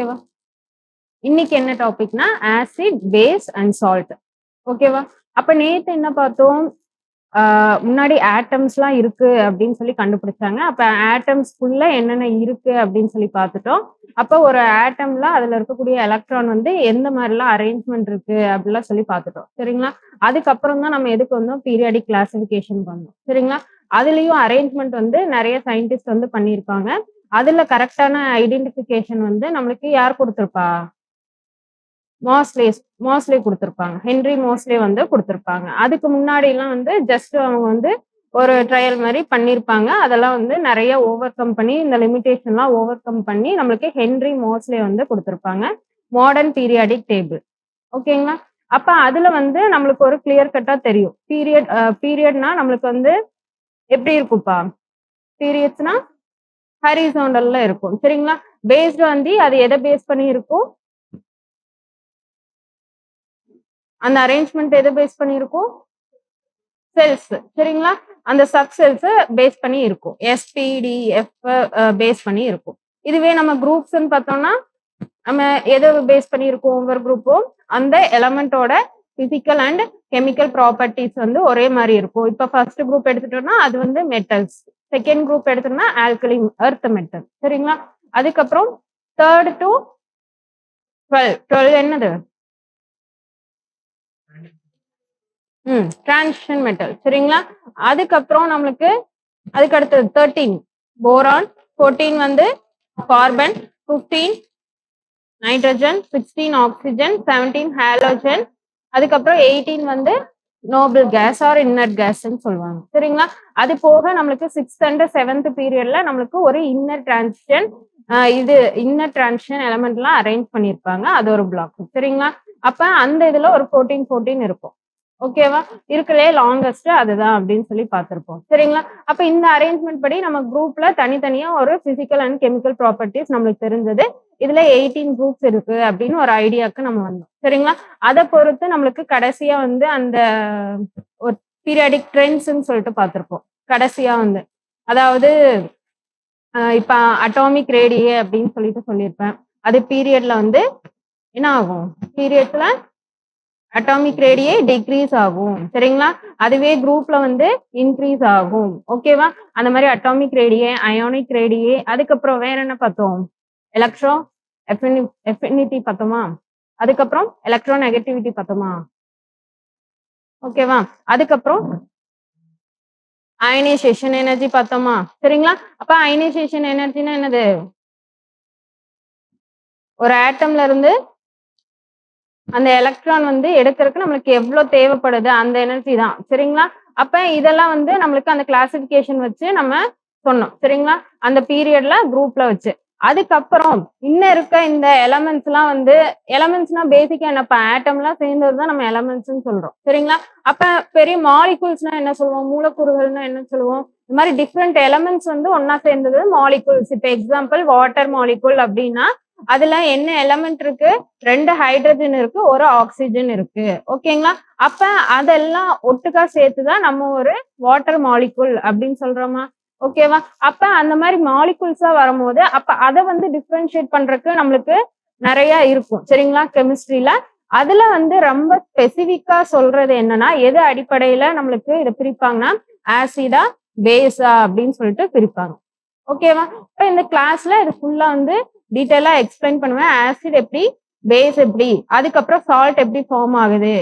ஓகேவா? இன்னைக்கு என்ன டாபிக்னா ஆசிட், பேஸ் அண்ட் சால்ட். ஓகேவா? அப்ப நேத்து என்ன பார்த்தோம்? முன்னாடி ஆட்டம்ஸ்லாம் இருக்கு அப்படின்னு சொல்லி கண்டுபிடிச்சாங்க. அப்ப ஆட்டம்ஸ்குள்ள என்னென்ன இருக்கு அப்படின்னு சொல்லி பார்த்துட்டோம். அப்ப ஒரு ஆட்டம்ல அதுல இருக்கக்கூடிய எலக்ட்ரான் வந்து எந்த மாதிரிலாம் அரேஞ்ச்மெண்ட் இருக்கு அப்படிலாம் சொல்லி பார்த்துட்டோம். சரிங்களா? அதுக்கப்புறம் தான் நம்ம எதுக்கு வந்தோம்? பீரியாடிக் கிளாசிஃபிகேஷன் பண்ணோம். சரிங்களா? அதுலயும் அரேஞ்ச்மெண்ட் வந்து நிறைய சயின்டிஸ்ட் வந்து பண்ணியிருப்பாங்க. அதுல கரெக்டான ஐடென்டிஃபிகேஷன் வந்து நம்மளுக்கு யார் குடுத்திருப்பா? மோஸ்ட்லே குடுத்திருப்பாங்க. ஹென்றி மோஸ்ட்லே வந்து குடுத்திருப்பாங்க. அதுக்கு முன்னாடிலாம் வந்து ஜஸ்ட் அவங்க வந்து ஒரு ட்ரையல் மாரி பண்ணியிருப்பாங்க. அதெல்லாம் வந்து நெறைய ஓவர் கம் பண்ணி, இந்த லிமிட்டேஷன்லாம் ஓவர் கம் பண்ணி நம்மளுக்கு ஹென்றி மோஸ்ட்லே வந்து குடுத்திருப்பாங்க. Modern periodic table. ஓகேங்களா? அப்ப அதுல வந்து நம்மளுக்கு ஒரு கிளியர் கட்டா தெரியும். பீரியட்னா நம்மளுக்கு வந்து எப்படி இருக்கும்ப்பா? பீரியட்ஸ்னா ஹாரிசான்டல்ல இருக்கும். சரிங்களா? பேஸ்டு வந்து அது எத பேஸ் பண்ணி இருக்கும்? அந்த அரேஞ்ச்மெண்ட் எத பேஸ் பண்ணி இருக்கும்? செல்ஸ். சரிங்களா? அந்த சப் செல்ஸ பேஸ் பண்ணி இருக்கும். எஸ்பிடிஎஃப் பேஸ் பண்ணி இருக்கும். இதுவே நம்ம குரூப்ஸ்ன்னு பார்த்தோம்னா, நம்ம எத பேஸ் பண்ணி இருக்கும் ஒவ்வொரு குரூப்பும்? அந்த எலமெண்டோட பிசிக்கல் அண்ட் கெமிக்கல் ப்ராப்பர்ட்டீஸ் வந்து ஒரே மாரி இருக்கும். இப்ப ஃபர்ஸ்ட் குரூப் எடுத்துட்டோம்னா, அது வந்து மெட்டல்ஸ். செகண்ட் குரூப் எடுத்தோம்னா ஆல்கலி எர்த் மெட்டல். சரிங்களா? அதுக்கப்புறம் 3 to 12. 12 என்னது? Transition metal. சரிங்களா? அதுக்கப்புறம் நம்மளுக்கு அதுக்கு அடுத்தது 13 போரான், 14 வந்து கார்பன், 15 நைட்ரஜன், 16 ஆக்ஸிஜன், 17 ஹாலோஜன், அதுக்கப்புறம் 18 வந்து நோபல் கேஸ் ஆர் இன்னர் கேஸ்ன்னு சொல்லுவாங்க. சரிங்களா? அது போக நம்மளுக்கு 6th அண்ட் 7th பீரியட்ல நம்மளுக்கு ஒரு இன்னர் டிரான்சிஷன் இன்னர் டிரான்சிஷன் எலமெண்ட்லாம் அரேஞ்ச் பண்ணியிருப்பாங்க. அது ஒரு பிளாக். சரிங்களா? அப்ப அந்த இதுல ஒரு 14 இருக்கும். ஓகேவா? இருக்கலே லாங்கஸ்ட் அதுதான் அப்படின்னு சொல்லி பார்த்திருப்போம். சரிங்களா? அப்ப இந்த அரேஞ்ச்மெண்ட் படி நம்ம குரூப்ல தனித்தனியா ஒரு பிசிக்கல் அண்ட் கெமிக்கல் ப்ராப்பர்ட்டிஸ் நம்மளுக்கு தெரிஞ்சது. இதுல 18 குரூப்ஸ் இருக்கு அப்படின்னு ஒரு ஐடியாக்கு நம்ம வந்தோம். சரிங்களா? அதை பொறுத்து நம்மளுக்கு கடைசியா வந்து அந்த ஒரு பீரியாடிக் ட்ரெண்ட்ஸ்ன்னு சொல்லிட்டு பார்த்திருப்போம். கடைசியா வந்து அதாவது இப்ப அட்டாமிக் ரேடியே அப்படின்னு சொல்லிட்டு சொல்லியிருப்பேன். அது பீரியட்ல வந்து என்ன ஆகும்? பீரியட்ல அட்டாமிக் ரேடியே டிக்ரீஸ் ஆகும். சரிங்களா? அதுவே குரூப்ல வந்து இன்க்ரீஸ் ஆகும். ஓகேவா? அந்த மாதிரி அட்டாமிக் ரேடியே, அயோனிக் ரேடியே, அதுக்கப்புறம் வேற என்ன பார்த்தோம்? எலக்ட்ரோ எஃபினிட்டி பார்த்தோமா? அதுக்கப்புறம் எலக்ட்ரோ நெகட்டிவிட்டி பார்த்தோமா? ஓகேவா? அதுக்கப்புறம் அயனைசேஷன் எனர்ஜி பார்த்தோமா? சரிங்களா? அப்ப அயனைசேஷன் எனர்ஜினா என்னது? ஒரு ஆட்டம்ல இருந்து அந்த எலக்ட்ரான் வந்து எடுக்கிறதுக்கு நம்மளுக்கு எவ்வளவு தேவைப்படுது அந்த எனர்ஜி தான். சரிங்களா? அப்ப இதெல்லாம் வந்து நம்மளுக்கு அந்த கிளாசிபிகேஷன் வச்சு நம்ம சொன்னோம். சரிங்களா? அந்த பீரியட்ல குரூப்ல வச்சு. அதுக்கப்புறம் இன்னும் இருக்க இந்த எலமெண்ட்ஸ் எல்லாம் வந்து எலமெண்ட்ஸ்னா பேசிக்கா என்னப்பா? ஆட்டம்லாம் சேர்ந்ததுதான் நம்ம எலமெண்ட்ஸ்ன்னு சொல்றோம். சரிங்களா? அப்ப பெரிய மாலிகூல்ஸ்னா என்ன சொல்லுவோம்? மூலக்கூறுகள்னா என்ன சொல்லுவோம்? இந்த மாதிரி டிஃப்ரெண்ட் எலமெண்ட்ஸ் வந்து ஒன்னா சேர்ந்தது மாலிகூல்ஸ். இப்ப எக்ஸாம்பிள் வாட்டர் மாலிகூல் அப்படின்னா அதுல என்ன எலமெண்ட் இருக்கு? 2 ஹைட்ரஜன் இருக்கு, 1 ஆக்சிஜன் இருக்கு. ஓகேங்களா? அப்ப அதெல்லாம் ஒட்டுக்கா சேர்த்துதான் நம்ம ஒரு வாட்டர் மாலிகூல் அப்படின்னு சொல்றோமா? ஓகேவா? அப்ப அந்த மாதிரி மாலிகூல்ஸா வரும்போது அப்ப அதை வந்து டிஃபரன்ஷியேட் பண்றதுக்கு நம்மளுக்கு நிறைய இருக்கும். சரிங்களா? கெமிஸ்ட்ரியில அதுல வந்து ரொம்ப ஸ்பெசிபிக்கா சொல்றது என்னன்னா எது அடிப்படையில நம்மளுக்கு இதை பிரிப்பாங்கன்னா ஆசிடா பேஸா அப்படின்னு சொல்லிட்டு பிரிப்பாங்க. ஓகேவா? இப்ப இந்த கிளாஸ்ல இது ஃபுல்லா வந்து டீட்டெயிலா எக்ஸ்பிளைன் பண்ணுவேன். ஆசிட் எப்படி, பேஸ் எப்படி, அதுக்கப்புறம் சால்ட் எப்படி ஃபார்ம் ஆகுது.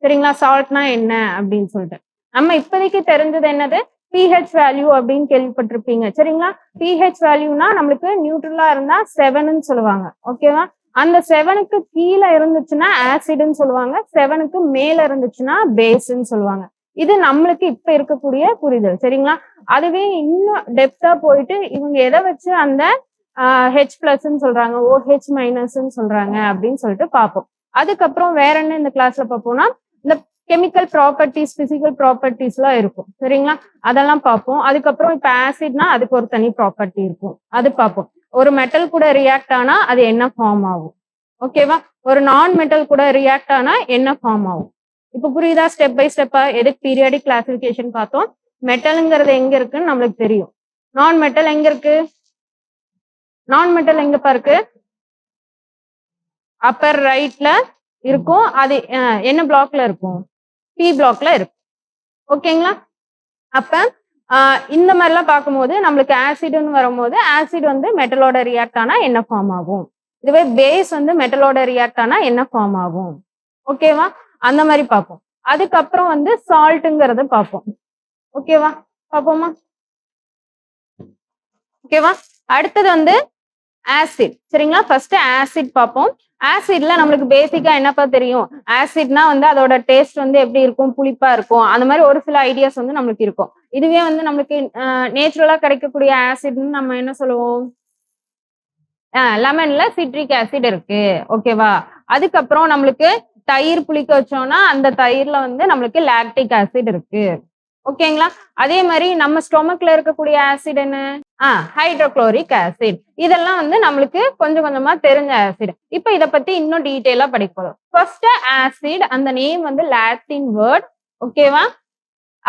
சரிங்களா? சால்ட்னா என்ன அப்படின்னு சொல்லிட்டு நம்ம இப்போதைக்கு தெரிஞ்சது என்னது? பிஹெச் வேல்யூ அப்படின்னு கேள்விப்பட்டிருப்பீங்க. சரிங்களா? பிஹெச் வேல்யூனா நம்மளுக்கு நியூட்ரலா இருந்தா 7ன்னு சொல்லுவாங்க. ஓகேவா? அந்த 7க்கு கீழே இருந்துச்சுன்னா ஆசிட்னு சொல்லுவாங்க. 7க்கு மேல இருந்துச்சுன்னா பேஸ்ன்னு சொல்லுவாங்க. இது நம்மளுக்கு இப்ப இருக்கக்கூடிய புரிதல். சரிங்களா? அதுவே இன்னும் டெப்தா போயிட்டு இவங்க எதை வச்சு அந்த ஹெச் பிளஸ்ன்னு சொல்றாங்க, ஓஹெச் மைனஸ்ன்னு சொல்றாங்க அப்படின்னு சொல்லிட்டு பார்ப்போம். அதுக்கப்புறம் வேற என்ன இந்த கிளாஸ்ல பார்ப்போம்னா இந்த கெமிக்கல் ப்ராப்பர்ட்டிஸ், பிசிக்கல் ப்ராப்பர்ட்டிஸ் எல்லாம் இருக்கும். சரிங்களா? அதெல்லாம் பார்ப்போம். அதுக்கப்புறம் இப்ப ஆசிட்னா அதுக்கு ஒரு தனி ப்ராப்பர்ட்டி இருக்கும். அது பார்ப்போம். ஒரு மெட்டல் கூட ரியாக்ட் ஆனா அது என்ன ஃபார்ம் ஆகும்? ஓகேவா? ஒரு நான் மெட்டல் கூட ரியாக்ட் ஆனா என்ன ஃபார்ம் ஆகும்? இப்ப புரியுதா? ஸ்டெப் பை ஸ்டெப்பா எதுக்கு பீரியாடிக் கிளாசிபிகேஷன் பார்த்தோம். மெட்டலுங்கிறது எங்க இருக்குன்னு நம்மளுக்கு தெரியும். நான் மெட்டல் எங்க இருக்கு? நான் மெட்டல் எங்கப்பா இருக்கு? அப்பர் ரைட்ல இருக்கும். அது என்ன பிளாக்ல இருக்கும்? பி பிளாக்ல இருக்கும். ஓகேங்களா? அப்ப இந்த மாதிரிலாம் பார்க்கும்போது நம்மளுக்கு ஆசிட்னு வரும்போது ஆசிட் வந்து மெட்டலோட ரியாக்ட் ஆனா என்ன ஃபார்ம் ஆகும்? இதுவே பேஸ் வந்து மெட்டலோட ரியாக்ட் ஆனா என்ன ஃபார்ம் ஆகும்? ஓகேவா? அந்த மாதிரி பார்ப்போம். அதுக்கப்புறம் வந்து சால்ட்டுங்கிறத பார்ப்போம். ஓகேவா? பார்ப்போமா? ஓகேவா? அடுத்தது வந்து ஆசிட். சரிங்களா? ஃபர்ஸ்ட் ஆசிட் பார்ப்போம். ஆசிட்ல நம்மளுக்கு பேசிக்கா என்னப்பா தெரியும்? ஆசிட்னா வந்து அதோட டேஸ்ட் வந்து எப்படி இருக்கும்? புளிப்பா இருக்கும். அந்த மாதிரி ஒரு சில ஐடியாஸ் வந்து நம்மளுக்கு இருக்கும். இதுவே வந்து நம்மளுக்கு நேச்சுரலா கிடைக்கக்கூடிய ஆசிட்னு நம்ம என்ன சொல்லுவோம்? லெமன்ல சிட்ரிக் ஆசிட் இருக்கு. ஓகேவா? அதுக்கப்புறம் நம்மளுக்கு தயிர் புளிக்க வச்சோம்னா அந்த தயிர்ல வந்து நம்மளுக்கு லாக்டிக் ஆசிட் இருக்கு. ஓகேங்களா? அதே மாதிரி நம்ம ஸ்டொமக்ல இருக்கக்கூடிய ஆசிட் என்ன? Hydrochloric acid. இதெல்லாம் வந்து நம்மளுக்கு கொஞ்சம் கொஞ்சமா தெரிஞ்ச ஆசிட். இப்ப இத பத்தி இன்னும் டீடைலா படிக்க போறோம். ஃபர்ஸ்ட் ஆசிட், அந்த நேம் வந்து லாட்டின் வேர்ட். ஓகேவா?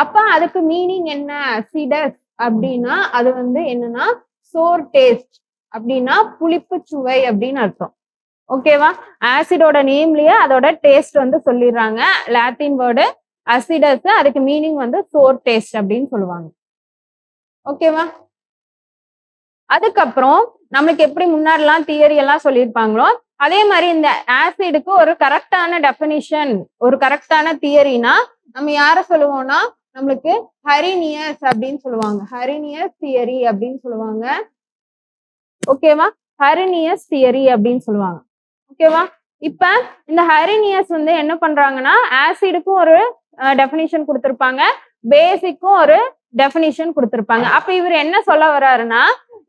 அப்ப அதுக்கு மீனிங் என்ன? அசிடஸ் அப்படின்னா அது வந்து என்னன்னா சோர் டேஸ்ட் அப்படின்னா புளிப்பு சுவை அப்படின்னு அர்த்தம். ஓகேவா? ஆசிடோட நேம்லயே அதோட டேஸ்ட் வந்து சொல்லிடுறாங்க. லாட்டின் வேர்டு அசிடஸ், அதுக்கு மீனிங் வந்து சோர் டேஸ்ட் அப்படின்னு சொல்லுவாங்க. ஓகேவா? அதுக்கப்புறம் நம்மளுக்கு எப்படி முன்னாடிலாம் தியரி எல்லாம் சொல்லியிருப்பாங்களோ அதே மாதிரி இந்த ஆசிடுக்கு ஒரு கரெக்டான டெபினிஷன், ஒரு கரெக்டான தியரினா நம்ம யார சொல்லுவோம்னா நம்மளுக்கு ஹரினியஸ் அப்படின்னு சொல்லுவாங்க. ஹரினியஸ் தியரி அப்படின்னு சொல்லுவாங்க. ஓகேவா? ஹரினியஸ் தியரி அப்படின்னு சொல்லுவாங்க. ஓகேவா? இப்ப இந்த ஹரினியஸ் வந்து என்ன பண்றாங்கன்னா ஆசிடுக்கும் ஒரு டெபினிஷன் கொடுத்திருப்பாங்க, பேசிக்கும் ஒரு டெபினிஷன் கொடுத்திருப்பாங்க. அப்ப இவர் என்ன சொல்ல வர்றாருன்னா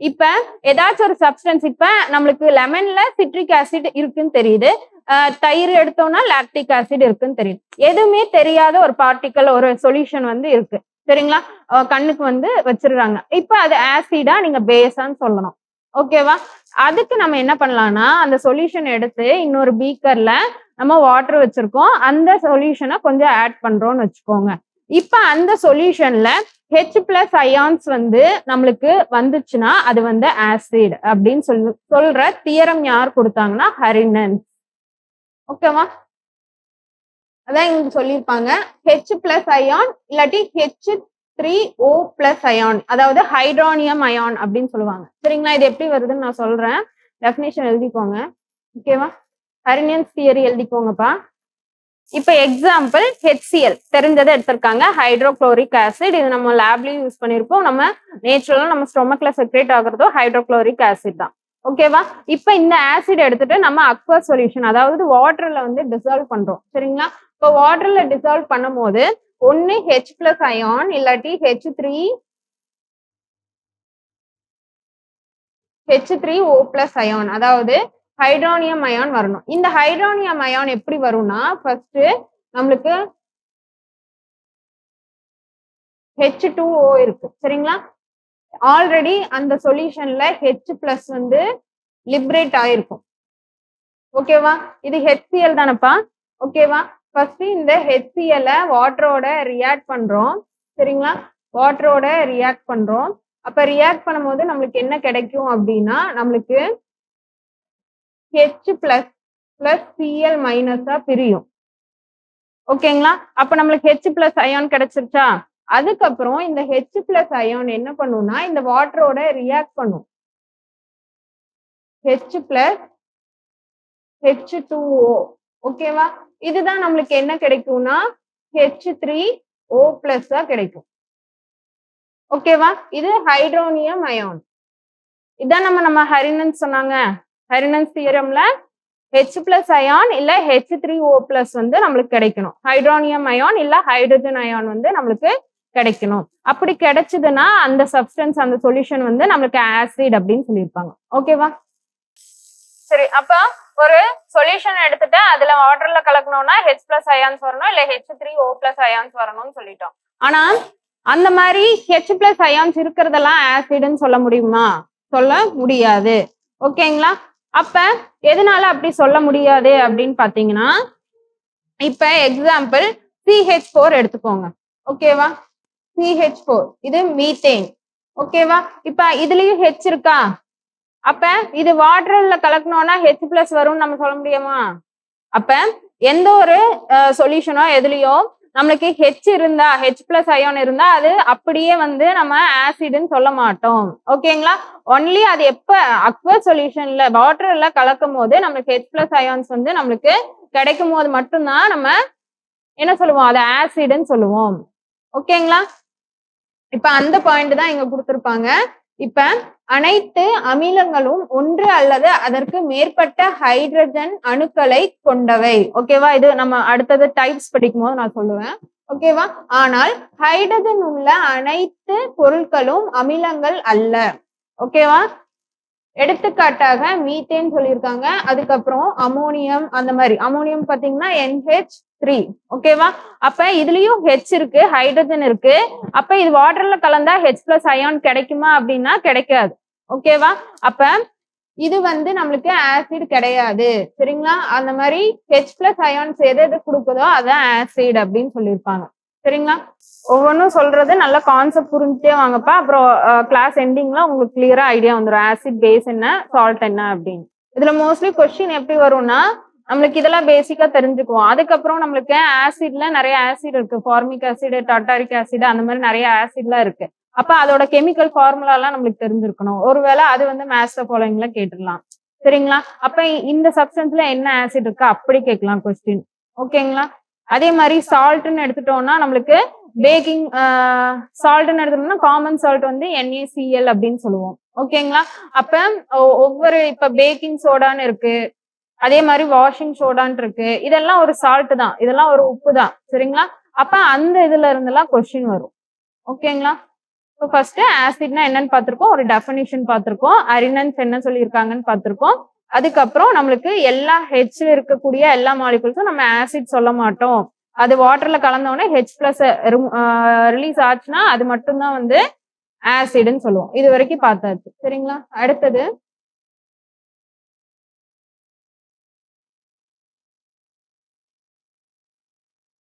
இப்ப ஏதாச்சும் ஒரு சப்ஸ்டன்ஸ், இப்ப நம்மளுக்கு லெமன்ல சிட்ரிக் ஆசிட் இருக்குன்னு தெரியுது, தயிர் எடுத்தோம்னா லாக்டிக் ஆசிட் இருக்குன்னு தெரியுது. எதுவுமே தெரியாத ஒரு பார்ட்டிக்கல், ஒரு சொல்யூஷன் வந்து இருக்கு. சரிங்களா? கண்ணுக்கு வந்து வச்சிருக்காங்க. இப்ப அது ஆசிடா நீங்க பேஸான்னு சொல்லணும். ஓகேவா? அதுக்கு நம்ம என்ன பண்ணலாம்னா அந்த சொல்யூஷன் எடுத்து இன்னொரு பீக்கர்ல நம்ம வாட்டர் வச்சிருக்கோம், அந்த சொல்யூஷனை கொஞ்சம் ஆட் பண்றோம்னு வச்சுக்கோங்க. இப்ப அந்த சொல்யூஷன்ல H பிளஸ் அயான்ஸ் வந்து நம்மளுக்கு வந்துச்சுன்னா அது வந்து ஆசிட் அப்படின்னு சொல்ற தியரம் யார் கொடுத்தாங்கன்னா ஹரினன்ஸ். ஓகேவா? அதான் இங்க சொல்லியிருப்பாங்க. H பிளஸ் அயான் இல்லாட்டி H3O பிளஸ் அயான், அதாவது ஹைட்ரானியம் அயான் அப்படின்னு சொல்லுவாங்க. சரிங்களா? இது எப்படி வருதுன்னு நான் சொல்றேன். டெஃபினேஷன் எழுதிக்கோங்க. ஓகேவா? ஹரினியன்ஸ் தியரி எழுதிக்கோங்கப்பா. இப்ப எக்ஸாம்பிள் HCl தெரிஞ்சதை எடுத்திருக்காங்க, ஹைட்ரோகுளோரிக் ஆசிட். இது நம்ம லேப்லயும் யூஸ் பண்ணிருப்போம். நம்ம நேச்சுரலா நம்ம ஸ்டொமக்ல செக்ரேட் ஆகுறதோ ஹைட்ரோகுளோரிக் ஆசிட் தான். ஓகேவா? இப்ப இந்த ஆசிட் எடுத்துட்டு நம்ம அக்வஸ் சொல்யூஷன், அதாவது வாட்டர்ல வந்து டிசால்வ் பண்றோம். சரிங்களா? இப்போ வாட்டர்ல டிசால்வ் பண்ணும் போது ஒன்னு H பிளஸ் அயான் இல்லாட்டி H3O பிளஸ் அயான், அதாவது ஹைட்ரானியம் அயான் வரணும். இந்த ஹைட்ரானியம் அயான் எப்படி வரும்னா ஃபர்ஸ்ட் நம்மளுக்கு H2O இருக்கு. சரிங்களா? ஆல்ரெடி அந்த சொல்யூஷன்ல H பிளஸ் வந்து லிபரேட் ஆயிருக்கும். ஓகேவா? இது HCl தானப்பா. ஓகேவா? ஃபர்ஸ்ட் இந்த HCl வாட்டரோட ரியாக்ட் பண்றோம். சரிங்களா? வாட்டரோட ரியாக்ட் பண்றோம். அப்ப ரியாக்ட் பண்ணும்போது நம்மளுக்கு என்ன கிடைக்கும் அப்படின்னா நம்மளுக்கு H பிளஸ் பிளஸ் Cl மைனஸா பிரியும். ஓகேங்களா? அப்ப நம்மளுக்கு H பிளஸ் அயான் கிடைச்சிருச்சா? அதுக்கப்புறம் இந்த H பிளஸ் அயான் என்ன பண்ணும்னா இந்த வாட்டரோட ரியாக்ட் பண்ணும். H plus H2O. ஓகேவா? இதுதான் நம்மளுக்கு என்ன கிடைக்கும்னா H3O பிளஸ் கிடைக்கும். ஓகேவா? இது ஹைட்ரோனியம் அயான். இதான் நம்ம ஹரினன்ஸ் சொன்னாங்க. ஹரினன்ஸ் தியரம்ல H பிளஸ் அயான் இல்ல H3O பிளஸ் வந்து நம்மளுக்கு கிடைக்கணும். ஹைட்ரோனியம் அயான் இல்ல ஹைட்ரஜன் அயான் வந்து நம்மளுக்கு கிடைக்கணும். அப்படி கிடைச்சதுன்னா அந்த சப்ஸ்டன்ஸ், அந்த சொல்யூஷன் வந்து நம்மளுக்கு ஆசிட் அப்படின்னு சொல்லியிருப்பாங்க. ஓகேவா? சரி, அப்ப ஒரு சொல்யூஷன் எடுத்துட்டு அதுல வாட்டர்ல கலக்கணும்னா H பிளஸ் அயான்ஸ் வரணும், இல்ல H3O பிளஸ் அயான்ஸ் வரணும்னு சொல்லிட்டோம். ஆனா அந்த மாதிரி H பிளஸ் அயான்ஸ் இருக்கிறதெல்லாம் ஆசிட்னு சொல்ல முடியுமா? சொல்ல முடியாது. ஓகேங்களா? அப்ப எதனால அப்படி சொல்ல முடியாது அப்படின்னு பாத்தீங்கன்னா இப்ப எக்ஸாம்பிள் CH4 எடுத்துக்கோங்க. ஓகேவா? CH4 இது மீத்தேன். ஓகேவா? இப்ப இதுலயும் H இருக்கா? அப்ப இது வாட்டர்ல கலக்கணும்னா H+ வரும்னு நம்ம சொல்ல முடியுமா? அப்ப எந்த ஒரு சொல்யூஷனோ எதுலயோ நம்மளுக்கு H இருந்தா H+ அயான் இருந்தா அது அப்படியே வந்து நம்ம ஆசிட்னு சொல்ல மாட்டோம். ஓகேங்களா? ஒன்லி அது எப்ப அக்வஸ் சொல்யூஷன்ல வாட்டர்ல கலக்கும் போது நம்மளுக்கு H+ அயான்ஸ் வந்து நம்மளுக்கு கிடைக்கும் போது மட்டும்தான் நம்ம என்ன சொல்லுவோம், அதை ஆசிட்னு சொல்லுவோம். ஓகேங்களா? இப்ப அந்த பாயிண்ட் தான் இங்க கொடுத்திருப்பாங்க. இப்ப அனைத்து அமிலங்களும் ஒன்று அல்லது அதற்கு மேற்பட்ட ஹைட்ரஜன் அணுக்களை கொண்டவை. ஓகேவா? இது நம்ம அடுத்தது டைப்ஸ் படிக்கும் போது நான் சொல்லுவேன். ஓகேவா? ஆனால் ஹைட்ரஜன் உள்ள அனைத்து பொருட்களும் அமிலங்கள் அல்ல. ஓகேவா? எடுத்துக்காட்டாக மீத்தேன் சொல்லியிருக்காங்க, அதுக்கப்புறம் அமோனியம், அந்த மாதிரி அமோனியம் பாத்தீங்கன்னா NH3. ஓகேவா? அப்ப இதுலயும் H இருக்கு, ஹைட்ரஜன் இருக்கு. அப்ப இது வாட்டர்ல கலந்தா H+ அயான் கிடைக்குமா அப்படின்னா கிடைக்காது. ஓகேவா? அப்ப இது வந்து நம்மளுக்கு ஆசிட் கிடையாது. சரிங்களா? அந்த மாதிரி H+ அயான்ஸ் எது கொடுக்குதோ அதான் ஆசிட் அப்படின்னு சொல்லியிருப்பாங்க. சரிங்களா? ஒவ்வொன்றும் சொல்றது நல்ல கான்செப்ட் புரிஞ்சுட்டே வாங்கப்பா. அப்புறம் கிளாஸ் எண்டிங்ல உங்களுக்கு கிளியரா ஐடியா வந்துடும் ஆசிட், பேஸ் என்ன, சால்ட் என்ன அப்படின்னு. இதுல மோஸ்ட்லி கொஸ்டின் எப்படி வரும்னா நம்மளுக்கு இதெல்லாம் பேசிக்கா தெரிஞ்சுக்குவோம். அதுக்கப்புறம் நம்மளுக்கு ஆசிட்ல நிறைய ஆசிட் இருக்கு, ஃபார்மிக் ஆசிட், டார்டாரிக் ஆசிட், அந்த மாதிரி நிறைய ஆசிட்லாம் இருக்கு. அப்ப அதோட கெமிக்கல் ஃபார்முலா எல்லாம் நம்மளுக்கு தெரிஞ்சிருக்கணும். ஒருவேளை அது வந்து மேத்ஸ் ஃபாலோயிங்ல கேட்டுடலாம். சரிங்களா? அப்ப இந்த சப்ஸ்டன்ஸ்ல என்ன ஆசிட் இருக்கு அப்படி கேட்கலாம் கொஸ்டின். ஓகேங்களா? அதே மாதிரி சால்ட்னு எடுத்துட்டோம்னா நம்மளுக்கு பேக்கிங் சால்ட்னு எடுத்துட்டோம்னா காமன் சால்ட் வந்து NaCl அப்படின்னு சொல்லுவோம். ஓகேங்களா? அப்ப ஒவ்வொரு இப்ப பேக்கிங் சோடான்னு இருக்கு, அதே மாதிரி வாஷிங் சோடான்னு இருக்கு. இதெல்லாம் ஒரு சால்ட் தான், இதெல்லாம் ஒரு உப்பு தான். சரிங்களா? அப்ப அந்த இதுல இருந்தெல்லாம் கொஸ்டின் வரும். ஓகேங்களா? இப்போ ஃபர்ஸ்ட் ஆசிட்னா என்னன்னு பார்த்திருக்கோம், ஒரு டெஃபினிஷன் பார்த்திருக்கோம், அரினன்ஸ் என்ன சொல்லியிருக்காங்கன்னு பார்த்திருக்கோம். அதுக்கப்புறம் நம்மளுக்கு எல்லா ஹெச்ல இருக்கக்கூடிய எல்லா மாலிகுல்ஸும் நம்ம ஆசிட் சொல்ல மாட்டோம். அது வாட்டர்ல கலந்தோடனே H+ ரிலீஸ் ஆச்சுன்னா அது மட்டும்தான் வந்து ஆசிட்னு சொல்லுவோம். இது வரைக்கும் பார்த்தாச்சு. சரிங்களா? அடுத்தது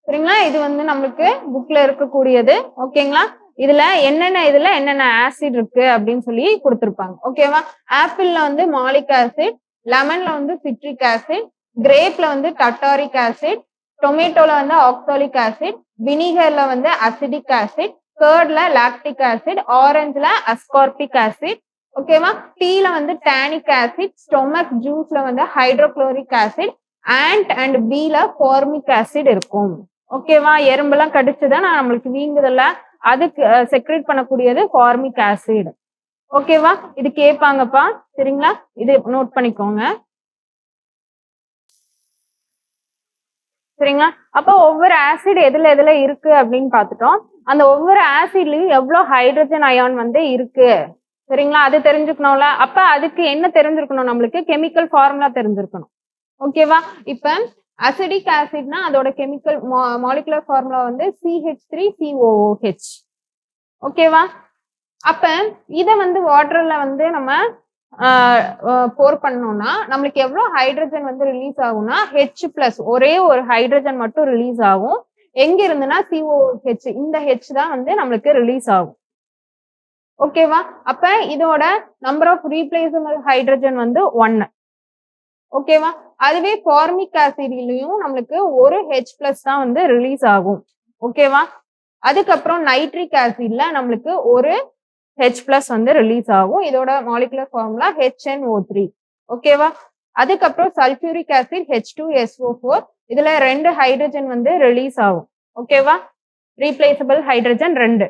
சரிங்களா? இது வந்து நம்மளுக்கு புக்ல இருக்கக்கூடியது. ஓகேங்களா? இதுல என்னென்ன ஆசிட் இருக்கு அப்படின்னு சொல்லி கொடுத்திருப்பாங்க. ஓகேவா? ஆப்பிள்ல வந்து மாலிக் ஆசிட், லெமன்ல வந்து சிட்ரிக் ஆசிட், கிரேப்ல வந்து டார்டாரிக் ஆசிட், டொமேட்டோல வந்து ஆக்சாலிக் ஆசிட், வினிகர்ல வந்து அசிடிக் ஆசிட், கர்ட்ல லாக்டிக் ஆசிட், ஆரஞ்சுல அஸ்கார்பிக் ஆசிட். ஓகேவா? டீல வந்து டானிக் ஆசிட், ஸ்டொமக் ஜூஸ்ல வந்து ஹைட்ரோகுளோரிக் ஆசிட், ஆண்ட் அண்ட் பீல ஃபார்மிக் ஆசிட் இருக்கும். ஓகேவா? எறும்பெல்லாம் கடிச்சுதான் நம்மளுக்கு வீங்குதல்ல, அதுக்கு செக்ரேட் பண்ணக்கூடியது ஃபார்மிக் ஆசிட். ஓகேவா? இது கேட்பாங்கப்பா. சரிங்களா? இது நோட் பண்ணிக்கோங்க. சரிங்களா? அப்போ ஒவ்வொரு ஆசிட் எதுல இருக்கு அப்படின்னு பார்த்துட்டோம். அந்த ஒவ்வொரு ஆசிட்லயும் எவ்வளவு ஹைட்ரஜன் அயான் வந்து இருக்கு. சரிங்களா? அது தெரிஞ்சுக்கணும்ல. அப்ப அதுக்கு என்ன தெரிஞ்சிருக்கணும், நம்மளுக்கு கெமிக்கல் ஃபார்முலா தெரிஞ்சிருக்கணும். ஓகேவா? இப்ப அசிடிக் ஆசிட்னா அதோட கெமிக்கல் மாலிகுலர் ஃபார்முலா வந்து CH3COOH. ஓகேவா? அப்ப இத வந்து வாட்டர்ல வந்து நம்ம போர் பண்ணோம்னா நம்மளுக்கு எவ்வளவு ஹைட்ரஜன் வந்து ரிலீஸ் ஆகும்னா H+, ஒரே ஒரு ஹைட்ரஜன் மட்டும் ரிலீஸ் ஆகும். எங்க இருந்துன்னா COOH, இந்த H தான் வந்து நம்மளுக்கு ரிலீஸ் ஆகும். ஓகேவா? அப்ப இதோட நம்பர் ஆஃப் ரீப்ளேசபிள் ஹைட்ரஜன் வந்து 1. ஓகேவா? அதுவே ஃபார்மிக் ஆசிட்லயும் நம்மளுக்கு ஒரு H+ தான் வந்து ரிலீஸ் ஆகும். ஓகேவா? அதுக்கப்புறம் நைட்ரிக் ஆசிட்ல நம்மளுக்கு ஒரு H+ வந்து ரிலீஸ் ஆகும். இதோட மாலிகுலர் ஃபார்முலா HNO3. ஓகேவா? அதுக்கப்புறம் சல்பியூரிக் ஆசிட் H2SO4, இதுல 2 ஹைட்ரஜன் வந்து ரிலீஸ் ஆகும். ஓகேவா? Replaceable hydrogen 2.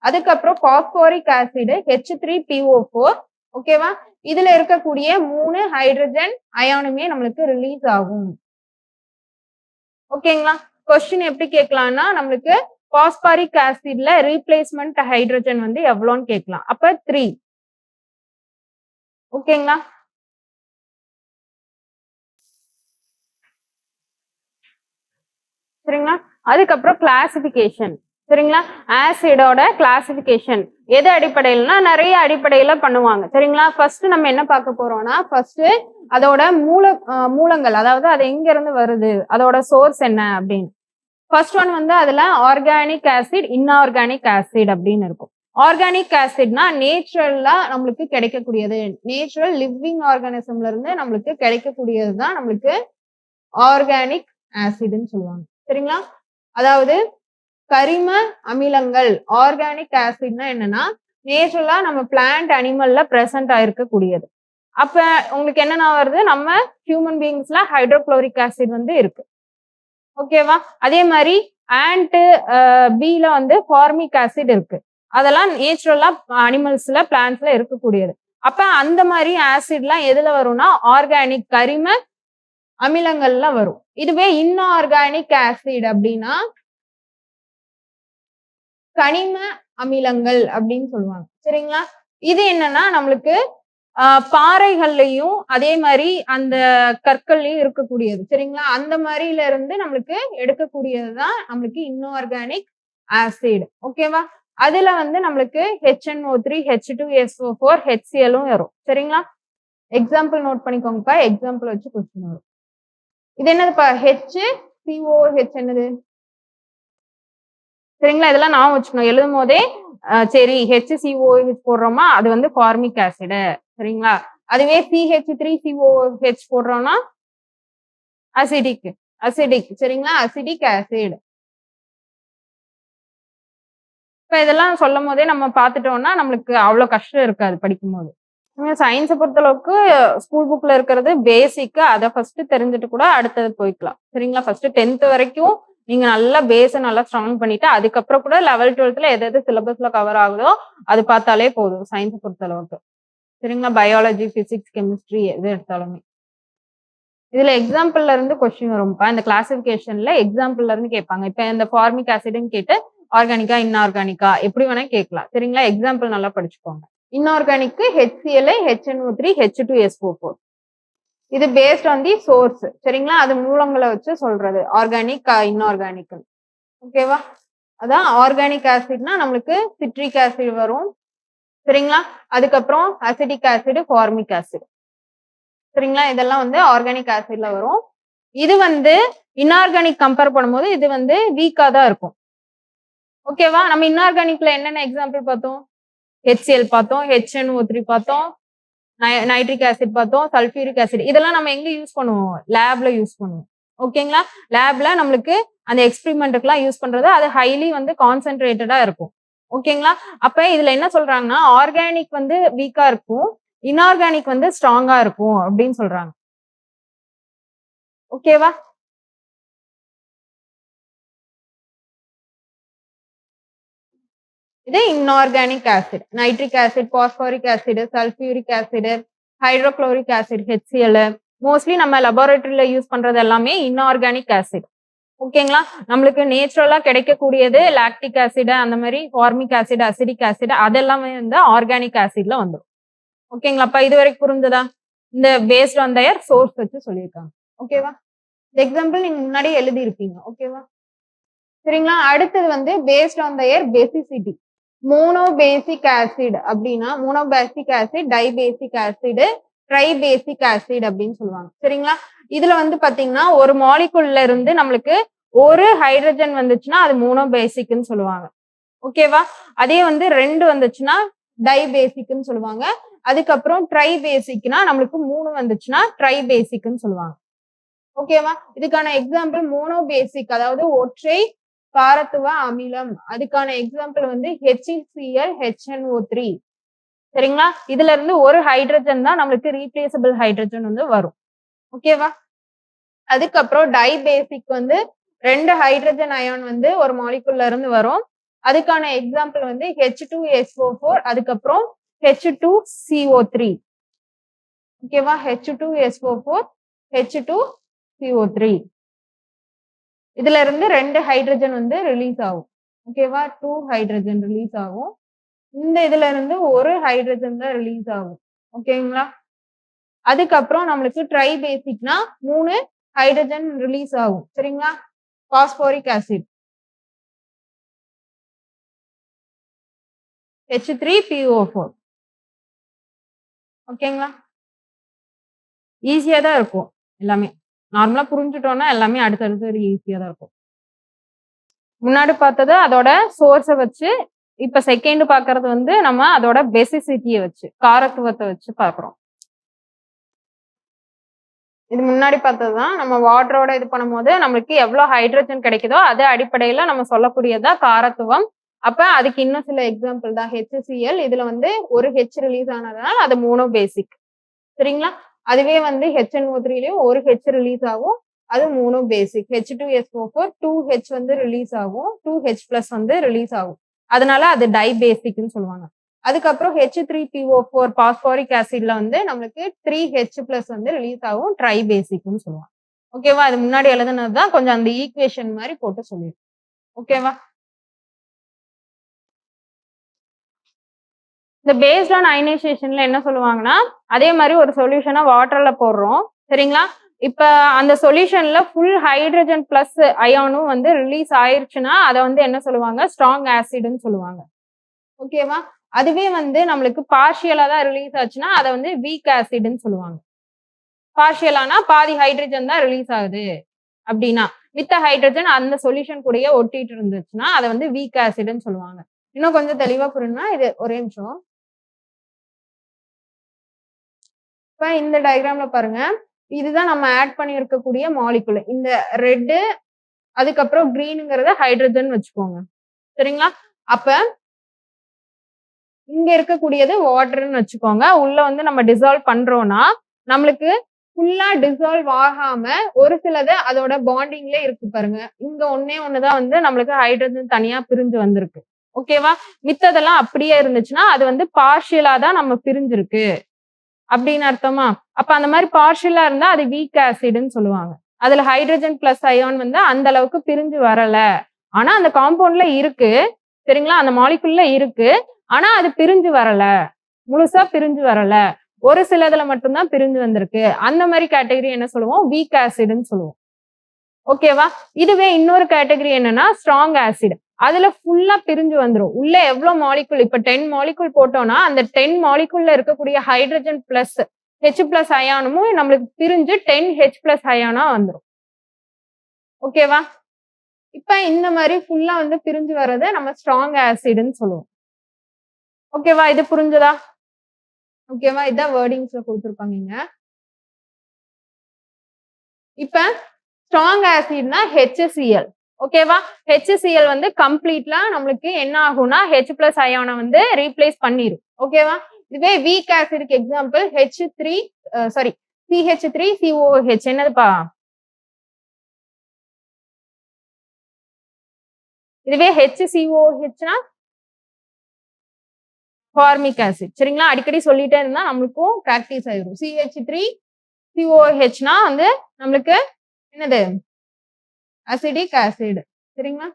அதுக்கப்புறம் பாஸ்போரிக் ஆசிட் H3PO4. ஓகேவா? இதுல இருக்கக்கூடிய 3 ஹைட்ரஜன் அயானுமே நம்மளுக்கு ரிலீஸ் ஆகும். ஓகேங்களா? கொஸ்டின் எப்படி கேட்கலாம்னா நம்மளுக்கு பாஸ்பாரிக் ஆசிட்ல ரீப்ளேஸ்மெண்ட் ஹைட்ரஜன் வந்து எவ்வளோன்னு கேட்கலாம். அப்ப 3. ஓகேங்களா? சரிங்களா? அதுக்கப்புறம் கிளாசிபிகேஷன். சரிங்களா? ஆசிடோட கிளாசிபிகேஷன் எது அடிப்படையிலனா நிறைய அடிப்படையில பண்ணுவாங்க. சரிங்களா? ஃபர்ஸ்ட் நம்ம என்ன பார்க்க போறோம்னா ஃபர்ஸ்ட் அதோட மூலங்கள், அதாவது அது எங்க இருந்து வருது, அதோட சோர்ஸ் என்ன அப்படின்னு. ஃபர்ஸ்ட் ஒன் வந்து அதுல ஆர்கானிக் ஆசிட், இன்ஆர்கானிக் ஆசிட் அப்படின்னு இருக்கும். ஆர்கானிக் ஆசிட்னா நேச்சுரலா நம்மளுக்கு கிடைக்கக்கூடியது, நேச்சுரல் லிவிங் ஆர்கானிசம்ல இருந்து நம்மளுக்கு கிடைக்கக்கூடியது தான் நம்மளுக்கு ஆர்கானிக் ஆசிட்னு சொல்லுவாங்க. சரிங்களா? அதாவது கரிம அமிலங்கள். ஆர்கானிக் ஆசிட்னா என்னன்னா நேச்சுரலா நம்ம பிளான்ட் அனிமல்ல பிரசன்ட் ஆயிருக்கக்கூடியது. அப்ப உங்களுக்கு என்னென்ன வருது, நம்ம ஹியூமன் பீயிங்ஸ்ல ஹைட்ரோகுளோரிக் ஆசிட் வந்து இருக்கு. ஓகேவா? அதே மாதிரி ஆண்ட் பீல வந்து ஃபார்மிக் ஆசிட் இருக்கு. அதெல்லாம் நேச்சுரலா அனிமல்ஸ்ல பிளான்ட்ஸ்ல இருக்கக்கூடியது. அப்ப அந்த மாதிரி ஆசிட்லாம் எதுல வரும்னா ஆர்கானிக் கரிம அமிலங்கள்ல வரும். இதுவே இன்ஆர்கானிக் ஆசிட் அப்படின்னா கனிம அமிலங்கள் அப்படின்னு சொல்லுவாங்க. சரிங்களா? இது என்னன்னா நம்மளுக்கு பாறைகள்லயும் அதே மாதிரி அந்த கற்கள்லயும் இருக்கக்கூடியது. சரிங்களா? அந்த மாதிரில இருந்து நம்மளுக்கு எடுக்கக்கூடியதுதான் நம்மளுக்கு இன்ஆர்கானிக் ஆசிட். ஓகேவா? அதுல வந்து நம்மளுக்கு HNO3, H2SO4, HClலும் வரும். சரிங்களா? எக்ஸாம்பிள் நோட் பண்ணிக்கோங்கப்பா. எக்ஸாம்பிள் வச்சு கொஸ்டின் வரும். இது என்னதுப்பா? HCOH என்னது? சரிங்களா? இதெல்லாம் நான் வச்சுக்கணும். எழுதும் போதே சரி HCOH போடுறோமா, அது வந்து ஃபார்மிக் ஆசிட். சரிங்களா? அதுவே CH3COH போடுறோம்னா அசிடிக். சரிங்களா? Acidic acid. இப்ப இதெல்லாம் சொல்லும் போதே நம்ம பார்த்துட்டோம்னா நம்மளுக்கு அவ்வளவு கஷ்டம் இருக்காது படிக்கும்போது. சயின்ஸை பொறுத்தளவுக்கு ஸ்கூல் புக்ல இருக்கிறது பேசிக். அதை ஃபர்ஸ்ட் தெரிஞ்சுட்டு கூட அடுத்தது போய்க்கலாம். சரிங்களா? ஃபர்ஸ்ட் 10th வரைக்கும் நீங்க நல்லா பேஸை நல்லா ஸ்ட்ராங் பண்ணிட்டு அதுக்கப்புறம் கூட 11th 12thல எது சிலபஸ்ல கவர் ஆகுதோ அது பார்த்தாலே போதும் சயின்ஸை பொறுத்தளவுக்கு. சரிங்களா? பயாலஜி, பிசிக்ஸ், கெமிஸ்ட்ரி எது எடுத்தாலுமே. இதுல எக்ஸாம்பிள்ல இருந்து கொஸ்டின் வரும்ப்பா. இந்த கிளாசிபிகேஷன்ல எக்ஸாம்பிள்ல இருந்து கேட்பாங்க. இப்ப இந்த ஃபார்மிக் ஆசிட்னு கேட்டு ஆர்கானிக்கா இன்ஆர்கானிக்கா எப்படி வேணா கேட்கலாம். சரிங்களா? எக்ஸாம்பிள் நல்லா படிச்சுக்கோங்க. Inorganic HCl, HNO3, H2SO4. இது பேஸ்ட் ஆன் தி சோர்ஸ். சரிங்களா? அது மூலங்களை வச்சு சொல்றது ஆர்கானிக் இன்ஆர்கானிக். ஓகேவா? அதான் ஆர்கானிக் ஆசிட்னா நம்மளுக்கு சிட்ரிக் ஆசிட் வரும். சரிங்களா? அதுக்கப்புறம் அசிடிக் ஆசிட், ஃபார்மிக் ஆசிட். சரிங்களா? இதெல்லாம் வந்து ஆர்கானிக் ஆசிட்ல வரும். இது வந்து இன்ஆர்கானிக் கம்பேர் பண்ணும்போது இது வந்து வீக்கா தான் இருக்கும். ஓகேவா? நம்ம இன்ஆர்கானிக்ல என்னென்ன எக்ஸாம்பிள் பார்த்தோம்? HCl பார்த்தோம், HNO3 பார்த்தோம், நைட்ரிக் ஆசிட் பார்த்தோம், சல்பியூரிக் ஆசிட். இதெல்லாம் நம்ம எங்க யூஸ் பண்ணுவோம்? லேப்ல யூஸ் பண்ணுவோம். ஓகேங்களா? லேப்ல நம்மளுக்கு அந்த எக்ஸ்பெரிமெண்ட்டுக்குலாம் யூஸ் பண்றது அது ஹைலி வந்து கான்சென்ட்ரேட்டடா இருக்கும். ஓகேங்களா? அப்ப இதுல என்ன சொல்றாங்கன்னா ஆர்கானிக் வந்து வீக்கா இருக்கும், இன்ஆர்கானிக் வந்து ஸ்ட்ராங்கா இருக்கும் அப்படின்னு சொல்றாங்க. ஓகேவா? இது inorganic acid. Nitric acid, phosphoric acid, sulphuric acid, hydrochloric acid, HCl. Mostly நம்ம லெபார்டரியில யூஸ் பண்றது எல்லாமே இன்ஆர்கானிக் ஆசிட். ஓகேங்களா? நம்மளுக்கு நேச்சுரலா கிடைக்கக்கூடியது லாக்டிக் ஆசிட், அந்த மாதிரி ஃபார்மிக் ஆசிட், அசிடிக் ஆசிட் அதெல்லாமே வந்து ஆர்கானிக் ஆசிட்ல வந்துடும். ஓகேங்களாப்பா? இது வரைக்கும் புரிஞ்சதா? இந்த பேஸ்ட் ஆன் தயர் சோர்ஸ் வச்சு சொல்லியிருக்காங்க. ஓகேவா? இந்த எக்ஸாம்பிள் நீங்க முன்னாடியே எழுதி இருப்பீங்க. ஓகேவா? சரிங்களா? அடுத்தது வந்து based on their basicity. Monobasic acid அப்படின்னா monobasic acid, dibasic acid, tribasic acid அப்படின்னு சொல்லுவாங்க. சரிங்களா? இதுல வந்து பாத்தீங்கன்னா ஒரு மாலிகுல்ல இருந்து நம்மளுக்கு ஒரு ஹைட்ரஜன் வந்துச்சுன்னா அது மோனோபேசிக்னு சொல்லுவாங்க. ஓகேவா? அதே வந்து 2 வந்துச்சுன்னா டைபேசிக்னு சொல்லுவாங்க. அதுக்கப்புறம் ட்ரைபேசிக்னா நம்மளுக்கு 3 வந்துச்சுன்னா ட்ரைபேசிக்னு சொல்லுவாங்க. ஓகேவா? இதுக்கான எக்ஸாம்பிள் மோனோபேசிக் அதாவது ஒற்றை காரத்துவ அமிலம். அதுக்கான எக்ஸாம்பிள் வந்து HCl, HNO3. சரிங்களா? இதுல இருந்து ஒரு ஹைட்ரஜன் தான் நம்மளுக்கு ரீப்ளேசபிள் ஹைட்ரஜன் வந்து வரும். ஓகேவா? அதுக்கப்புறம் டைபேசிக் வந்து 2 ஹைட்ரஜன் அயான் வந்து ஒரு மாலிகுல்ல இருந்து வரும். அதுக்கான எக்ஸாம்பிள் வந்து H2SO4, அதுக்கப்புறம் H2CO3. ஓகேவா? H2SO4, H2CO3. இதுல இருந்து 2 ஹைட்ரஜன் வந்து ரிலீஸ் ஆகும். ஓகேவா? 2 ஹைட்ரஜன் ரிலீஸ் ஆகும். இந்த இதுல இருந்து ஒரு ஹைட்ரஜன் தான் ரிலீஸ் ஆகும். ஓகேங்களா? அதுக்கப்புறம் நம்மளுக்கு ட்ரைபேசிக்னா 3 ஹைட்ரஜன் ரிலீஸ் ஆகும். சரிங்களா? Phosphoric acid H3PO4. ஓகேங்களா? ஈஸியா தான் இருக்கும் எல்லாமே. நார்மலா புரிஞ்சுட்டோம்னா எல்லாமே அடுத்தடுத்து ஈஸியா தான் இருக்கும். முன்னாடி பார்த்தது அதோட சோர்ஸை வச்சு இப்ப செகண்ட் பாக்குறது வந்து நம்ம அதோட பேசிசிட்டியை வச்சு, காரத்துவத்தை வச்சு பாக்குறோம். இது முன்னாடி பார்த்ததுதான். நம்ம வாட்டரோட இது பண்ணும்போது நம்மளுக்கு எவ்வளவு ஹைட்ரஜன் கிடைக்குதோ அது அடிப்படையில நம்ம சொல்லக்கூடியதுதான் காரத்துவம். அப்ப அதுக்கு இன்னும் சில எக்ஸாம்பிள் தான் HCl. இதுல வந்து ஒரு H ரிலீஸ் ஆனதுனால அது மோனோ பேசிக். சரிங்களா? அதுவே வந்து HNO3லயும் ஒரு H ரிலீஸ் ஆகும். அது மோனோ பேசிக். H2SO4 2H வந்து ரிலீஸ் ஆகும். 2H+ வந்து ரிலீஸ் ஆகும். அதனால அது டை பேசிக்னு சொல்லுவாங்க. அதுக்கப்புறம் H3PO4 பாஸ்பாரிக் ஆசிட்ல வந்து நம்மளுக்கு 3H+ வந்து ரிலீஸ் ஆகும். ட்ரை பேசிக்னு சொல்லுவாங்க. ஓகேவா? அது முன்னாடி எழுதுனதுதான் கொஞ்சம் அந்த ஈக்குவேஷன் மாதிரி போட்டு சொல்லிருக்கேன். ஓகேவா? இந்த பேஸ்ட் ஆன் அயனைசேஷன்ல என்ன சொல்லுவாங்கன்னா, அதே மாதிரி ஒரு சொல்யூஷனை வாட்டர்ல போடுறோம். சரிங்களா? இப்ப அந்த சொல்யூஷன்ல ஃபுல் ஹைட்ரஜன் பிளஸ் அயானும் வந்து ரிலீஸ் ஆயிருச்சுன்னா அதை வந்து என்ன சொல்லுவாங்க? ஸ்ட்ராங் ஆசிட்னு சொல்லுவாங்க. ஓகேவா? அதுவே வந்து நம்மளுக்கு பார்ஷியலா தான் ரிலீஸ் ஆச்சுன்னா அதை வந்து வீக் ஆசிட்னு சொல்லுவாங்க. பார்ஷியலானா பாதி ஹைட்ரஜன் தான் ரிலீஸ் ஆகுது அப்படின்னா, மித்த ஹைட்ரஜன் அந்த சொல்யூஷன் கூடயே ஒட்டிட்டு இருந்துச்சுன்னா அதை வந்து வீக் ஆசிட்னு சொல்லுவாங்க. இன்னும் கொஞ்சம் தெளிவா புரியணும்னா இது ஒரே நிமிஷம். இப்ப இந்த டயக்ராம்ல பாருங்க. இதுதான் நம்ம ஆட் பண்ணி இருக்கக்கூடிய மாலிகுல். இந்த ரெட் அதுக்கப்புறம் கிரீனுங்கிறத ஹைட்ரஜன் வச்சுக்கோங்க. சரிங்களா? அப்ப இங்க இருக்கக்கூடியது வாட்டர்னு வச்சுக்கோங்க. உள்ள வந்து நம்ம டிசால்வ் பண்றோம்னா நம்மளுக்கு ஃபுல்லா டிசால்வ் ஆகாம ஒரு சிலது அதோட பாண்டிங்ல இருக்கு பாருங்க. இங்க ஒன்னே ஒண்ணுதான் வந்து நம்மளுக்கு ஹைட்ரஜன் தனியா பிரிஞ்சு வந்திருக்கு. ஓகேவா? மித்ததெல்லாம் அப்படியே இருந்துச்சுன்னா அது வந்து பார்ஷியலா தான் நம்ம பிரிஞ்சிருக்கு அப்படின்னு அர்த்தமா? அப்ப அந்த மாதிரி பார்ஷியலா இருந்தா அது வீக் ஆசிட்னு சொல்லுவாங்க. அதுல ஹைட்ரஜன் பிளஸ் அயான் வந்து அந்த அளவுக்கு பிரிஞ்சு வரல. ஆனா அந்த காம்பவுண்ட்ல இருக்கு. சரிங்களா? அந்த மாலிகுல்ல இருக்கு. ஆனா அது பிரிஞ்சு வரல. முழுசா பிரிஞ்சு வரல. ஒரு சிலதுல மட்டும்தான் பிரிஞ்சு வந்திருக்கு. அந்த மாதிரி கேட்டகரி என்ன சொல்லுவோம்? வீக் ஆசிட்னு சொல்லுவோம். ஓகேவா? இதுவே இன்னொரு கேட்டகரி என்னன்னா ஸ்ட்ராங் ஆசிட். அதுல ஃபுல்லா பிரிஞ்சு வந்துரும். உள்ள எவ்வளவு மாலிகுல் இப்ப 10 மாலிகுல் போட்டோம்னா அந்த 10 மாலிகுல்ல இருக்கக்கூடிய ஹைட்ரஜன் பிளஸ் H+ அயானும் நம்மளுக்கு பிரிஞ்சு 10H+ அயானா வந்துரும். ஓகேவா? இப்ப இந்த மாதிரி ஃபுல்லா வந்து பிரிஞ்சு வர்றத நம்ம ஸ்ட்ராங் ஆசிட்னு சொல்லுவோம். ஓகேவா? இது புரிஞ்சதா? ஓகேவா? இதான் வேர்டிங்ஸ்ல கொடுத்திருப்பாங்க இங்க. இப்ப ஸ்ட்ராங் ஆசிட்னா HCl. ஓகேவா? HCl வந்து கம்ப்ளீட்லா நம்மளுக்கு என்ன ஆகும்னா H+ அயானை வந்து ரீப்ளேஸ் பண்ணிரும். ஓகேவா? இதுவே வீக் ஆசிட்க்கு எக்ஸாம்பிள் CH3COOH என்னதுப்பா? இதுவே HCOOHனா ஃபார்மிக் ஆசிட். சரிங்களா? அடிக்கடி சொல்லிட்டே இருந்தா நம்மளுக்கும் பிராக்டிஸ் ஆயிரும். CH3COOHனா வந்து நம்மளுக்கு என்னது? Acidic acid. சரிங்களா?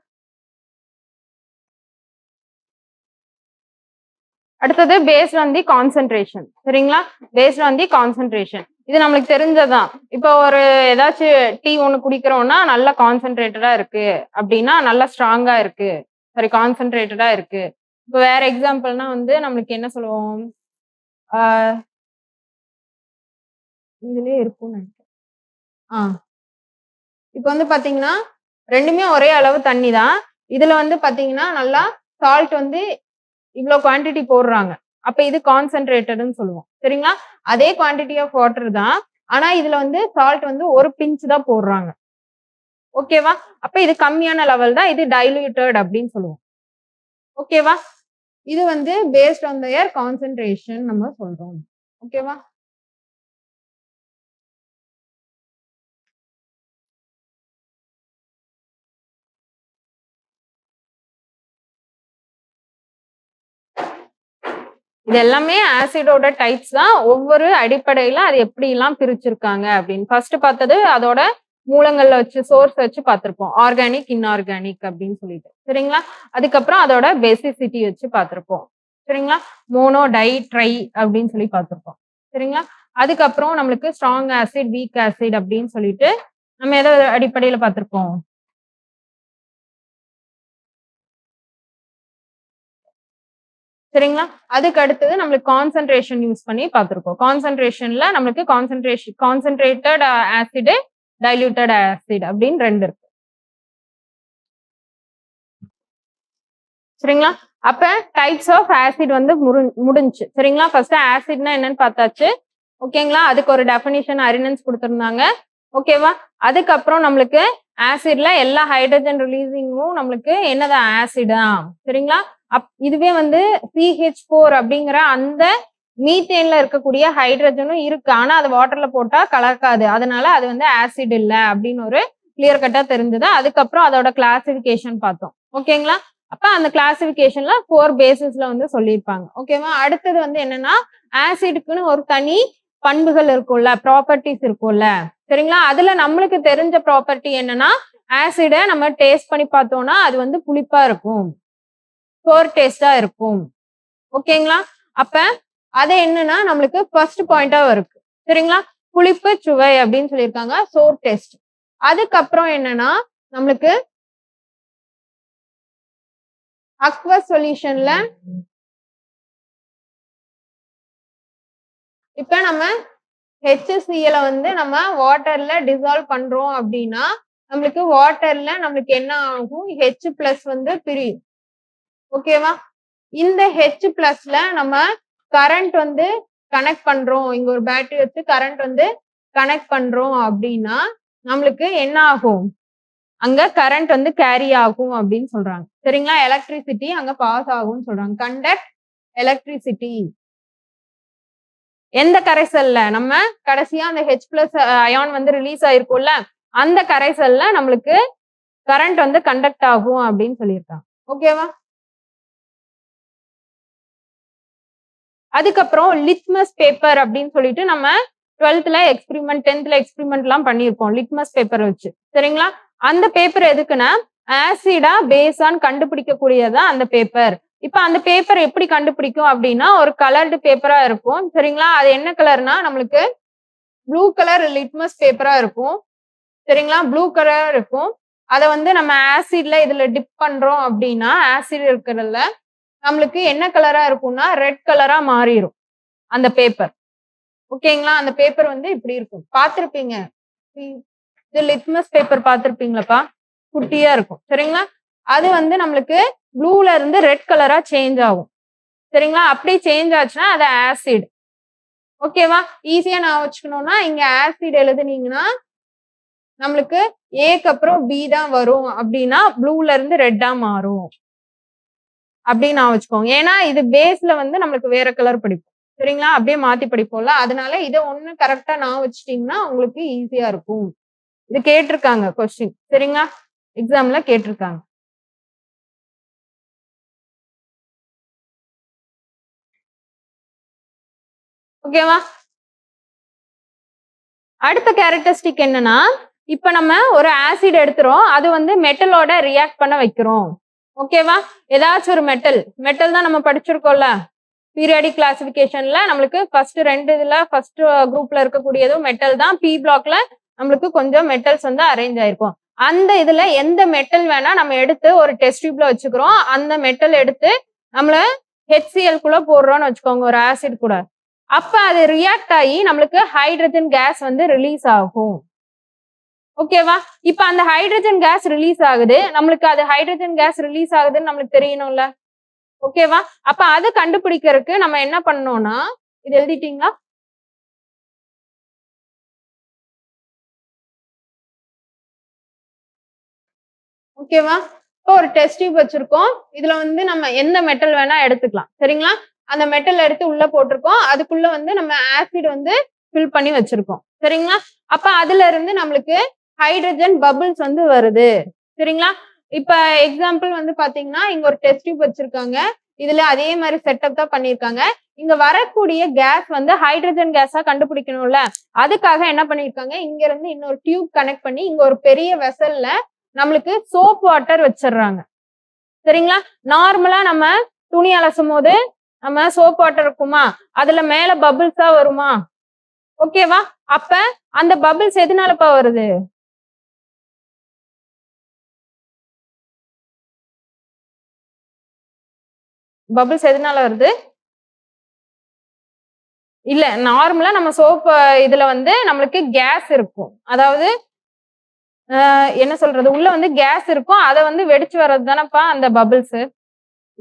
அடுத்தது பேஸ்ட் ஆன் தி கான்சென்ட்ரேஷன். சரிங்களா? Based on the concentration. இது நம்மளுக்கு தெரிஞ்சதுதான். இப்போ ஒரு ஏதாச்சும் டீ ஒண்ணு குடிக்கிறோம்னா நல்லா கான்சென்ட்ரேட்டடா இருக்கு அப்படின்னா நல்லா ஸ்ட்ராங்கா இருக்கு. சாரி கான்சென்ட்ரேட்டடா இருக்கு. இப்போ வேற எக்ஸாம்பிள்னா வந்து நம்மளுக்கு என்ன சொல்லுவோம்? ஆஹ் இதுலயே இருக்கும்னு நினைக்கிறேன். இப்ப வந்து பாத்தீங்கன்னா ரெண்டுமே ஒரே அளவு தண்ணி தான். இதுல வந்து பாத்தீங்கன்னா நல்லா சால்ட் வந்து இவ்வளவு குவான்டிட்டி போடுறாங்க. அப்ப இது கான்சென்ட்ரேட்டட்னு சொல்லுவோம். சரிங்களா? அதே குவான்டிட்டி ஆஃப் வாட்டர் தான். ஆனா இதுல வந்து சால்ட் வந்து ஒரு பிஞ்ச் தான் போடுறாங்க. ஓகேவா? அப்ப இது கம்மியான லெவல் தான். இது டைல்யூட்டட் அப்படின்னு சொல்லுவோம். ஓகேவா? இது வந்து பேஸ்ட் ஆன் தயர் கான்சென்ட்ரேஷன் நம்ம சொல்றோம். ஓகேவா? இது எல்லாமே ஆசிடோட டைப்ஸ் தான். ஒவ்வொரு அடிப்படையில அது எப்படி எல்லாம் பிரிச்சிருக்காங்க அப்படின்னு. ஃபர்ஸ்ட் பார்த்தது அதோட மூலங்கள்ல வச்சு சோர்ஸ் வச்சு பார்த்திருப்போம். ஆர்கானிக், இன்ஆர்கானிக் அப்படின்னு சொல்லிட்டு. சரிங்களா? அதுக்கப்புறம் அதோட பேசிசிட்டி வச்சு பார்த்திருப்போம். சரிங்களா? மோனோ, டை, ட்ரை அப்படின்னு சொல்லி பார்த்திருப்போம். சரிங்களா? அதுக்கப்புறம் நம்மளுக்கு ஸ்ட்ராங் ஆசிட், வீக் ஆசிட் அப்படின்னு சொல்லிட்டு நம்ம எதை அடிப்படையில பார்த்திருப்போம்? சரிங்களா? அதுக்கு அடுத்தது நம்மளுக்கு கான்சென்ட்ரேஷன் யூஸ் பண்ணி பார்த்திருக்கோம். கான்சென்ட்ரேஷன்ல நம்மளுக்கு கான்சென்ட்ரேட்டட் ஆசிட், டைல்யூட்டட் ஆசிட் அப்படின்னு 2 இருக்கு. சரிங்களா? அப்ப டைப்ஸ் ஆஃப் ஆசிட் வந்து முடிஞ்சுச்சு. சரிங்களா? ஃபர்ஸ்ட் ஆசிட்னா என்னன்னு பார்த்தாச்சு. ஓகேங்களா? அதுக்கு ஒரு டெஃபினிஷன் அரினன்ஸ் கொடுத்திருந்தாங்க. ஓகேவா? அதுக்கப்புறம் நம்மளுக்கு ஆசிட்ல எல்லா ஹைட்ரஜன் ரிலீசிங்கும் நம்மளுக்கு என்னதான் ஆசிடா? சரிங்களா? இதுவே வந்து CH4 அப்படிங்கிற அந்த மீத்தேன்ல இருக்கக்கூடிய ஹைட்ரஜனும் இருக்கு. ஆனா அது வாட்டர்ல போட்டா கலக்காது. அதனால அது வந்து ஆசிட் இல்ல அப்படின்னு ஒரு கிளியர் கட்டா தெரிஞ்சது. அதுக்கப்புறம் அதோட கிளாசிபிகேஷன் பார்த்தோம். ஓகேங்களா? அப்ப அந்த கிளாசிபிகேஷன்ல 4 பேசிஸ்ல வந்து சொல்லியிருப்பாங்க. ஓகேவா? அடுத்தது வந்து என்னன்னா ஆசிடுக்குன்னு ஒரு தனி பண்புகள் இருக்கும்ல, ப்ராப்பர்ட்டிஸ் இருக்கும்ல. சரிங்களா? அதுல நம்மளுக்கு தெரிஞ்ச ப்ராப்பர்ட்டி என்னன்னா ஆசிட நம்ம டேஸ்ட் பண்ணி பார்த்தோம்னா அது வந்து புளிப்பா இருக்கும், சோர் டேஸ்டா இருக்கும். ஓகேங்களா? அப்ப அது என்னன்னா நம்மளுக்கு ஃபர்ஸ்ட் பாயிண்டா இருக்கு. சரிங்களா? புளிப்பு சுவை அப்படின்னு சொல்லியிருக்காங்க, சோர் டேஸ்ட். அதுக்கப்புறம் என்னன்னா நம்மளுக்கு அக்வஸ் சொல்யூஷன்ல இப்ப நம்ம HCl வந்து நம்ம வாட்டர்ல டிசால்வ் பண்றோம் அப்படின்னா நம்மளுக்கு வாட்டர்ல நம்மளுக்கு என்ன ஆகும், H+ வந்து பிரியும். ஓகேவா? இந்த H+ல நம்ம கரண்ட் வந்து கனெக்ட் பண்றோம், இங்க ஒரு பேட்டரி வச்சு கரண்ட் வந்து கனெக்ட் பண்றோம் அப்படின்னா நம்மளுக்கு என்ன ஆகும், அங்க கரண்ட் வந்து கேரி ஆகும் அப்படின்னு சொல்றாங்க. சரிங்களா? எலக்ட்ரிசிட்டி அங்க பாஸ் ஆகும்னு சொல்றாங்க. Conduct electricity. எந்த கரைசல்ல நம்ம கடைசியா அந்த H+ அயான் வந்து ரிலீஸ் ஆயிருக்கும்ல, அந்த கரைசல்ல நம்மளுக்கு கரண்ட் வந்து கண்டக்ட் ஆகும் அப்படின்னு சொல்லியிருக்காங்க. ஓகேவா? அதுக்கப்புறம் லிட்மஸ் பேப்பர் அப்படின்னு சொல்லிட்டு நம்ம 12th எக்ஸ்பிரிமெண்ட் 10th எக்ஸ்பிரிமெண்ட் எல்லாம் பண்ணியிருப்போம் லிட்மஸ் பேப்பர் வச்சு. சரிங்களா? அந்த பேப்பர் எதுக்குன்னா ஆசிடா பேஸான்னு கண்டுபிடிக்கக்கூடியதா அந்த பேப்பர். இப்ப அந்த பேப்பர் எப்படி கண்டுபிடிக்கும் அப்படின்னா ஒரு கலர்டு பேப்பரா இருக்கும். சரிங்களா? அது என்ன கலர்னா நம்மளுக்கு ப்ளூ கலர் லிட்மஸ் பேப்பரா இருக்கும். சரிங்களா? ப்ளூ கலர் இருக்கும். அதை வந்து நம்ம ஆசிட்ல இதுல டிப் பண்றோம் அப்படின்னா ஆசிட் இருக்கிறதுல நம்மளுக்கு என்ன கலரா இருக்கும்னா ரெட் கலரா மாறிடும் அந்த பேப்பர். ஓகேங்களா? அந்த பேப்பர் வந்து இப்படி இருக்கும், பார்த்திருப்பீங்க. இது லிட்மஸ் பேப்பர் பார்த்திருப்பீங்களப்பா, குட்டியா இருக்கும். சரிங்களா? அது வந்து நம்மளுக்கு ப்ளூல இருந்து ரெட் கலரா சேஞ்ச் ஆகும். சரிங்களா? அப்படி சேஞ்ச் ஆச்சுன்னா அது ஆசிட். ஓகேவா? ஈஸியா நான் வச்சுக்கணும்னா இங்க ஆசிட் எழுதுனீங்கன்னா நம்மளுக்கு ஏக்கு அப்புறம் பி தான் வரும் அப்படின்னா ப்ளூல இருந்து ரெட்டா மாறும் அப்படின்னு நான் வச்சுக்கோங்க. ஏன்னா இது பேஸ்ல வந்து நம்மளுக்கு வேற கலர் படிப்போம். சரிங்களா? அப்படியே மாத்தி படிப்போம்ல, அதனால இதை ஒண்ணு கரெக்டா நான் வச்சுட்டீங்கன்னா உங்களுக்கு ஈஸியா இருக்கும். இது கேட்டிருக்காங்க கொஸ்டின். சரிங்களா? எக்ஸாம்ல கேட்டிருக்காங்க. ஓகேவா? அடுத்த கேரக்டரிஸ்டிக் என்னன்னா இப்ப நம்ம ஒரு ஆசிட் எடுத்துறோம், அது வந்து மெட்டலோட ரியாக்ட் பண்ண வைக்கிறோம். ஓகேவா? ஏதாச்சும் ஒரு மெட்டல் தான் நம்ம படிச்சிருக்கோம்ல பீரியாடிக் கிளாசிபிகேஷன்ல நம்மளுக்கு ஃபர்ஸ்ட் 2 இதுல ஃபர்ஸ்ட் குரூப்ல இருக்கக்கூடியதும் மெட்டல் தான். பி பிளாக்ல நம்மளுக்கு கொஞ்சம் மெட்டல்ஸ் வந்து அரேஞ்ச் ஆயிருக்கும். அந்த இதுல எந்த மெட்டல் வேணா நம்ம எடுத்து ஒரு டெஸ்ட் டியூப்ல வச்சுக்கிறோம். அந்த மெட்டல் எடுத்து நம்மள HCl குள்ள போடுறோம்னு வச்சுக்கோங்க, ஒரு ஆசிட் கூட. அப்ப அது ரியாக்ட் ஆகி நம்மளுக்கு ஹைட்ரஜன் கேஸ் வந்து ரிலீஸ் ஆகும். ஓகேவா? இப்ப அந்த ஹைட்ரஜன் கேஸ் ரிலீஸ் ஆகுது, நம்மளுக்கு அது ஹைட்ரஜன் கேஸ் ரிலீஸ் ஆகுதுன்னு நம்மளுக்கு தெரியணும்ல. ஓகேவா? அப்ப அது கண்டுபிடிக்கிறதுக்கு நம்ம என்ன பண்ணோம்னா, இது எழுதிட்டீங்களா? ஓகேவா? இப்போ ஒரு டெஸ்ட் டியூப் வச்சிருக்கோம். இதுல வந்து நம்ம எந்த மெட்டல் வேணா எடுத்துக்கலாம். சரிங்களா? அந்த மெட்டல் எடுத்து உள்ள போட்டிருக்கோம். அதுக்குள்ள வந்து நம்ம ஆசிட் வந்து ஃபில் பண்ணி வச்சிருக்கோம். சரிங்களா? அப்ப அதுல இருந்து நம்மளுக்கு ஹைட்ரஜன் பபிள்ஸ் வந்து வருது. சரிங்களா? இப்ப எக்ஸாம்பிள் வந்து பாத்தீங்கன்னா இங்க ஒரு டெஸ்ட் டியூப் வச்சிருக்காங்க. இதுல அதே மாதிரி செட்டப் தான் பண்ணிருக்காங்க. இங்க வரக்கூடிய கேஸ் வந்து ஹைட்ரஜன் கேஸா கண்டுபிடிக்கணும்ல, அதுக்காக என்ன பண்ணிருக்காங்க, இங்க இருந்து இன்னொரு டியூப் கனெக்ட் பண்ணி இங்க ஒரு பெரிய வெசல்ல நம்மளுக்கு சோப் வாட்டர் வச்சிடுறாங்க. சரிங்களா? நார்மலா நம்ம துணி அலசும் போது நம்ம சோப் வாட்டர் இருக்குமா, அதுல மேல பபிள்ஸா வருமா? ஓகேவா? அப்ப அந்த பபிள்ஸ் எதனாலப்பா வருது? பபிள்ஸ் எதனால வருது? இல்ல, நார்மலா நம்ம சோப் இதுல வந்து நம்மளுக்கு கேஸ் இருக்கும். அதாவது என்ன சொல்றது, உள்ள வந்து கேஸ் இருக்கும், அதை வந்து வெடிச்சு வர்றது தானப்பா அந்த பபிள்ஸ்.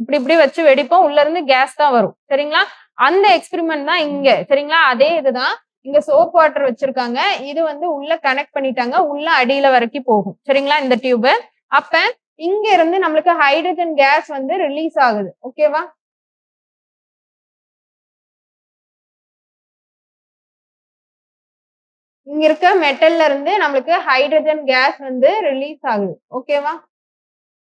இப்படி வச்சு வெடிப்போம், உள்ள இருந்து கேஸ் தான் வரும். சரிங்களா? அந்த எக்ஸ்பெரிமெண்ட் தான் இங்க. சரிங்களா? அதே இதுதான். இங்க சோப் வாட்டர் வச்சிருக்காங்க. இது வந்து உள்ள கனெக்ட் பண்ணிட்டாங்க. உள்ள அடியில வரைக்கும் போகும். சரிங்களா? இந்த டியூப். அப்ப இங்க இருந்து நம்மளுக்கு ஹைட்ரஜன் கேஸ் வந்து ரிலீஸ் ஆகுது. ஓகேவா? இங்க இருக்க மெட்டல்ல இருந்து நம்மளுக்கு ஹைட்ரஜன் கேஸ் வந்து ரிலீஸ் ஆகுது. ஓகேவா?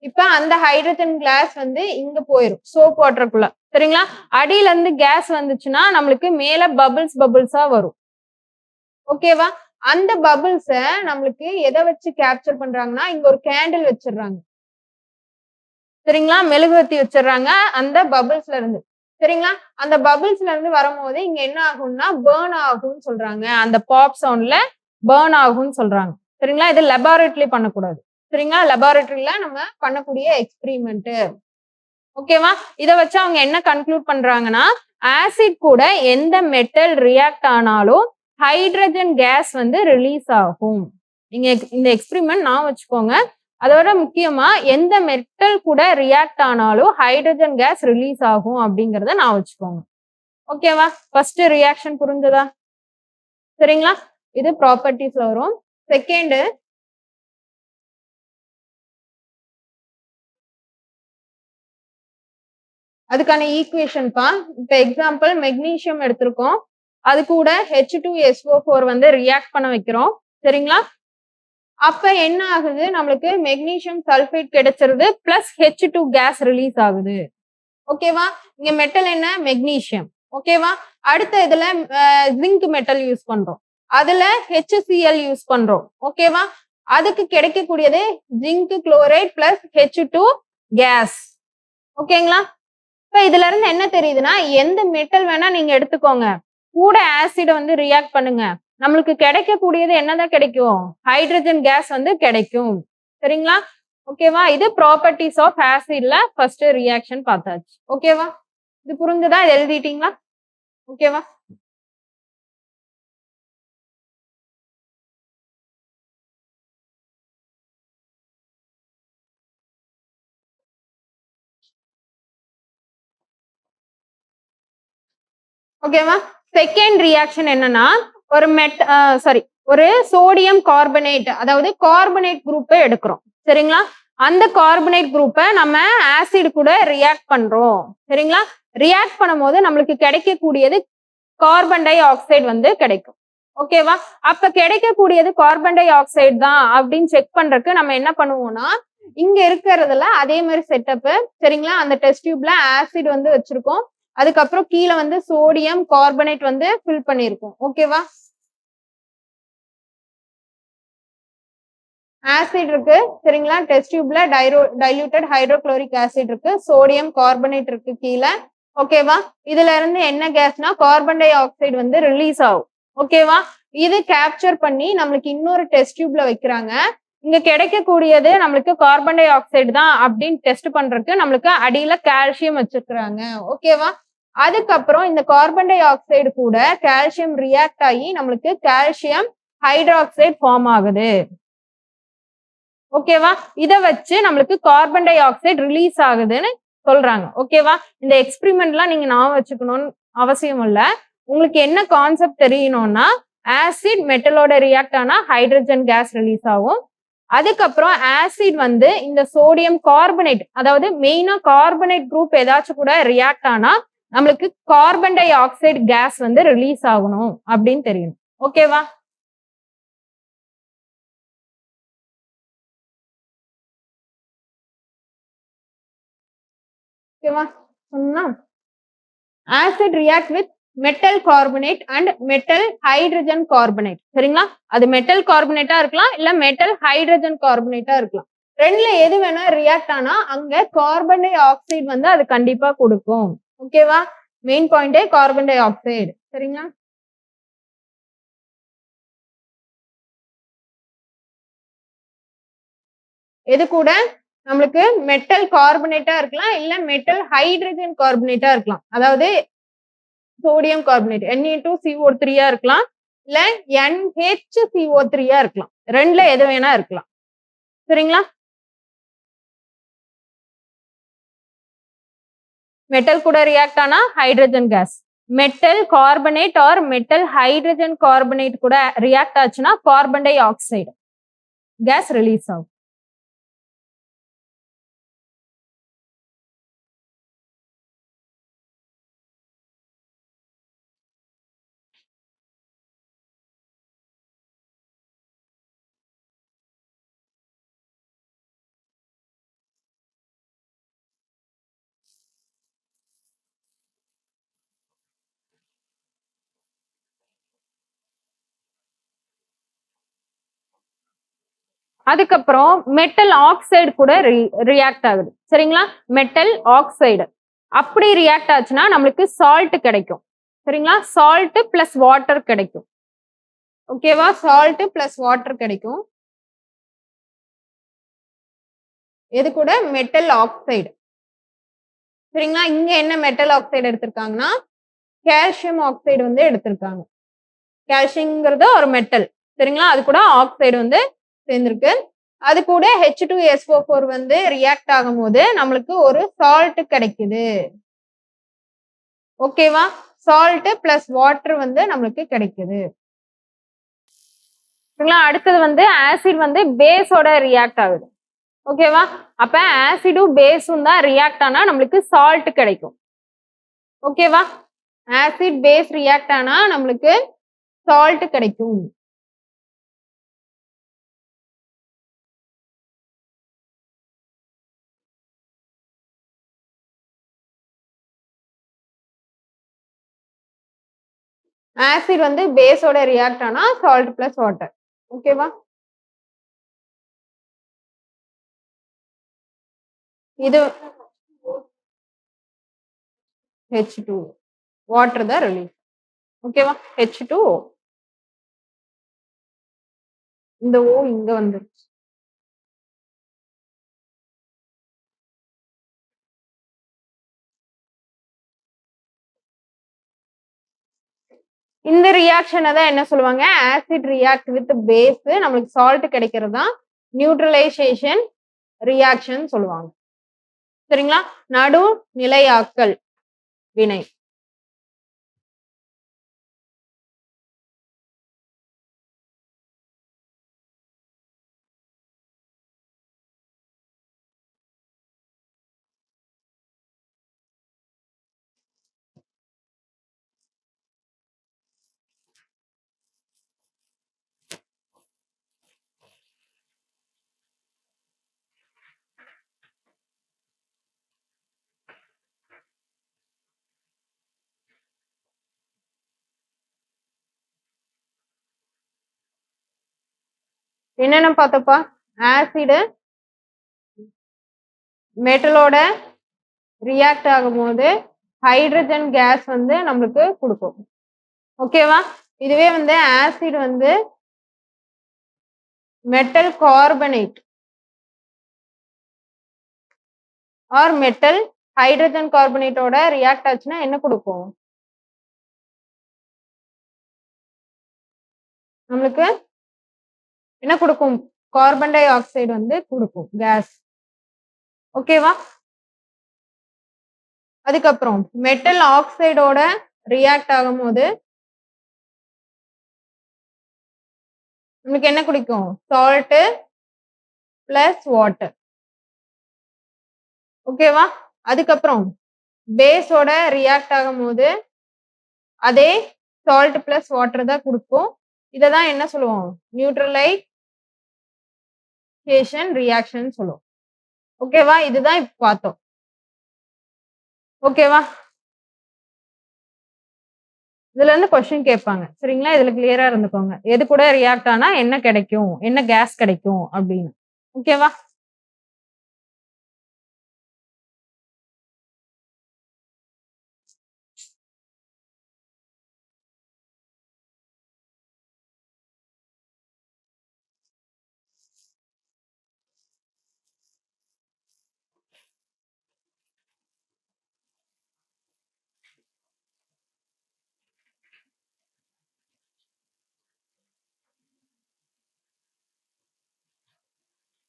இப்ப அந்த ஹைட்ரஜன் கேஸ் வந்து இங்க போயிரும். சோப் வாட்டருக்குள்ள. சரிங்களா? அடியில இருந்து கேஸ் வந்துச்சுன்னா நம்மளுக்கு மேல பபிள்ஸா வரும். ஓகேவா? அந்த பபிள்ஸ நம்மளுக்கு எத வச்சு கேப்சர் பண்றாங்கன்னா, இங்க ஒரு கேண்டில் வச்சிடுறாங்க. சரிங்களா? மெழுகுவர்த்தி வச்சிடுறாங்க அந்த பபிள்ஸ்ல இருந்து. சரிங்களா? அந்த பபிள்ஸ்ல இருந்து வரும்போது இங்க என்ன ஆகும்னா, பர்ன் ஆகும்னு சொல்றாங்க. அந்த பாப் சவுண்ட்ல பர்ன் ஆகும்னு சொல்றாங்க. சரிங்களா? இது லெபார்டரில பண்ணக்கூடாது. சரிங்களா? லெபார்டரில நம்ம பண்ணக்கூடிய எக்ஸ்பெரிமெண்ட். ஓகேவா? இத வச்சு அவங்க என்ன கன்க்ளூட் பண்றாங்கன்னா, ஆசிட் கூட எந்த மெட்டல் ரியாக்ட் ஆனாலும் ஹைட்ரஜன் கேஸ் வந்து ரிலீஸ் ஆகும். நீங்க இந்த எக்ஸ்பெரிமெண்ட் ஞாபகம் வச்சுக்கோங்க. அதோட முக்கியமா எந்த மெட்டல் கூட ரியாக்ட் ஆனாலும் ஹைட்ரஜன் கேஸ் ரிலீஸ் ஆகும் அப்படிங்கறத ஞாபகம் வச்சுக்கோங்க. ஓகேவா? ஃபர்ஸ்ட் ரியாக்ஷன் புரிஞ்சதா? சரிங்களா? இது ப்ராப்பர்ட்டிஸ்ல வரும். செகண்ட் அதுக்கான ஈக்குவேஷன் பா. இப்ப எக்ஸாம்பிள் மெக்னீசியம் எடுத்திருக்கோம். அது கூட H2SO4 வந்து ரியாக்ட் பண்ண வைக்கிறோம். சரிங்களா? அப்ப என்ன ஆகுது? நம்மளுக்கு மெக்னீசியம் சல்பேட் கிடைச்சிருது. பிளஸ் H2 கேஸ் ரிலீஸ் ஆகுது. ஓகேவா? இங்க மெட்டல் என்ன? மெக்னீசியம். ஓகேவா? அடுத்த இதுல ஜிங்க் மெட்டல் யூஸ் பண்றோம். அதுல HCl யூஸ் பண்றோம். ஓகேவா? அதுக்கு கிடைக்கக்கூடியது zinc chloride plus H2 case. ஓகேங்களா? இப்ப இதுல இருந்து என்ன தெரியுதுன்னா, எந்த மெட்டல் வேணா நீங்க எடுத்துக்கோங்க. கூட ஆசிட் வந்து ரியாக்ட் பண்ணுங்க. நம்மளுக்கு கிடைக்கக்கூடியது என்னதான் கிடைக்கும்? ஹைட்ரஜன் கேஸ் வந்து கிடைக்கும். சரிங்களா? ஓகேவா? இது ப்ராப்பர்ட்டிஸ் ஆஃப் ஆசிட்ல ஃபர்ஸ்ட் ரியாக்ஷன் பார்த்தாச்சு. ஓகேவா? இது புரிஞ்சதா? இது எழுதிட்டீங்களா? ஓகேவா? ஓகேவா? செகண்ட் ரியாக்ஷன் என்னன்னா, ஒரு ஒரு சோடியம் கார்பனேட், அதாவது கார்பனேட் குரூப்பை எடுக்கிறோம். சரிங்களா? அந்த கார்பனேட் குரூப்பை நம்ம ஆசிட் கூட ரியாக்ட் பண்றோம். சரிங்களா? ரியாக்ட் பண்ணும்போது நம்மளுக்கு கிடைக்கக்கூடியது கார்பன் டை ஆக்சைடு வந்து கிடைக்கும். ஓகேவா? அப்ப கிடைக்கக்கூடியது கார்பன் டை ஆக்சைடு தான் அப்படின்னு செக் பண்றதுக்கு நம்ம என்ன பண்ணுவோம்னா, இங்க இருக்கிறதுல அதே மாதிரி செட்டப். சரிங்களா? அந்த டெஸ்ட் டியூப்ல ஆசிட் வந்து வச்சிருக்கோம். அதுக்கப்புறம் கீழே வந்து சோடியம் கார்பனேட் வந்து ஃபில் பண்ணிருக்கோம். ஓகேவா? ஆசிட் இருக்கு. சரிங்களா? டெஸ்ட் டியூப்ல டைலூட்டட் ஹைட்ரோகுளோரிக் ஆசிட் இருக்கு. சோடியம் கார்பனேட் இருக்கு கீழே. ஓகேவா? இதுல இருந்து என்ன கேஸ்னா கார்பன் டை ஆக்சைடு வந்து ரிலீஸ் ஆகும். ஓகேவா? இது கேப்சர் பண்ணி நம்மளுக்கு இன்னொரு டெஸ்ட் டியூப்ல வைக்கிறாங்க. இங்க கிடைக்கக்கூடியது நம்மளுக்கு கார்பன் டை ஆக்சைடு தான் அப்படின்னு டெஸ்ட் பண்றதுக்கு நம்மளுக்கு அடியில கால்சியம் வச்சிருக்கிறாங்க. ஓகேவா? அதுக்கப்புறம் இந்த கார்பன் டை ஆக்சைடு கூட கால்சியம் ரியாக்ட் ஆகி நம்மளுக்கு கால்சியம் ஹைட்ராக்சைடு ஃபார்ம் ஆகுது. ஓகேவா? இத வச்சு நம்மளுக்கு கார்பன் டை ஆக்சைடு ரிலீஸ் ஆகுதுன்னு சொல்றாங்க. ஓகேவா? இந்த எக்ஸ்பெரிமெண்ட்லாம் நீங்க ஞாபகம் வச்சுக்கணும்னு அவசியம் இல்ல. உங்களுக்கு என்ன கான்செப்ட் தெரியணும்னா, ஆசிட் மெட்டலோட ரியாக்ட் ஆனா ஹைட்ரஜன் கேஸ் ரிலீஸ் ஆகும். அதுக்கப்புறம் ஆசிட் வந்து இந்த சோடியம் கார்பனேட், அதாவது மெயினா கார்பனேட் குரூப் ஏதாச்சும் கூட ரியாக்ட் ஆனா நம்மளுக்கு கார்பன் டை ஆக்சைடு கேஸ் வந்து ரிலீஸ் ஆகணும் அப்படின்னு தெரியணும். ஓகேவா? ஓகேவா? சொன்னா acid react with metal carbonate and metal hydrogen carbonate. சரிங்களா? அது மெட்டல் கார்பனேட்டா இருக்கலாம், இல்ல மெட்டல் ஹைட்ரஜன் கார்பனேட்டா இருக்கலாம். ரெண்டுல எது வேணா ரியாக்ட் ஆனா அங்க கார்பன் டை ஆக்சைடு வந்து அது கண்டிப்பா கொடுக்கும். ஓகேவா? மெயின் பாயிண்டே கார்பன் டை ஆக்சைடு. சரிங்களா? எது கூட நம்மளுக்கு மெட்டல் கார்பனேட்டா இருக்கலாம், இல்ல மெட்டல் ஹைட்ரஜன் கார்பனேட்டா இருக்கலாம். அதாவது சோடியம் கார்பனேட் Na2CO3 இருக்கலாம், இல்ல NHCO3 இருக்கலாம். ரெண்டுல எது வேணா இருக்கலாம். சரிங்களா? மெட்டல் கூட ரியாக்ட் ஆனா hydrogen gas. Metal carbonate or metal hydrogen carbonate கூட ரியாக்ட் ஆச்சுன்னா carbon dioxide gas release ஆகும். அதுக்கப்புறம் மெட்டல் ஆக்சைடு கூட ரியாக்ட் ஆகுது. சரிங்களா? மெட்டல் ஆக்சைடு அப்படி ரியாக்ட் ஆச்சுன்னா நம்மளுக்கு சால்ட் கிடைக்கும். சரிங்களா? சால்ட் பிளஸ் வாட்டர் கிடைக்கும். ஓகேவா? சால்ட் பிளஸ் வாட்டர் கிடைக்கும். எது கூட? Metal oxide. சரிங்களா? இங்க என்ன மெட்டல் ஆக்சைடு எடுத்திருக்காங்கன்னா கால்சியம் ஆக்சைடு வந்து எடுத்திருக்காங்க. கால்சியம்ங்கிறது ஒரு மெட்டல். சரிங்களா? அது கூட ஆக்சைடு வந்து சேர்ந்திருக்கு. அது கூட H2SO4 வந்து ரியாக்ட் ஆகும்போது நம்மளுக்கு ஒரு சால்ட் கிடைக்குது. ஓகேவா? சால்ட் பிளஸ் வாட்டர் வந்து நம்மளுக்கு கிடைக்குது. சரிங்களா? அடுத்தது வந்து ஆசிட் வந்து பேஸோட ரியாக்ட் ஆகுது. ஓகேவா? அப்ப ஆசிடும் பேஸும் தான் ரியாக்ட் ஆனா நம்மளுக்கு சால்ட் கிடைக்கும். ஓகேவா? ஆசிட் பேஸ் ரியாக்ட் ஆனா நம்மளுக்கு சால்ட் கிடைக்கும். ஆசிட் வந்து பேஸோட ரியாக்ட் ஆனா சால்ட் பிளஸ் வாட்டர். ஓகேவா? இது H2 வாட்டர் தான் ரிலீஸ். ஓகேவா? H2O. இந்த O இங்க வந்துருச்சு. இந்த ரியாக்ஷனை தான் என்ன சொல்லுவாங்க? ஆசிட் ரியாக்ட் வித் பேஸ் நம்மளுக்கு சால்ட் கிடைக்கிறது தான் நியூட்ரலைசேஷன் ரியாக்ஷன் சொல்லுவாங்க. சரிங்களா? நடு நிலையாக்கல் வினை. என்னென்ன பார்த்தப்பா? ஆசிடு மெட்டலோட ரியாக்ட் ஆகும்போது ஹைட்ரஜன் கேஸ் வந்து நம்மளுக்கு கொடுக்கும். ஓகேவா? இதுவே வந்து ஆசிட் வந்து metal carbonate or metal hydrogen கார்பனேட்டோட ரியாக்ட் ஆச்சுன்னா என்ன கொடுக்கும்? நம்மளுக்கு என்ன கொடுக்கும்? கார்பன் டை ஆக்சைடு வந்து கொடுக்கும் கேஸ். ஓகேவா? அதுக்கப்புறம் மெட்டல் ஆக்சைடோட ரியாக்ட் ஆகும்போது நமக்கு என்ன குடிக்கும்? Salt plus water. ஓகேவா? அதுக்கப்புறம் பேஸோட ரியாக்ட் ஆகும்போது அதே சால்ட் பிளஸ் வாட்டர் தான் கொடுக்கும். இதை தான் என்ன சொல்லுவோம்? நியூட்ரலைசேஷன் ரியாக்ஷன் சொல்லுவோம். ஓகேவா? இதுதான் இப்ப பார்த்தோம். ஓகேவா? இதுல இருந்து கொஸ்டின் கேட்பாங்க. சரிங்களா? இதுல கிளியரா இருந்துக்கோங்க. எது கூட ரியாக்ட் ஆனா என்ன கிடைக்கும்? என்ன கேஸ் கிடைக்கும் அப்படின்னு. ஓகேவா?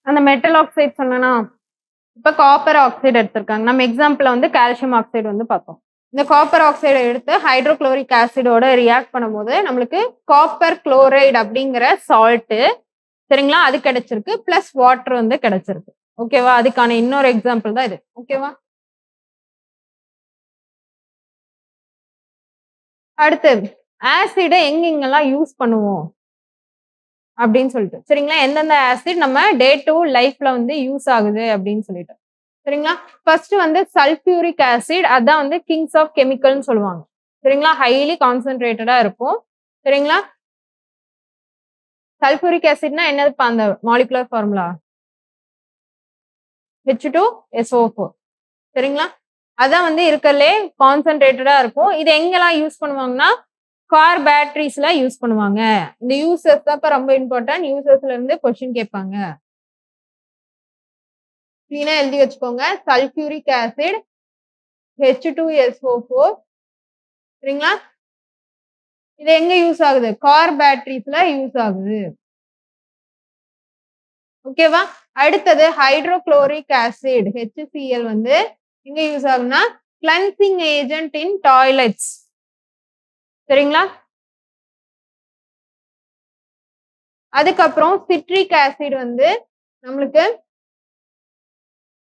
அந்த மெட்டல் ஆக்சைடு சொன்னா இப்ப காப்பர் ஆக்சைடு எடுத்திருக்காங்க. நம்ம எக்ஸாம்பிள்ல வந்து கால்சியம் ஆக்சைடு வந்து பார்த்தோம். இந்த காப்பர் ஆக்சைடை எடுத்து ஹைட்ரோகுளோரிக் ஆசிடோட ரியாக்ட் பண்ணும்போது நம்மளுக்கு காப்பர் குளோரைடு அப்படிங்கிற சால்ட் சரிங்களா அது கிடைச்சிருக்கு. பிளஸ் வாட்டர் வந்து கிடைச்சிருக்கு. ஓகேவா? அதுக்கான இன்னொரு எக்ஸாம்பிள் தான் இது. ஓகேவா? அடுத்து ஆசிட எங்கெங்கெல்லாம் யூஸ் பண்ணுவோம் அப்படின்னு சொல்லிட்டு சரிங்களா? எந்தெந்த ஆசிட் நம்ம டே டு லைஃப்ல வந்து யூஸ் ஆகுது அப்படின்னு சொல்லிட்டு சரிங்களா? ஃபர்ஸ்ட் வந்து சல்பியூரிக் ஆசிட் அதான் வந்து கிங்ஸ் ஆஃப் கெமிக்கல்னு சொல்லுவாங்க. சரிங்களா? ஹைலி கான்சென்ட்ரேட்டடா இருக்கும். சரிங்களா? சல்பியூரிக் ஆசிட்னா என்னதுப்பா அந்த மாலிகுலர் ஃபார்முலா? H2SO4 சரிங்களா? அதான் வந்து இருக்கறதுலே கான்சென்ட்ரேட்டடா இருக்கும். இது எங்கெல்லாம் யூஸ் பண்ணுவாங்கன்னா கார் பேட்டரிஸ்ல யூஸ் பண்ணுவாங்க. இந்த யூசஸ் தான் இப்ப ரொம்ப இம்பார்ட்டன்ட். யூசஸ்ல இருந்து கொஸ்டின் கேட்பாங்க. கிளீனா எழுதி வச்சுக்கோங்க. சல்பியூரிக் ஆசிட் H2SO4 சரிங்களா? இது எங்க யூஸ் ஆகுது? கார் பேட்டரிஸ்ல யூஸ் ஆகுது. ஓகேவா? அடுத்தது ஹைட்ரோகுளோரிக் ஆசிட் HCl வந்து எங்க யூஸ் ஆகும்னா கிளென்சிங் ஏஜென்ட் இன் டாய்லெட்ஸ் சரிங்களா? அதுக்கப்புறம் சிட்ரிக் ஆசிட் வந்து நம்மளுக்கு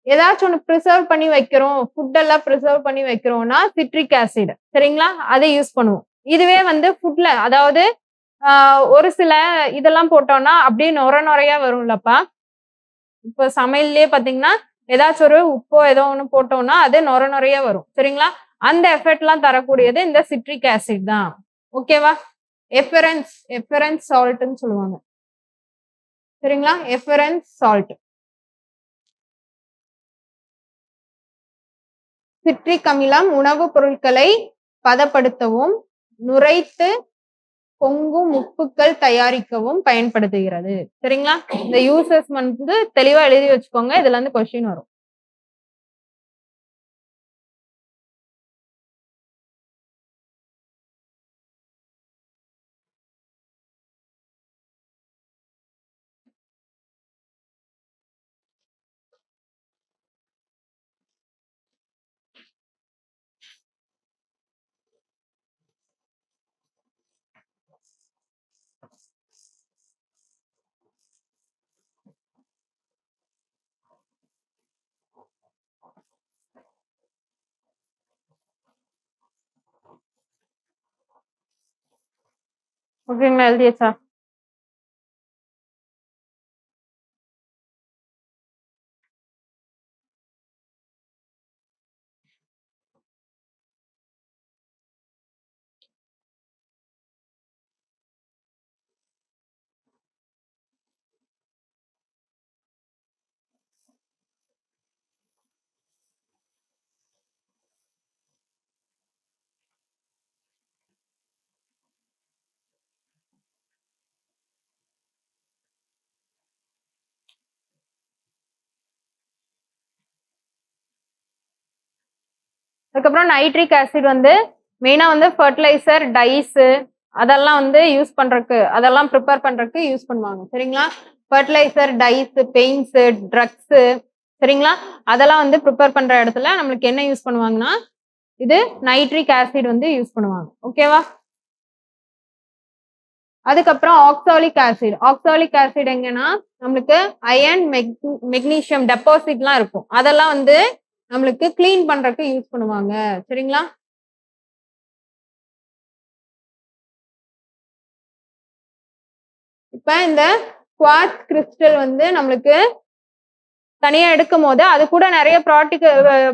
ஏதாச்சும் ஒண்ணு ப்ரிசர்வ் பண்ணி வைக்கிறோம். ஃபுட் எல்லாம் ப்ரிசர்வ் பண்ணி வைக்கிறோம்னா சிட்ரிக் ஆசிட் சரிங்களா? அதை யூஸ் பண்ணுவோம். இதுவே வந்து ஃபுட்ல அதாவது ஒரு சில இதெல்லாம் போட்டோம்னா அப்படியே நொர நொரையா வரும்லப்பா. இப்போ சமையல்லயே பாத்தீங்கன்னா ஏதாச்சும் ஒரு உப்போ ஏதோ ஒண்ணு போட்டோம்னா அது நொர நொரையா வரும் சரிங்களா? அந்த எஃபெக்ட்லாம் தரக்கூடியது இந்த சிட்ரிக் ஆசிட் தான். ஓகேவா? எஃபரன்ஸ் சால்ட்னு சொல்லுவாங்க. சரிங்களா? எஃபரன்ஸ் சால்ட். சிட்ரிக் அமிலம் உணவுப் பொருட்களை பதப்படுத்தவும், நுரைத்து பொங்கும் உப்புக்கள் தயாரிக்கவும் பயன்படுத்துகிறது. சரிங்களா? இந்த யூசஸ் வந்து தெளிவா எழுதி வச்சுக்கோங்க. இதுல இருந்து கொஸ்டின் வரும். ஓகேங்களா? எழுதியாச்சா? அதுக்கப்புறம் நைட்ரிக் ஆசிட் வந்து மெயினா வந்து ஃபர்டிலைசர், டைஸ் அதெல்லாம் வந்து யூஸ் பண்றதுக்கு அதெல்லாம் ப்ரிப்பேர் பண்றதுக்கு யூஸ் பண்ணுவாங்க. சரிங்களா? ஃபர்டிலைசர், டைஸ், பெயிண்ட்ஸ், ட்ரக்ஸ் சரிங்களா? அதெல்லாம் வந்து ப்ரிப்பேர் பண்ற இடத்துல நம்மளுக்கு என்ன யூஸ் பண்ணுவாங்கன்னா இது நைட்ரிக் ஆசிட் வந்து யூஸ் பண்ணுவாங்க. ஓகேவா? அதுக்கப்புறம் ஆக்சாலிக் ஆசிட். ஆக்சாலிக் ஆசிட் எங்கன்னா நம்மளுக்கு அயர்ன், மெக்னீசியம் டெபாசிட்லாம் இருக்கும். அதெல்லாம் வந்து நம்மளுக்கு கிளீன் பண்றதுக்கு யூஸ் பண்ணுவாங்க. சரிங்களா? இப்ப இந்த குவார்ட்ஸ் கிறிஸ்டல் வந்து நம்மளுக்கு தனியா எடுக்கும்போது அது கூட நிறைய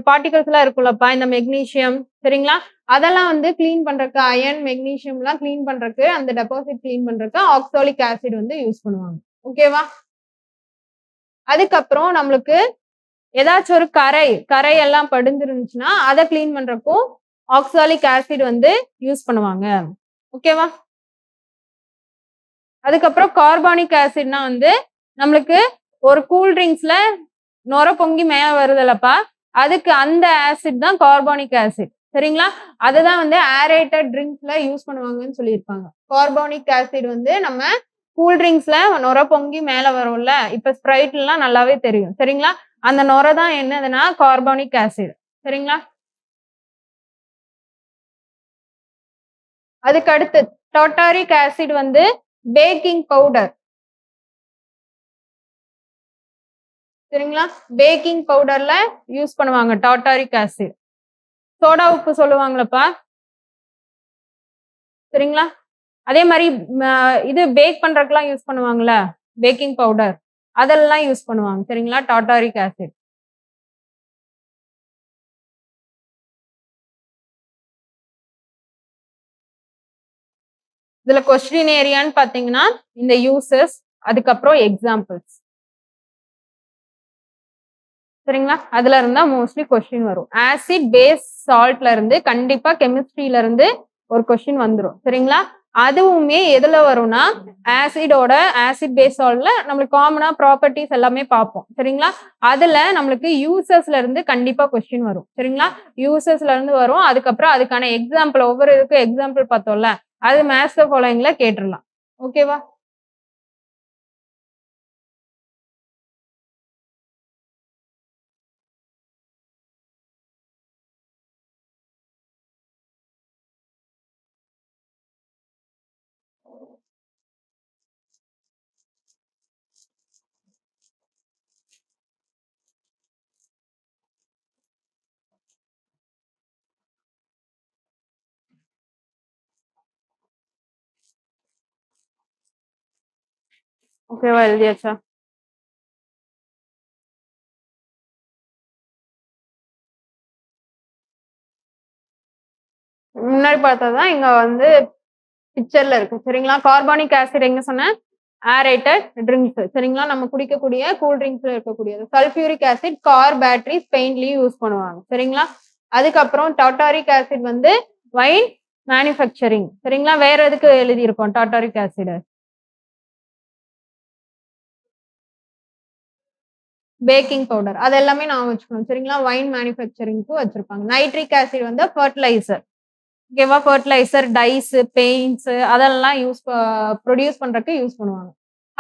பார்ட்டிகல்ஸ் எல்லாம் இருக்குல்லப்பா இந்த மெக்னீசியம் சரிங்களா? அதெல்லாம் வந்து கிளீன் பண்றதுக்கு அயர்ன், மெக்னீசியம் எல்லாம் கிளீன் பண்றதுக்கு அந்த டெபாசிட் கிளீன் பண்றதுக்கு ஆக்சாலிக் ஆசிட் வந்து யூஸ் பண்ணுவாங்க. ஓகேவா? அதுக்கப்புறம் நம்மளுக்கு ஏதாச்சும் ஒரு கரை எல்லாம் படிஞ்சிருந்துச்சுன்னா அதை கிளீன் பண்றதுக்கும் ஆக்சாலிக் ஆசிட் வந்து யூஸ் பண்ணுவாங்க. ஓகேவா? அதுக்கப்புறம் கார்பானிக் ஆசிட்னா வந்து நம்மளுக்கு ஒரு கூல் ட்ரிங்க்ஸ்ல நொர பொங்கி மேல வருதுல்லப்பா அதுக்கு அந்த ஆசிட் தான் கார்பானிக் ஆசிட். சரிங்களா? அதுதான் வந்து ஏரேட்டட் ட்ரிங்க்ஸ்ல யூஸ் பண்ணுவாங்கன்னு சொல்லியிருப்பாங்க. கார்பானிக் ஆசிட் வந்து நம்ம கூல் ட்ரிங்க்ஸ்ல நொர பொங்கி மேல வரும்ல இப்ப ஸ்ப்ரைட்லாம் நல்லாவே தெரியும். சரிங்களா? அந்த நுரை தான் என்னதுன்னா கார்பானிக் ஆசிட். சரிங்களா? அதுக்கு அடுத்து டார்டாரிக் ஆசிட் வந்து பேக்கிங் பவுடர். சரிங்களா? பேக்கிங் பவுடர்ல யூஸ் பண்ணுவாங்க டார்டாரிக் ஆசிட். சோடா உப்பு சொல்லுவாங்களப்பா. சரிங்களா? அதே மாதிரி இது பேக் பண்றதுக்குலாம் யூஸ் பண்ணுவாங்கல்ல பேக்கிங் பவுடர், அதெல்லாம் யூஸ் பண்ணுவாங்க. சரிங்களா? Tartaric acid. இதுல கொஸ்டின் ஏரியான்னு பாத்தீங்கன்னா இந்த யூசஸ், அதுக்கப்புறம் எக்ஸாம்பிள்ஸ். சரிங்களா? அதுல இருந்தா மோஸ்ட்லி கொஸ்டின் வரும். ஆசிட் பேஸ் சால்ட்ல இருந்து கண்டிப்பா கெமிஸ்ட்ரியில இருந்து ஒரு கொஸ்டின் வந்துடும். சரிங்களா? அதுவுமே எதுல வரும்னா ஆசிடோட ஆசிட் பேஸ் சால்ட்ல நம்மளுக்கு காமனா ப்ராப்பர்ட்டிஸ் எல்லாமே பார்ப்போம். சரிங்களா? அதுல நம்மளுக்கு யூசஸ்ல இருந்து கண்டிப்பா கொஸ்டின் வரும். சரிங்களா? யூசஸ்ல இருந்து வரும். அதுக்கப்புறம் அதுக்கான எக்ஸாம்பிள், ஒவ்வொரு இதுக்கும் எக்ஸாம்பிள் பார்த்தோம்ல, அது மேத்ஸ் ஃபாலோயிங்ல கேட்டுடலாம். ஓகேவா? ஓகேவா? எழுதியாச்சா? முன்னாடி பார்த்ததுதான் இங்க வந்து பிக்சர்ல இருக்கு. சரிங்களா? கார்பானிக் ஆசிட் எங்க சொன்னேன்? Aerated drinks. சரிங்களா? நம்ம குடிக்கக்கூடிய கூல் ட்ரிங்க்ஸ்ல இருக்கக்கூடியது. சல்ஃபியூரிக் ஆசிட் கார் பேட்டரிஸ் பெயிண்ட்லயும் யூஸ் பண்ணுவாங்க. சரிங்களா? அதுக்கப்புறம் டார்டாரிக் ஆசிட் வந்து வைன் மேனுஃபேக்சரிங். சரிங்களா? வேற எதுக்கு எழுதி இருக்கோம் டார்டாரிக் ஆசிட்? Baking powder. அது எல்லாமே நான் வச்சுக்கணும். சரிங்களா? வைன் மேனுஃபேக்சரிங்க்கு வச்சிருப்பாங்க. நைட்ரிக் ஆசிட் வந்து ஃபர்டிலைசர். ஓகேவா? ஃபர்டிலைசர், டைஸ், பெயிண்ட்ஸ் அதெல்லாம் ப்ரொடியூஸ் பண்றதுக்கு யூஸ் பண்ணுவாங்க.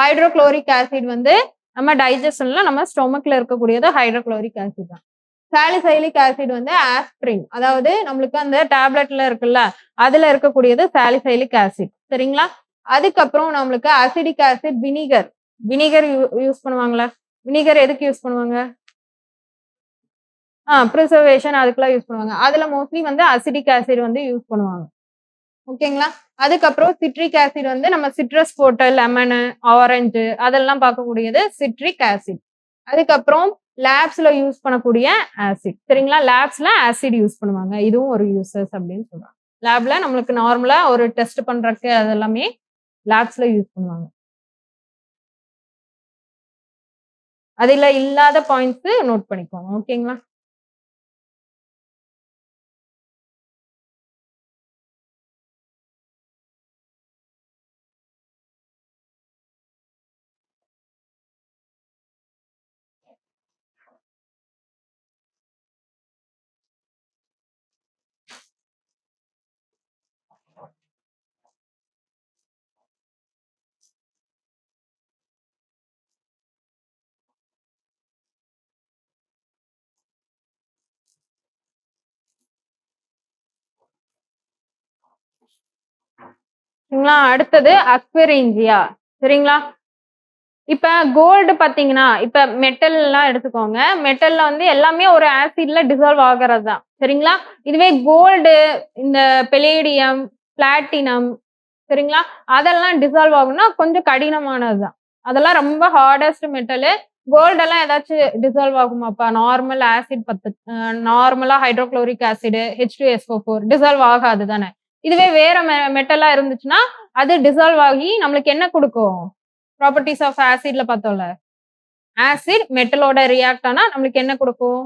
ஹைட்ரோகுளோரிக் ஆசிட் வந்து நம்ம டைஜஷன்ல நம்ம ஸ்டொமக்ல இருக்கக்கூடியது ஹைட்ரோகுளோரிக் ஆசிட் தான். சாலிசைலிக் ஆசிட் வந்து ஆஸ்பிரின், அதாவது நம்மளுக்கு அந்த டேப்லெட்ல இருக்குல்ல அதுல இருக்கக்கூடியது சாலிசைலிக் ஆசிட். சரிங்களா? அதுக்கப்புறம் நம்மளுக்கு acidic acid vinegar. Vinegar use பண்ணுவாங்களா? வினிகர் எதுக்கு யூஸ் பண்ணுவாங்க? ப்ரிசர்வேஷன் அதுக்கெல்லாம் யூஸ் பண்ணுவாங்க. அதுல மோஸ்ட்லி வந்து அசிடிக் ஆசிட் வந்து யூஸ் பண்ணுவாங்க. ஓகேங்களா? அதுக்கப்புறம் சிட்ரிக் ஆசிட் வந்து நம்ம சிட்ரஸ் போட்ட லெமனு, ஆரஞ்சு அதெல்லாம் பார்க்கக்கூடியது சிட்ரிக் ஆசிட். அதுக்கப்புறம் லேப்ஸ்ல யூஸ் பண்ணக்கூடிய ஆசிட். சரிங்களா? லேப்ஸ்ல ஆசிட் யூஸ் பண்ணுவாங்க. இதுவும் ஒரு யூசஸ் அப்படின்னு சொல்றாங்க. லேப்ல நம்மளுக்கு நார்மலா ஒரு டெஸ்ட் பண்றதுக்கு அதெல்லாமே லேப்ஸ்ல யூஸ் பண்ணுவாங்க. அதுல இல்லாத பாயிண்ட்ஸ் நோட் பண்ணிக்கோங்க. ஓகேங்களா? சரிங்களா? அடுத்தது அக்வெரேஞ்சியா. சரிங்களா? இப்ப கோல்டு பாத்தீங்கன்னா, இப்ப மெட்டல் எல்லாம் எடுத்துக்கோங்க. மெட்டல்ல வந்து எல்லாமே ஒரு ஆசிட்ல டிசால்வ் ஆகுறது தான். சரிங்களா? இதுவே கோல்டு, இந்த பெலேடியம், பிளாட்டினம் சரிங்களா? அதெல்லாம் டிசால்வ் ஆகும்னா கொஞ்சம் கடினமானது தான். அதெல்லாம் ரொம்ப ஹார்டஸ்ட் மெட்டலு. கோல்ட் எல்லாம் ஏதாச்சும் டிசால்வ் ஆகுமாப்பா? நார்மல் ஆசிட் நார்மலா ஹைட்ரோகுளோரிக் ஆசிட், H2SO4 டிசால்வ் ஆகாது தானே. இதுவே வேற மெட்டலா இருந்துச்சுன்னா, அது டிசால்வ் ஆகி நம்மளுக்கு என்ன குடுக்கும்? ப்ராப்பர்ட்டீஸ் ஆஃப் ஆசிட்ல பார்த்தோம்ல. ஆசிட் மெட்டலோட ரியாக்ட் ஆனா நம்மளுக்கு என்ன குடுக்கும்?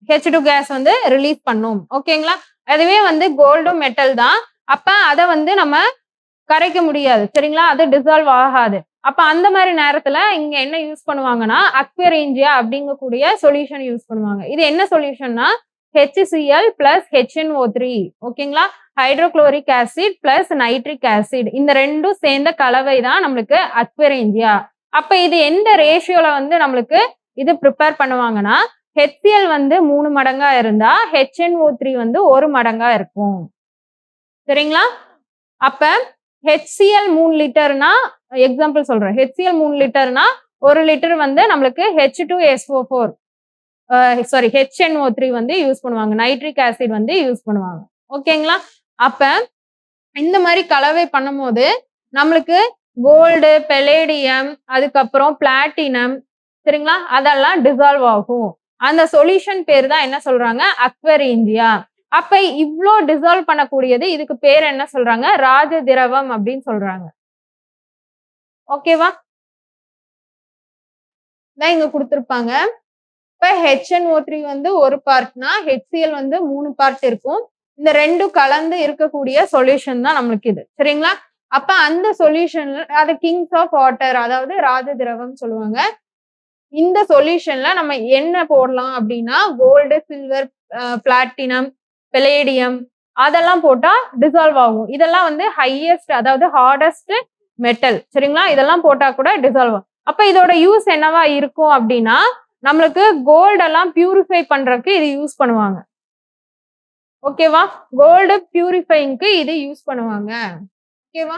H2 கேஸ் வந்து ரிலீஸ் பண்ணும். ஓகேங்களா? அதுவே வந்து கோல்டும் மெட்டல் தான். அப்ப அத வந்து நம்ம கரைக்க முடியாது. சரிங்களா? அது டிசால்வ் ஆகாது. அப்ப அந்த மாரி நேரத்துல இங்க என்ன யூஸ் பண்ணுவாங்கன்னா, அக்வெரேஞ்சியா அப்படிங்கக்கூடிய சொல்யூஷன் யூஸ் பண்ணுவாங்க. இது என்ன சொல்யூஷன்னா, HCl பிளஸ் HNO3 ஓகேங்களா? Hydrochloric acid plus nitric acid இந்த 2ம் சேர்ந்த கலவை தான் நம்மளுக்கு அக்வெரேஞ்சியா. அப்ப இது எந்த ரேஷியோல வந்து நம்மளுக்கு இது ப்ரிப்பேர் பண்ணுவாங்கன்னா, HCl வந்து 3 மடங்கா இருந்தா HNO3 வந்து 1 மடங்கா இருக்கும். சரிங்களா? அப்ப HCl 3 லிட்டர்னா எக்ஸாம்பிள் சொல்றேன். HCl 3 லிட்டர்னா 1 லிட்டர் வந்து நம்மளுக்கு H2SO4 சாரி HNO3 வந்து யூஸ் பண்ணுவாங்க. நைட்ரிக் ஆசிட் வந்து யூஸ் பண்ணுவாங்க. ஓகேங்களா? அப்ப இந்த மாதிரி கலவை பண்ணும்போது நம்மளுக்கு கோல்டு, பெலேடியம், அதுக்கப்புறம் பிளாட்டினம், சரிங்களா? அதெல்லாம் டிசால்வ் ஆகும். அந்த சொல்யூஷன் பேர் தான் என்ன சொல்றாங்க? அக்வரேஞ்சியா. அப்ப இவ்ளோ டிசால்வ் பண்ணக்கூடியது இதுக்கு பேர் என்ன சொல்றாங்க? ராஜ திரவம் அப்படின்னு சொல்றாங்க. ஓகேவா? தான் இங்க கொடுத்திருப்பாங்க. இப்ப HNO3 வந்து ஒரு பார்ட்னா HCl வந்து 3 பார்ட் இருக்கும். இந்த ரெண்டும் கலந்து இருக்கக்கூடிய சொல்யூஷன் தான் நம்மளுக்கு இது. சரிங்களா? அப்ப அந்த சொல்யூஷன் அது கிங்ஸ் ஆஃப் வாட்டர், அதாவது ராஜ திரவம் சொல்லுவாங்க. இந்த சொல்யூஷன்ல நம்ம என்ன போடலாம் அப்படின்னா கோல்டு, சில்வர், பிளாட்டினம், பெலேடியம் அதெல்லாம் போட்டா டிசால்வ் ஆகும். இதெல்லாம் வந்து ஹையஸ்ட், அதாவது ஹார்டஸ்ட் மெட்டல். சரிங்களா? இதெல்லாம் போட்டா கூட டிசால்வ் ஆகும். அப்ப இதோட யூஸ் என்னவா இருக்கும் அப்படின்னா, நம்மளுக்கு கோல்டு எல்லாம் பியூரிஃபை பண்றதுக்கு இது யூஸ் பண்ணுவாங்க. ஓகேவா? கோல்டு பியூரிஃபைங்க்கு இது யூஸ் பண்ணுவாங்க. ஓகேவா?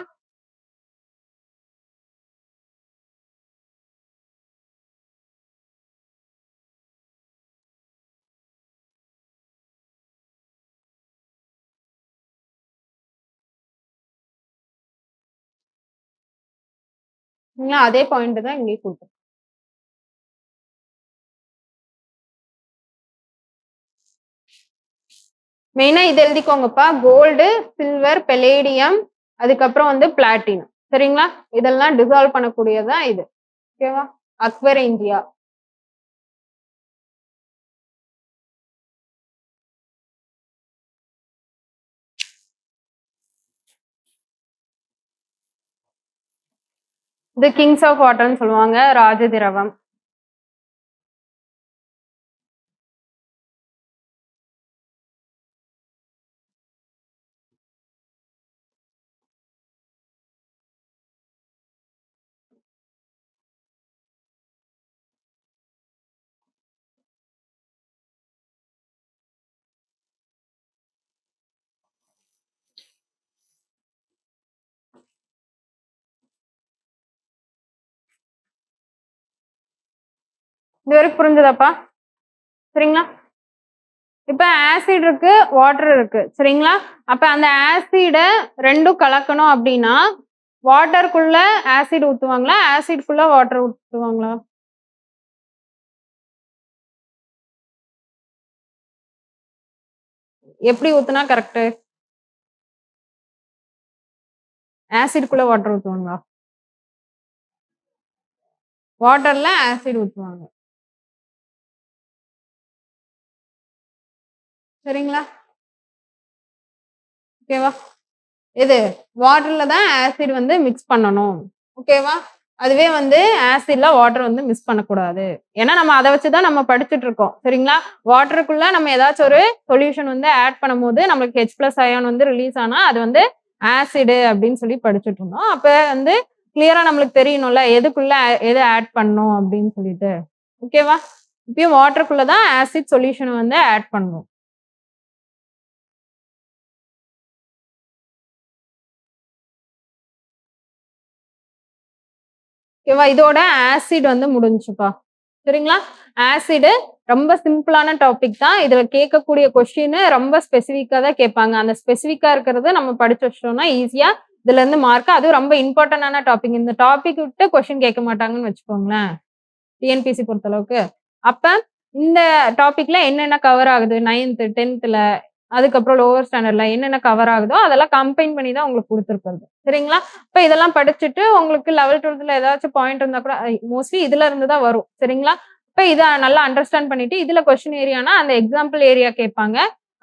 அதே பாயிண்ட் தான் இங்கே கொடுத்தோம். மெயினா இது எழுதிக்கோங்கப்பா. கோல்டு, சில்வர், பெலேடியம், அதுக்கப்புறம் வந்து பிளாட்டினம். சரிங்களா? இதெல்லாம் டிசால்வ் பண்ணக்கூடியதான் இது. ஓகேவா? அக்வரேஞ்சியா. இது கிங்ஸ் ஆஃப் வாட்டர்னு சொல்லுவாங்க. ராஜ திரவம். இது வரைக்கும் புரிஞ்சுதாப்பா? சரிங்களா? இப்ப ஆசிட் இருக்கு, வாட்டர் இருக்கு. சரிங்களா? அப்ப அந்த ஆசிட ரெண்டும் கலக்கணும் அப்படின்னா வாட்டருக்குள்ள ஆசிட் ஊத்துவாங்களா, ஆசிட்குள்ள வாட்டர் ஊத்துவாங்களா? எப்படி ஊத்துனா கரெக்ட்? ஆசிட்குள்ள வாட்டர் ஊத்துவாங்களா? வாட்டர்ல ஆசிட் ஊத்துவாங்க. சரிங்களா? ஓகேவா? இது வாட்டர்ல தான் ஆசிட் வந்து மிக்ஸ் பண்ணணும். ஓகேவா? அதுவே வந்து ஆசிட்ல வாட்டர் வந்து மிக்ஸ் பண்ணக்கூடாது. ஏன்னா நம்ம அதை வச்சுதான் நம்ம படிச்சுட்டு இருக்கோம். சரிங்களா? வாட்டருக்குள்ள நம்ம ஏதாச்சும் ஒரு சொல்யூஷன் வந்து ஆட் பண்ணும்போது நம்மளுக்கு H+ அயான் வந்து ரிலீஸ் ஆனா அது வந்து ஆசிட் அப்படின்னு சொல்லி படிச்சுட்டு இருந்தோம். அப்ப வந்து கிளியரா நம்மளுக்கு தெரியணும்ல எதுக்குள்ள எது ஆட் பண்ணணும் அப்படின்னு சொல்லிட்டு. ஓகேவா? இப்பயும் வாட்டருக்குள்ளதான் ஆசிட் சொல்யூஷன் வந்து ஆட் பண்ணணும். ஓகேவா? இதோட ஆசிட் வந்து முடிஞ்சுப்பா. சரிங்களா? ஆசிட் ரொம்ப சிம்பிளான டாபிக் தான். இதுல கேட்கக்கூடிய கொஸ்டின் ரொம்ப ஸ்பெசிஃபிக்கா தான் கேட்பாங்க. அந்த ஸ்பெசிஃபிக்கா இருக்கிறத நம்ம படிச்சு வச்சிட்டோம்னா ஈஸியா இதுல இருந்து மார்க். அதுவும் ரொம்ப இம்பார்ட்டன்டான டாபிக். இந்த டாபிக் விட்டு கொஸ்டின் கேட்க மாட்டாங்கன்னு வச்சுக்கோங்களேன். டிஎன்பிஎஸ்சி பொறுத்த அளவுக்கு. அப்ப இந்த டாபிக்ல என்னென்ன கவர் ஆகுது 9th 10th அதுக்கப்புறம் லோவர் ஸ்டாண்டர்ட்ல என்னென்ன கவர் ஆகுதோ அதெல்லாம் கம்பைன் பண்ணி தான் உங்களுக்கு கொடுத்துருக்கிறது. சரிங்களா? இப்ப இதெல்லாம் படிச்சுட்டு உங்களுக்கு 11th 12th ஏதாச்சும் பாயிண்ட் இருந்தா கூட மோஸ்ட்லி இதுல இருந்து தான் வரும். சரிங்களா? இப்ப இத நல்லா அண்டர்ஸ்டாண்ட் பண்ணிட்டு இதுல கொஸ்டின் ஏரியானா அந்த எக்ஸாம்பிள் ஏரியா கேட்பாங்க.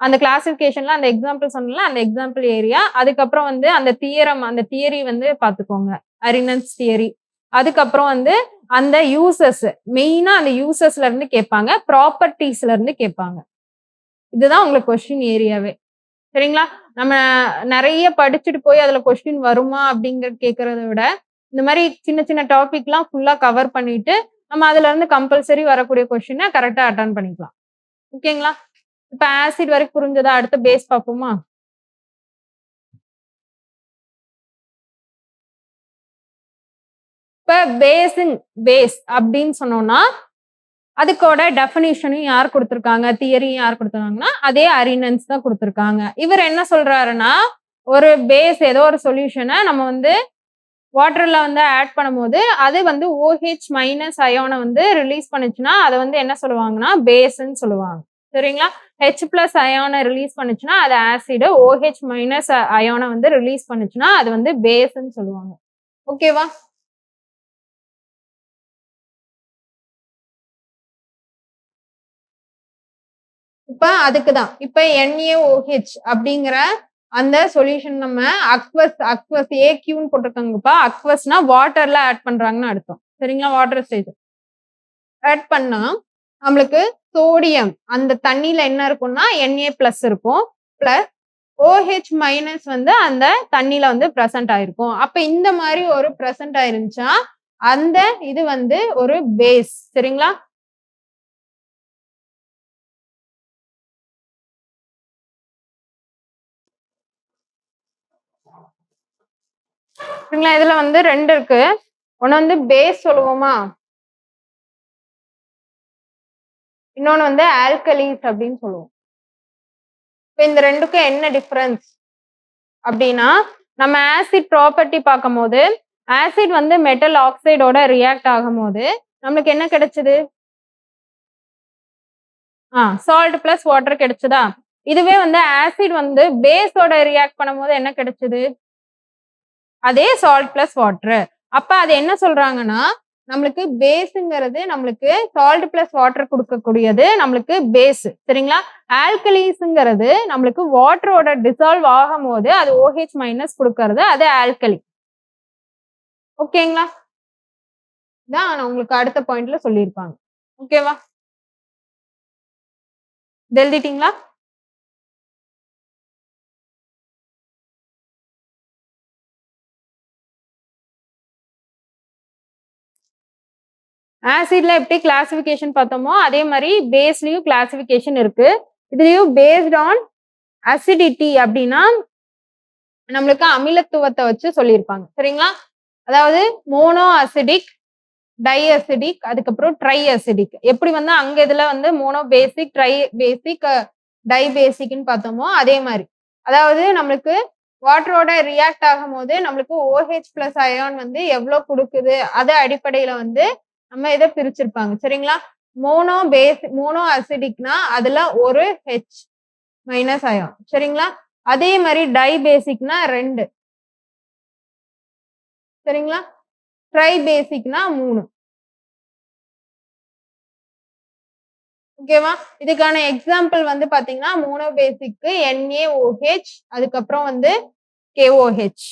அந்த கிளாசிபிகேஷன்ல அந்த எக்ஸாம்பிள் சொன்னல அந்த எக்ஸாம்பிள் ஏரியா, அதுக்கப்புறம் வந்து அந்த தியரம், அந்த தியரி வந்து பாத்துக்கோங்க. அரினன்ஸ் தியரி. அதுக்கப்புறம் வந்து அந்த யூசஸ், மெயினா அந்த யூசஸ்ல இருந்து கேட்பாங்க, ப்ராப்பர்ட்டிஸ்ல இருந்து கேட்பாங்க. இதுதான் உங்களுக்கு கொஸ்டின் ஏரியாவே. சரிங்களா? நம்ம நிறைய படிச்சுட்டு போய் அதுல கொஸ்டின் வருமா அப்படிங்கறது கேட்கறத விட இந்த மாதிரி சின்ன சின்ன டாபிக்லாம் ஃபுல்லா கவர் பண்ணிட்டு நம்ம அதுல இருந்து கம்பல்சரி வரக்கூடிய கொஸ்டினை கரெக்டா அட்டன் பண்ணிக்கலாம். ஓகேங்களா? இப்ப ஆசிட் வரைக்கும் புரிஞ்சதா? அடுத்த பேஸ் பார்ப்போமா? இப்ப பேஸ் அப்படின்னு சொன்னோம்னா அதுக்கோட டெஃபினிஷனையும் யார் கொடுத்திருக்காங்க, தியரியும் யார் கொடுத்திருக்காங்கன்னா அதே அரினன்ஸ் தான் கொடுத்திருக்காங்க. இவர் என்ன சொல்றாருன்னா, ஒரு பேஸ் ஏதோ ஒரு சொல்யூஷனை நம்ம வந்து வாட்டர்ல வந்து ஆட் பண்ணும்போது அது வந்து OH மைனஸ் அயோனை வந்து ரிலீஸ் பண்ணுச்சுன்னா அதை வந்து என்ன சொல்லுவாங்கன்னா பேஸ்ன்னு சொல்லுவாங்க. சரிங்களா? H பிளஸ் அயோனை ரிலீஸ் பண்ணுச்சுன்னா அது ஆசிடு, OH மைனஸ் அயோனை வந்து ரிலீஸ் பண்ணுச்சுன்னா அது வந்து பேஸ்ன்னு சொல்லுவாங்க. ஓகேவா? இப்ப அதுக்குதான் இப்ப NaOH அப்படிங்கிற அந்த சொல்யூஷன் நம்ம அக்வஸ் ஏக்யூன்னு போட்டிருக்காங்கப்பா. அக்வஸ்னா வாட்டர்ல ஆட் பண்றாங்கன்னு அர்த்தம். சரிங்களா? வாட்டர் ஸ்டேஜ் ஆட் பண்ணா நம்மளுக்கு சோடியம் அந்த தண்ணியில என்ன இருக்கும்னா Na பிளஸ் இருக்கும், பிளஸ் OH மைனஸ் வந்து அந்த தண்ணியில வந்து பிரசன்ட் ஆயிருக்கும். அப்ப இந்த மாதிரி ஒரு பிரசன்ட் ஆயிருந்துச்சா அந்த இது வந்து ஒரு பேஸ். சரிங்களா? சரிங்களா? இதுல வந்து 2 இருக்கு. ஒண்ணு வந்து பேஸ் சொல்லுவோமா, இன்னொன்னு வந்து ஆல்கலிஸ் அப்படின்னு சொல்லுவோம். இப்ப இந்த 2க்கும் என்ன டிஃபரன்ஸ் அப்படின்னா, நம்ம ஆசிட் ப்ராப்பர்ட்டி பார்க்கும்போது ஆசிட் வந்து மெட்டல் ஆக்சைடோட ரியாக்ட் ஆகும்போது நம்மளுக்கு என்ன கிடைச்சது? சால்ட் பிளஸ் வாட்டர் கிடைச்சதா? இதுவே வந்து ஆசிட் வந்து பேஸோட ரியாக்ட் பண்ணும்போது என்ன கிடைச்சது? அதே சால்ட் பிளஸ் வாட்டர். அப்ப அது என்ன சொல்றாங்கன்னா, நம்மளுக்கு பேஸுங்கிறது நம்மளுக்கு சால்ட் பிளஸ் வாட்டர் கொடுக்கக்கூடியது நம்மளுக்கு பேஸ். சரிங்களா? ஆல்கலிஸ்ங்கிறது நம்மளுக்கு வாட்டரோட டிசால்வ் ஆகும் போது அது OH மைனஸ் கொடுக்கறது அது ஆல்கலி. ஓகேங்களா? இதான் நான் உங்களுக்கு அடுத்த பாயிண்ட்ல சொல்லியிருப்பாங்க. ஓகேவா? இது எழுதிட்டீங்களா? ஆசிட்ல எப்படி கிளாசிபிகேஷன் பார்த்தோமோ அதே மாதிரி பேஸ்லயும் கிளாசிபிகேஷன் இருக்கு. இதுலயும் பேஸ்ட் ஆன் அசிடிட்டி அப்படின்னா நம்மளுக்கு அமிலத்துவத்தை வச்சு சொல்லியிருப்பாங்க. சரிங்களா? அதாவது மோனோ அசிடிக், டை அசிடிக், அதுக்கப்புறம் ட்ரை அசிடிக். எப்படி வந்து அங்க இதுல வந்து மோனோ பேசிக், ட்ரை பேசிக், டை பேசிக்னு பார்த்தோமோ அதே மாதிரி அதாவது நம்மளுக்கு வாட்டரோட ரியாக்ட் ஆகும் போது நம்மளுக்கு OH பிளஸ் அயான் வந்து எவ்வளவு கொடுக்குது அது அடிப்படையில வந்து நம்ம இதை பிரிச்சிருப்பாங்க. சரிங்களா? மோனோ அசிடிக்னா அதுல ஒரு H மைனஸ் அயான். சரிங்களா? அதே மாதிரி டை பேசிக்னா 2. சரிங்களா? ட்ரை பேசிக்னா 3. ஓகேவா? இதுக்கான எக்ஸாம்பிள் வந்து பாத்தீங்கன்னா மோனோ பேசிக்கு NaOH, அதுக்கப்புறம் வந்து KOH.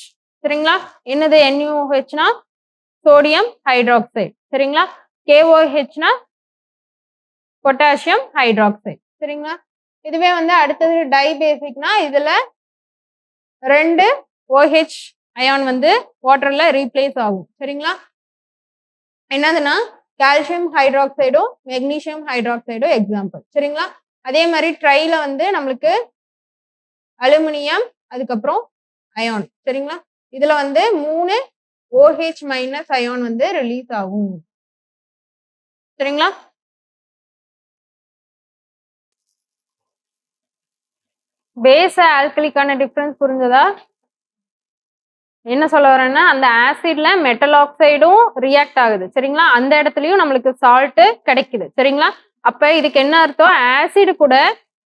சரிங்களா? என்னது NaOHனா சோடியம் ஹைட்ராக்சைடு. சரிங்களா? KOHனா பொட்டாசியம் ஹைட்ராக்சைடு. சரிங்களா? இதுவே வந்து அடுத்தது டை பேசிக்னா இதுல 2 OH அயான் வந்து வாட்டர்ல ரீப்ளேஸ் ஆகும். சரிங்களா? என்னதுன்னா கால்சியம் ஹைட்ராக்சைடும் மெக்னீசியம் ஹைட்ராக்சைடும் எக்ஸாம்பிள். சரிங்களா? அதே மாதிரி ட்ரைல வந்து நம்மளுக்கு அலுமினியம், அதுக்கப்புறம் அயான். சரிங்களா? இதுல வந்து 3 OH மைனஸ் அயான் வந்து ரிலீஸ் ஆகும். சரிங்களா? பேஸ் ஆல்கலிக்கான டிஃபரன்ஸ் புரிஞ்சதா? என்ன சொல்ல வரேன்னா அந்த ஆசிட்ல மெட்டல் ஆக்சைடும் ரியாக்ட் ஆகுது. சரிங்களா? அந்த இடத்துலயும் நம்மளுக்கு சால்ட் கிடைக்குது. சரிங்களா? அப்ப இதுக்கு என்ன அர்த்தம்? ஆசிட் கூட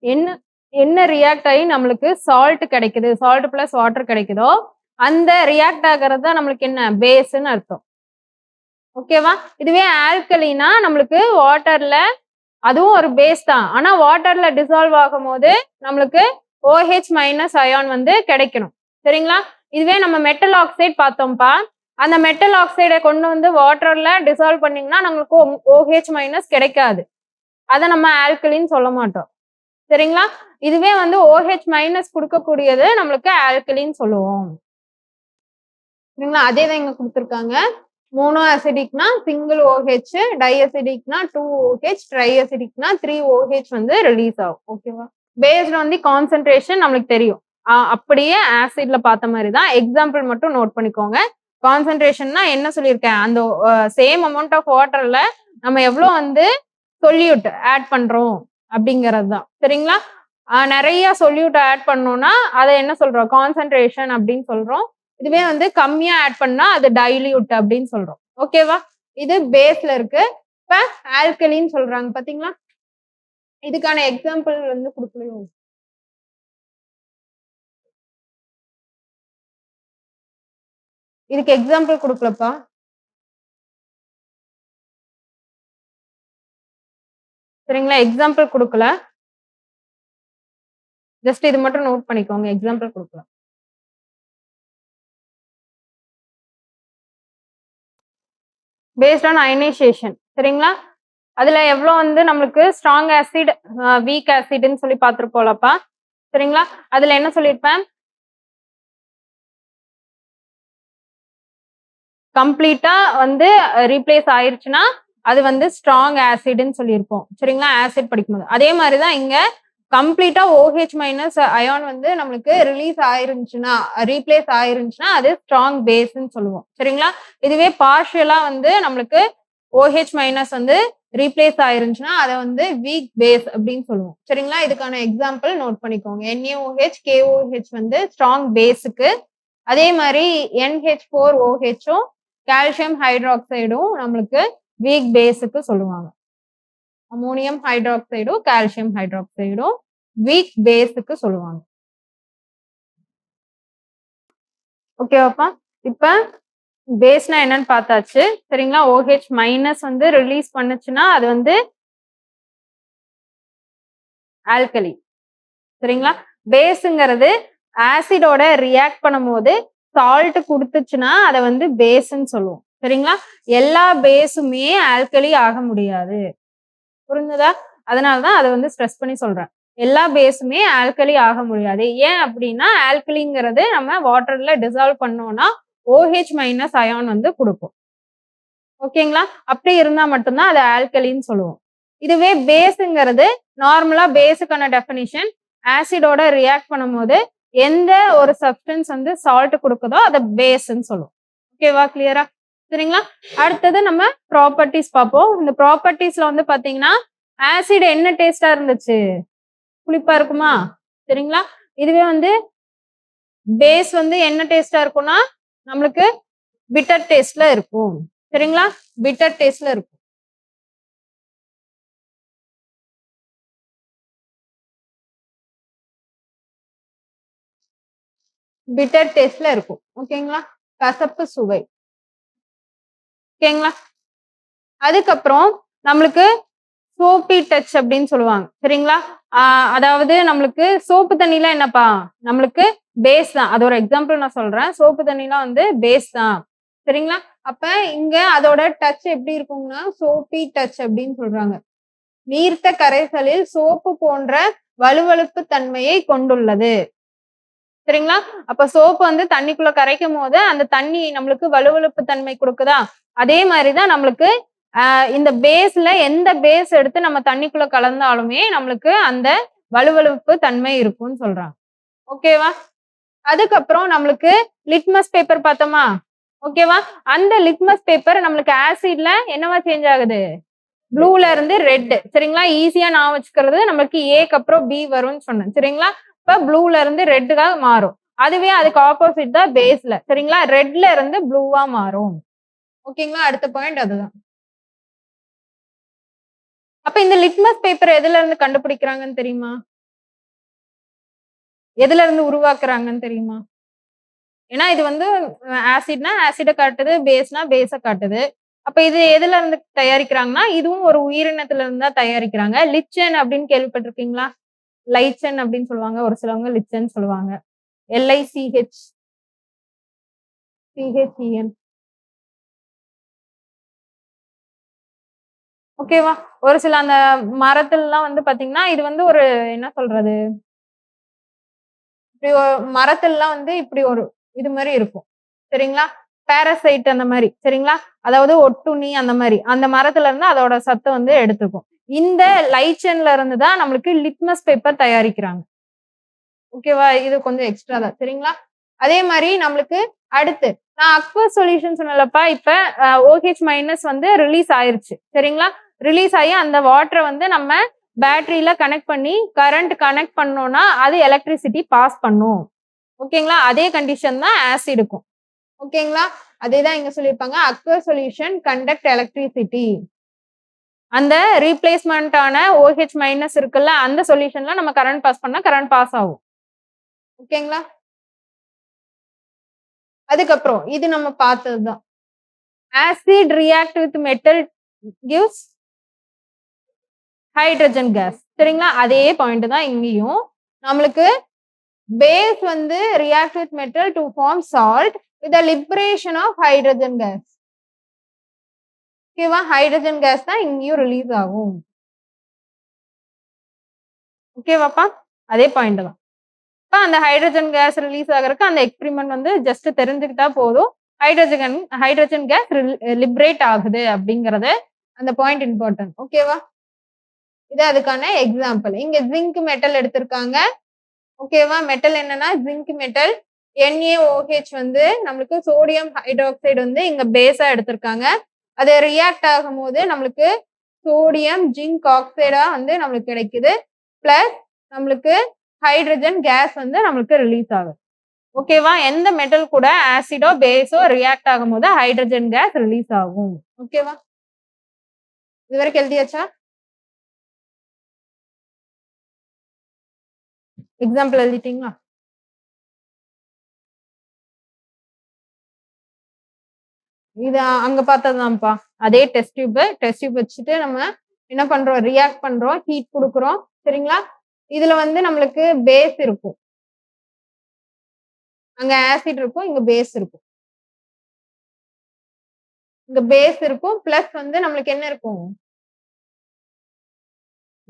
என்ன என்ன ரியாக்ட் ஆகி நம்மளுக்கு சால்ட் கிடைக்குது, சால்ட் பிளஸ் வாட்டர் கிடைக்குதோ அந்த ரியாக்ட் ஆகிறது தான் நம்மளுக்கு என்ன பேஸ்ன்னு அர்த்தம். ஓகேவா? இதுவே ஆல்கலினா நம்மளுக்கு வாட்டர்ல அதுவும் ஒரு பேஸ் தான். ஆனா வாட்டர்ல டிசால்வ் ஆகும் போது நம்மளுக்கு OH மைனஸ் அயான் வந்து கிடைக்கணும். சரிங்களா? இதுவே நம்ம மெட்டல் ஆக்சைடு பார்த்தோம்ப்பா. அந்த மெட்டல் ஆக்சைடை கொண்டு வந்து வாட்டர்ல டிசால்வ் பண்ணீங்கன்னா நம்மளுக்கு OH மைனஸ் கிடைக்காது. அதை நம்ம ஆல்கலின்னு சொல்ல மாட்டோம். சரிங்களா? இதுவே வந்து OH மைனஸ் கொடுக்கக்கூடியது நம்மளுக்கு ஆல்கலின்னு சொல்லுவோம். சரிங்களா? அதே தான் இங்க குடுத்துருக்காங்க. மோனோ அசிடிக்னா சிங்கிள் OH, டை அசிடிக்னா 2 OH, ட்ரை அசிடிக்னா 3 OH வந்து ரிலீஸ் ஆகும். ஓகேவா? பேஸ்ட் ஆன் தி கான்சன்ட்ரேஷன் நம்மளுக்கு தெரியும். அப்படியே ஆசிட்ல பார்த்த மாதிரி தான். எக்ஸாம்பிள் மட்டும் நோட் பண்ணிக்கோங்க. கான்சன்ட்ரேஷன்னா என்ன சொல்லியிருக்கேன்? அந்த சேம் அமௌண்ட் ஆஃப் வாட்டர்ல நம்ம எவ்வளோ வந்து சொல்யூட் ஆட் பண்றோம் அப்படிங்கிறது தான். சரிங்களா? நெறைய சொல்யூட் ஆட் பண்ணோம்னா, அத என்ன சொல்றோம்? கான்சன்ட்ரேஷன் அப்படின்னு சொல்றோம். இதுவே வந்து கம்மியா ஆட் பண்ணா அது டைல்யூட் அப்படின்னு சொல்றோம். ஓகேவா? இது பேஸ்ல இருக்கு. இப்ப ஆல்கலின்னு சொல்றாங்க பாத்தீங்களா? இதுக்கான எக்ஸாம்பிள் வந்து குடுக்கலையோ? இதுக்கு எக்ஸாம்பிள் குடுக்கலப்பா. சரிங்களா? எக்ஸாம்பிள் குடுக்கல. ஜஸ்ட் இது மட்டும் நோட் பண்ணிக்கோங்க. எக்ஸாம்பிள் குடுக்கல. Based on ionisation. சரிங்களா? அதுல எவ்வளோ வந்து நம்மளுக்கு ஸ்ட்ராங் ஆசிட், வீக் ஆசிட்ன்னு சொல்லி பார்த்திருப்போம்லப்பா. சரிங்களா? அதுல என்ன சொல்லியிருப்பேன்? கம்ப்ளீட்டா வந்து ரீப்ளேஸ் ஆயிருச்சுன்னா, அது வந்து ஸ்ட்ராங் ஆசிட்ன்னு சொல்லியிருப்போம். சரிங்களா? ஆசிட் படிக்கும்போது. அதே மாரி தான் இங்க கம்ப்ளீட்டா OH மைனஸ் அயான் வந்து நம்மளுக்கு ரிலீஸ் ஆயிருந்துச்சுன்னா, ரீப்ளேஸ் ஆயிருந்துச்சுன்னா, அது ஸ்ட்ராங் பேஸ்ன்னு சொல்லுவோம். சரிங்களா? இதுவே பார்ஷியலா வந்து நம்மளுக்கு OH மைனஸ் வந்து ரீப்ளேஸ் ஆயிருந்துச்சுன்னா, அத வந்து வீக் பேஸ் அப்படின்னு சொல்லுவோம். சரிங்களா? இதுக்கான எக்ஸாம்பிள் நோட் பண்ணிக்கோங்க. NaOH, KOH வந்து ஸ்ட்ராங் பேஸுக்கு. அதே மாரி NH4OHம் கால்சியம் ஹைட்ராக்சைடும் நம்மளுக்கு வீக் பேஸுக்கு சொல்லுவாங்க. அமோனியம் ஹைட்ராக்சைடும், கால்சியம் ஹைட்ராக்சைடும் வீக் பேஸுக்கு சொல்லுவாங்க. ஓகேவாப்பா? இப்ப பேஸ்னா என்னன்னு பார்த்தாச்சு. சரிங்களா? OH மைனஸ் வந்து ரிலீஸ் பண்ணுச்சுன்னா, அது வந்து ஆல்கலி. சரிங்களா? பேஸுங்கிறது ஆசிடோட ரியாக்ட் பண்ணும்போது சால்ட் குடுத்துச்சுன்னா, அத வந்து பேஸ்ன்னு சொல்லுவோம். சரிங்களா? எல்லா பேஸுமே ஆல்கலி ஆக முடியாது. புரிஞ்சதா? அதனால தான் அத வந்து ஸ்ட்ரெஸ் பண்ணி சொல்றேன். எல்லா பேஸுமே ஆல்கலி ஆக முடியாது. ஏன் அப்டின்னா, ஆல்கலிங்கிறது நம்ம வாட்டர்ல டிசால்வ் பண்ணோம்னா, OH மைனஸ் அயான் வந்து குடுக்கும். ஓகேங்களா? அப்படி இருந்தா மட்டும் தான் அத ஆல்கலின்னு சொல்லுவோம். இதுவே பேஸுங்கிறது நார்மலா பேஸுக்கான டெஃபினிஷன் ஆசிடோட ரியாக்ட் பண்ணும்போது எந்த ஒரு சப்ஸ்டன்ஸ் வந்து சால்ட் குடுக்குதோ அத பேஸ்ன்னு சொல்லுவோம். ஓகேவா? கிளியரா? சரிங்களா? அடுத்தது நம்ம ப்ராப்பர்ட்டீஸ் பார்ப்போம். இந்த ப்ராப்பர்ட்டீஸ்ல வந்து பாத்தீங்கன்னா, ஆசிட் என்ன டேஸ்ட்டா இருந்துச்சு? புளிப்பா இருக்குமா? சரிங்களா? இதுவே வந்து பேஸ் வந்து என்ன டேஸ்ட்டா இருக்கும்னா, நம்மளுக்கு பிட்டர் டேஸ்ட்ல இருக்கும். சரிங்களா? பிட்டர் டேஸ்ட்ல இருக்கும். பிட்டர் டேஸ்ட்ல இருக்கும். ஓகேங்களா? கசப்பு சுவை. ஓகேங்களா? அதுக்கப்புறம் நம்மளுக்கு சோப்பி டச் அப்படின்னு சொல்லுவாங்க. சரிங்களா? அதாவது நம்மளுக்கு சோப்பு தண்ணிலாம் என்னப்பா? நம்மளுக்கு பேஸ் தான். அது ஒரு எக்ஸாம்பிள் நான் சொல்றேன். சோப்பு தண்ணிலாம் வந்து பேஸ் தான். சரிங்களா? அப்ப இங்க அதோட டச் எப்படி இருக்கும்னா, சோப்பி டச் அப்படின்னு சொல்றாங்க. நீர்த்த கரைசலில் சோப்பு போன்ற வழுவழுப்பு தன்மையை கொண்டுள்ளது. சரிங்களா? அப்ப சோப்பு வந்து தண்ணிக்குள்ள கரைக்கும்போது, அந்த தண்ணி நம்மளுக்கு வழுவழுப்பு தன்மை குடுக்குதா? அதே மாரி தான் நம்மளுக்கு இந்த பேஸ்ல எந்த பேஸ் எடுத்து நம்ம தண்ணிக்குள்ள கலந்தாலுமே, நம்மளுக்கு அந்த வழுவழுப்பு தன்மை இருக்கும்னு சொல்றாங்க. ஓகேவா? அதுக்கப்புறம் நம்மளுக்கு லிட்மஸ் பேப்பர் பார்த்தோமா? ஓகேவா? அந்த லிட்மஸ் பேப்பர் நம்மளுக்கு ஆசிட்ல என்னவா சேஞ்ச் ஆகுது? ப்ளூல இருந்து ரெட். சரிங்களா? ஈஸியா ஞாபகம் வச்சுக்கிறது நம்மளுக்கு ஏக்கு அப்புறம் பி வரும்னு சொன்னேன். சரிங்களா? இப்ப ப்ளூல இருந்து ரெட்டுக்கா மாறும். அதுவே அதுக்கு ஆப்போசிட் தான் பேஸ்ல. சரிங்களா? ரெட்ல இருந்து ப்ளூவா மாறும். ஓகேங்களா? அடுத்த பாயிண்ட் அதுதான். அப்ப இந்த லிட்மஸ் பேப்பர் எதுல இருந்து கண்டுபிடிக்கிறாங்கன்னு தெரியுமா? எதுல இருந்து உருவாக்குறாங்கன்னு தெரியுமா? ஏன்னா இது வந்து ஆசிட்னா ஆசிட காட்டுது, பேஸ்னா பேஸ காட்டுது. அப்ப இது எதுல இருந்து தயாரிக்கிறாங்கன்னா, இதுவும் ஒரு உயிரினத்துல இருந்து தான் தயாரிக்கிறாங்க. லிச்சன் அப்படின்னு கேள்விப்பட்டிருக்கீங்களா? லைச்சன் அப்படின்னு சொல்லுவாங்க. ஒரு சிலவங்க லிச்சன் சொல்லுவாங்க. LICH, CHEN. ஓகேவா? ஒரு சில அந்த மரத்துலலாம் வந்து பாத்தீங்கன்னா, இது வந்து ஒரு என்ன சொல்றது? இப்படி மரத்துலலாம் வந்து இப்படி ஒரு இது மாரி இருக்கும். சரிங்களா? பாரசைட் அந்த மாதிரி சரிங்களா, அதாவது ஒட்டுண்ணி அந்த மாதிரி அந்த மரத்துல இருந்து அதோட சத்தை வந்து எடுத்துக்கும். இந்த லைச்சன்ல இருந்து தான் நம்மளுக்கு லிட்மஸ் பேப்பர் தயாரிக்கிறாங்க. ஓகேவா, இது கொஞ்சம் எக்ஸ்ட்ரா தான் சரிங்களா. அதே மாதிரி நம்மளுக்கு அடுத்து நான் அக்வஸ் சொல்யூஷன் சொன்னலப்பா, இப்ப OH மைனஸ் வந்து ரிலீஸ் ஆயிருச்சு சரிங்களா. ரிலீஸ் ஆகி அந்த வாட்டரை வந்து நம்ம பேட்டரியில கனெக்ட் பண்ணி கரண்ட் கனெக்ட் பண்ணோம்னா அது எலக்ட்ரிசிட்டி பாஸ் பண்ணும். ஓகேங்களா, அதே கண்டிஷன் தான் ஆசிடுக்கும். ஓகேங்களா, அதே தான் இங்க சொல்லியிருப்பாங்க, அக்வஸ் சொல்யூஷன் கண்டக்ட் எலக்ட்ரிசிட்டி. அந்த ரீப்ளேஸ்மெண்ட் ஆன OH மைனஸ் இருக்குல்ல, அந்த சொல்யூஷன்ல நம்ம கரண்ட் பாஸ் பண்ணா கரண்ட் பாஸ் ஆகும். ஓகேங்களா, அதுக்கப்புறம் இது நம்ம பார்த்ததுதான். Acid react with metal gives hydrogen gas சரிங்களா. அதே பாயிண்ட் தான் இங்கேயும். நம்மளுக்கு பேஸ் வந்து react with metal to form salt with the liberation of hydrogen gas. ஓகேவா, ஹைட்ரஜன் கேஸ் தான் இங்கேயும் ரிலீஸ் ஆகும். ஓகேவாப்பா, அதே பாயிண்ட் தான். இப்போ அந்த ஹைட்ரஜன் கேஸ் ரிலீஸ் ஆகிறதுக்கு அந்த எக்ஸ்பிரிமெண்ட் வந்து ஜஸ்ட் தெரிஞ்சுக்கிட்டா போதும், ஹைட்ரஜன் கேஸ் லிபரேட் ஆகுது அப்படிங்கறது அந்த பாயிண்ட் இம்பார்ட்டன்ட். ஓகேவா, இது அதுக்கான எக்ஸாம்பிள். இங்க ஜிங்க் மெட்டல் எடுத்திருக்காங்க. ஓகேவா, மெட்டல் என்னன்னா ஜிங்க் மெட்டல். NaOH வந்து நம்மளுக்கு சோடியம் ஹைட்ராக்சைடு வந்து இங்க பேஸா எடுத்திருக்காங்க. அது ரியாக்ட் ஆகும் போது நம்மளுக்கு சோடியம் ஜிங்க் ஆக்சைடா வந்து நம்மளுக்கு கிடைக்குது. பிளஸ் நம்மளுக்கு ஹைட்ரஜன் கேஸ் வந்து நம்மளுக்கு ரிலீஸ் ஆகுது. ஓகேவா, எந்த மெட்டல் கூட ஆசிடோ பேஸோ ரியாக்ட் ஆகும் போது ஹைட்ரஜன் கேஸ் ரிலீஸ் ஆகும். ஓகேவா, இது வரைக்கும் எழுதியாச்சா? எக்ஸாம்பிள் எழுதிட்டீங்களா? இது அங்க பார்த்ததுதான்ப்பா, அதே டெஸ்ட் டியூப் வச்சுட்டு நம்ம என்ன பண்றோம், ரியாக்ட் பண்றோம், ஹீட் கொடுக்குறோம் சரிங்களா. இதுல வந்து நம்மளுக்கு பேஸ் இருக்கும், அங்க ஆசிட் இருக்கும், இங்க பேஸ் இருக்கும். இங்க பேஸ் இருக்கும் பிளஸ் வந்து நம்மளுக்கு என்ன இருக்கும்,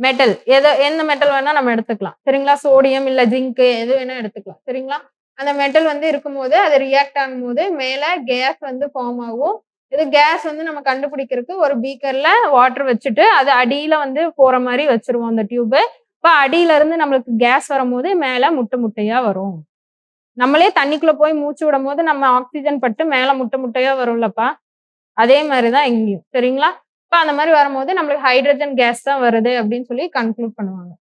மெட்டல். எந்த மெட்டல் வேணா நம்ம எடுத்துக்கலாம் சரிங்களா, சோடியம் இல்ல ஜிங்க் எது வேணா எடுத்துக்கலாம் சரிங்களா. அந்த மெட்டல் வந்து இருக்கும்போது அது ரியாக்ட் ஆகும் போது மேல கேஸ் வந்து ஃபார்ம் ஆகும். இது கேஸ் வந்து நம்ம கண்டுபிடிக்கிறதுக்கு ஒரு பீக்கர்ல வாட்டர் வச்சுட்டு அது அடியில வந்து போற மாதிரி வச்சிருவோம் அந்த டியூப். இப்ப அடியில இருந்து நம்மளுக்கு கேஸ் வரும்போது மேல முட்டை முட்டையா வரும். நம்மளே தண்ணிக்குள்ள போய் மூச்சு விடும் போது நம்ம ஆக்சிஜன் பட்டு மேல முட்டை முட்டையா வரும்லப்பா, அதே மாதிரிதான் இங்கேயும் சரிங்களா. இப்ப அந்த மாதிரி வரும்போது நம்மளுக்கு ஹைட்ரஜன் கேஸ் தான் வருது அப்படின்னு சொல்லி கன்க்ளூட் பண்ணுவாங்க.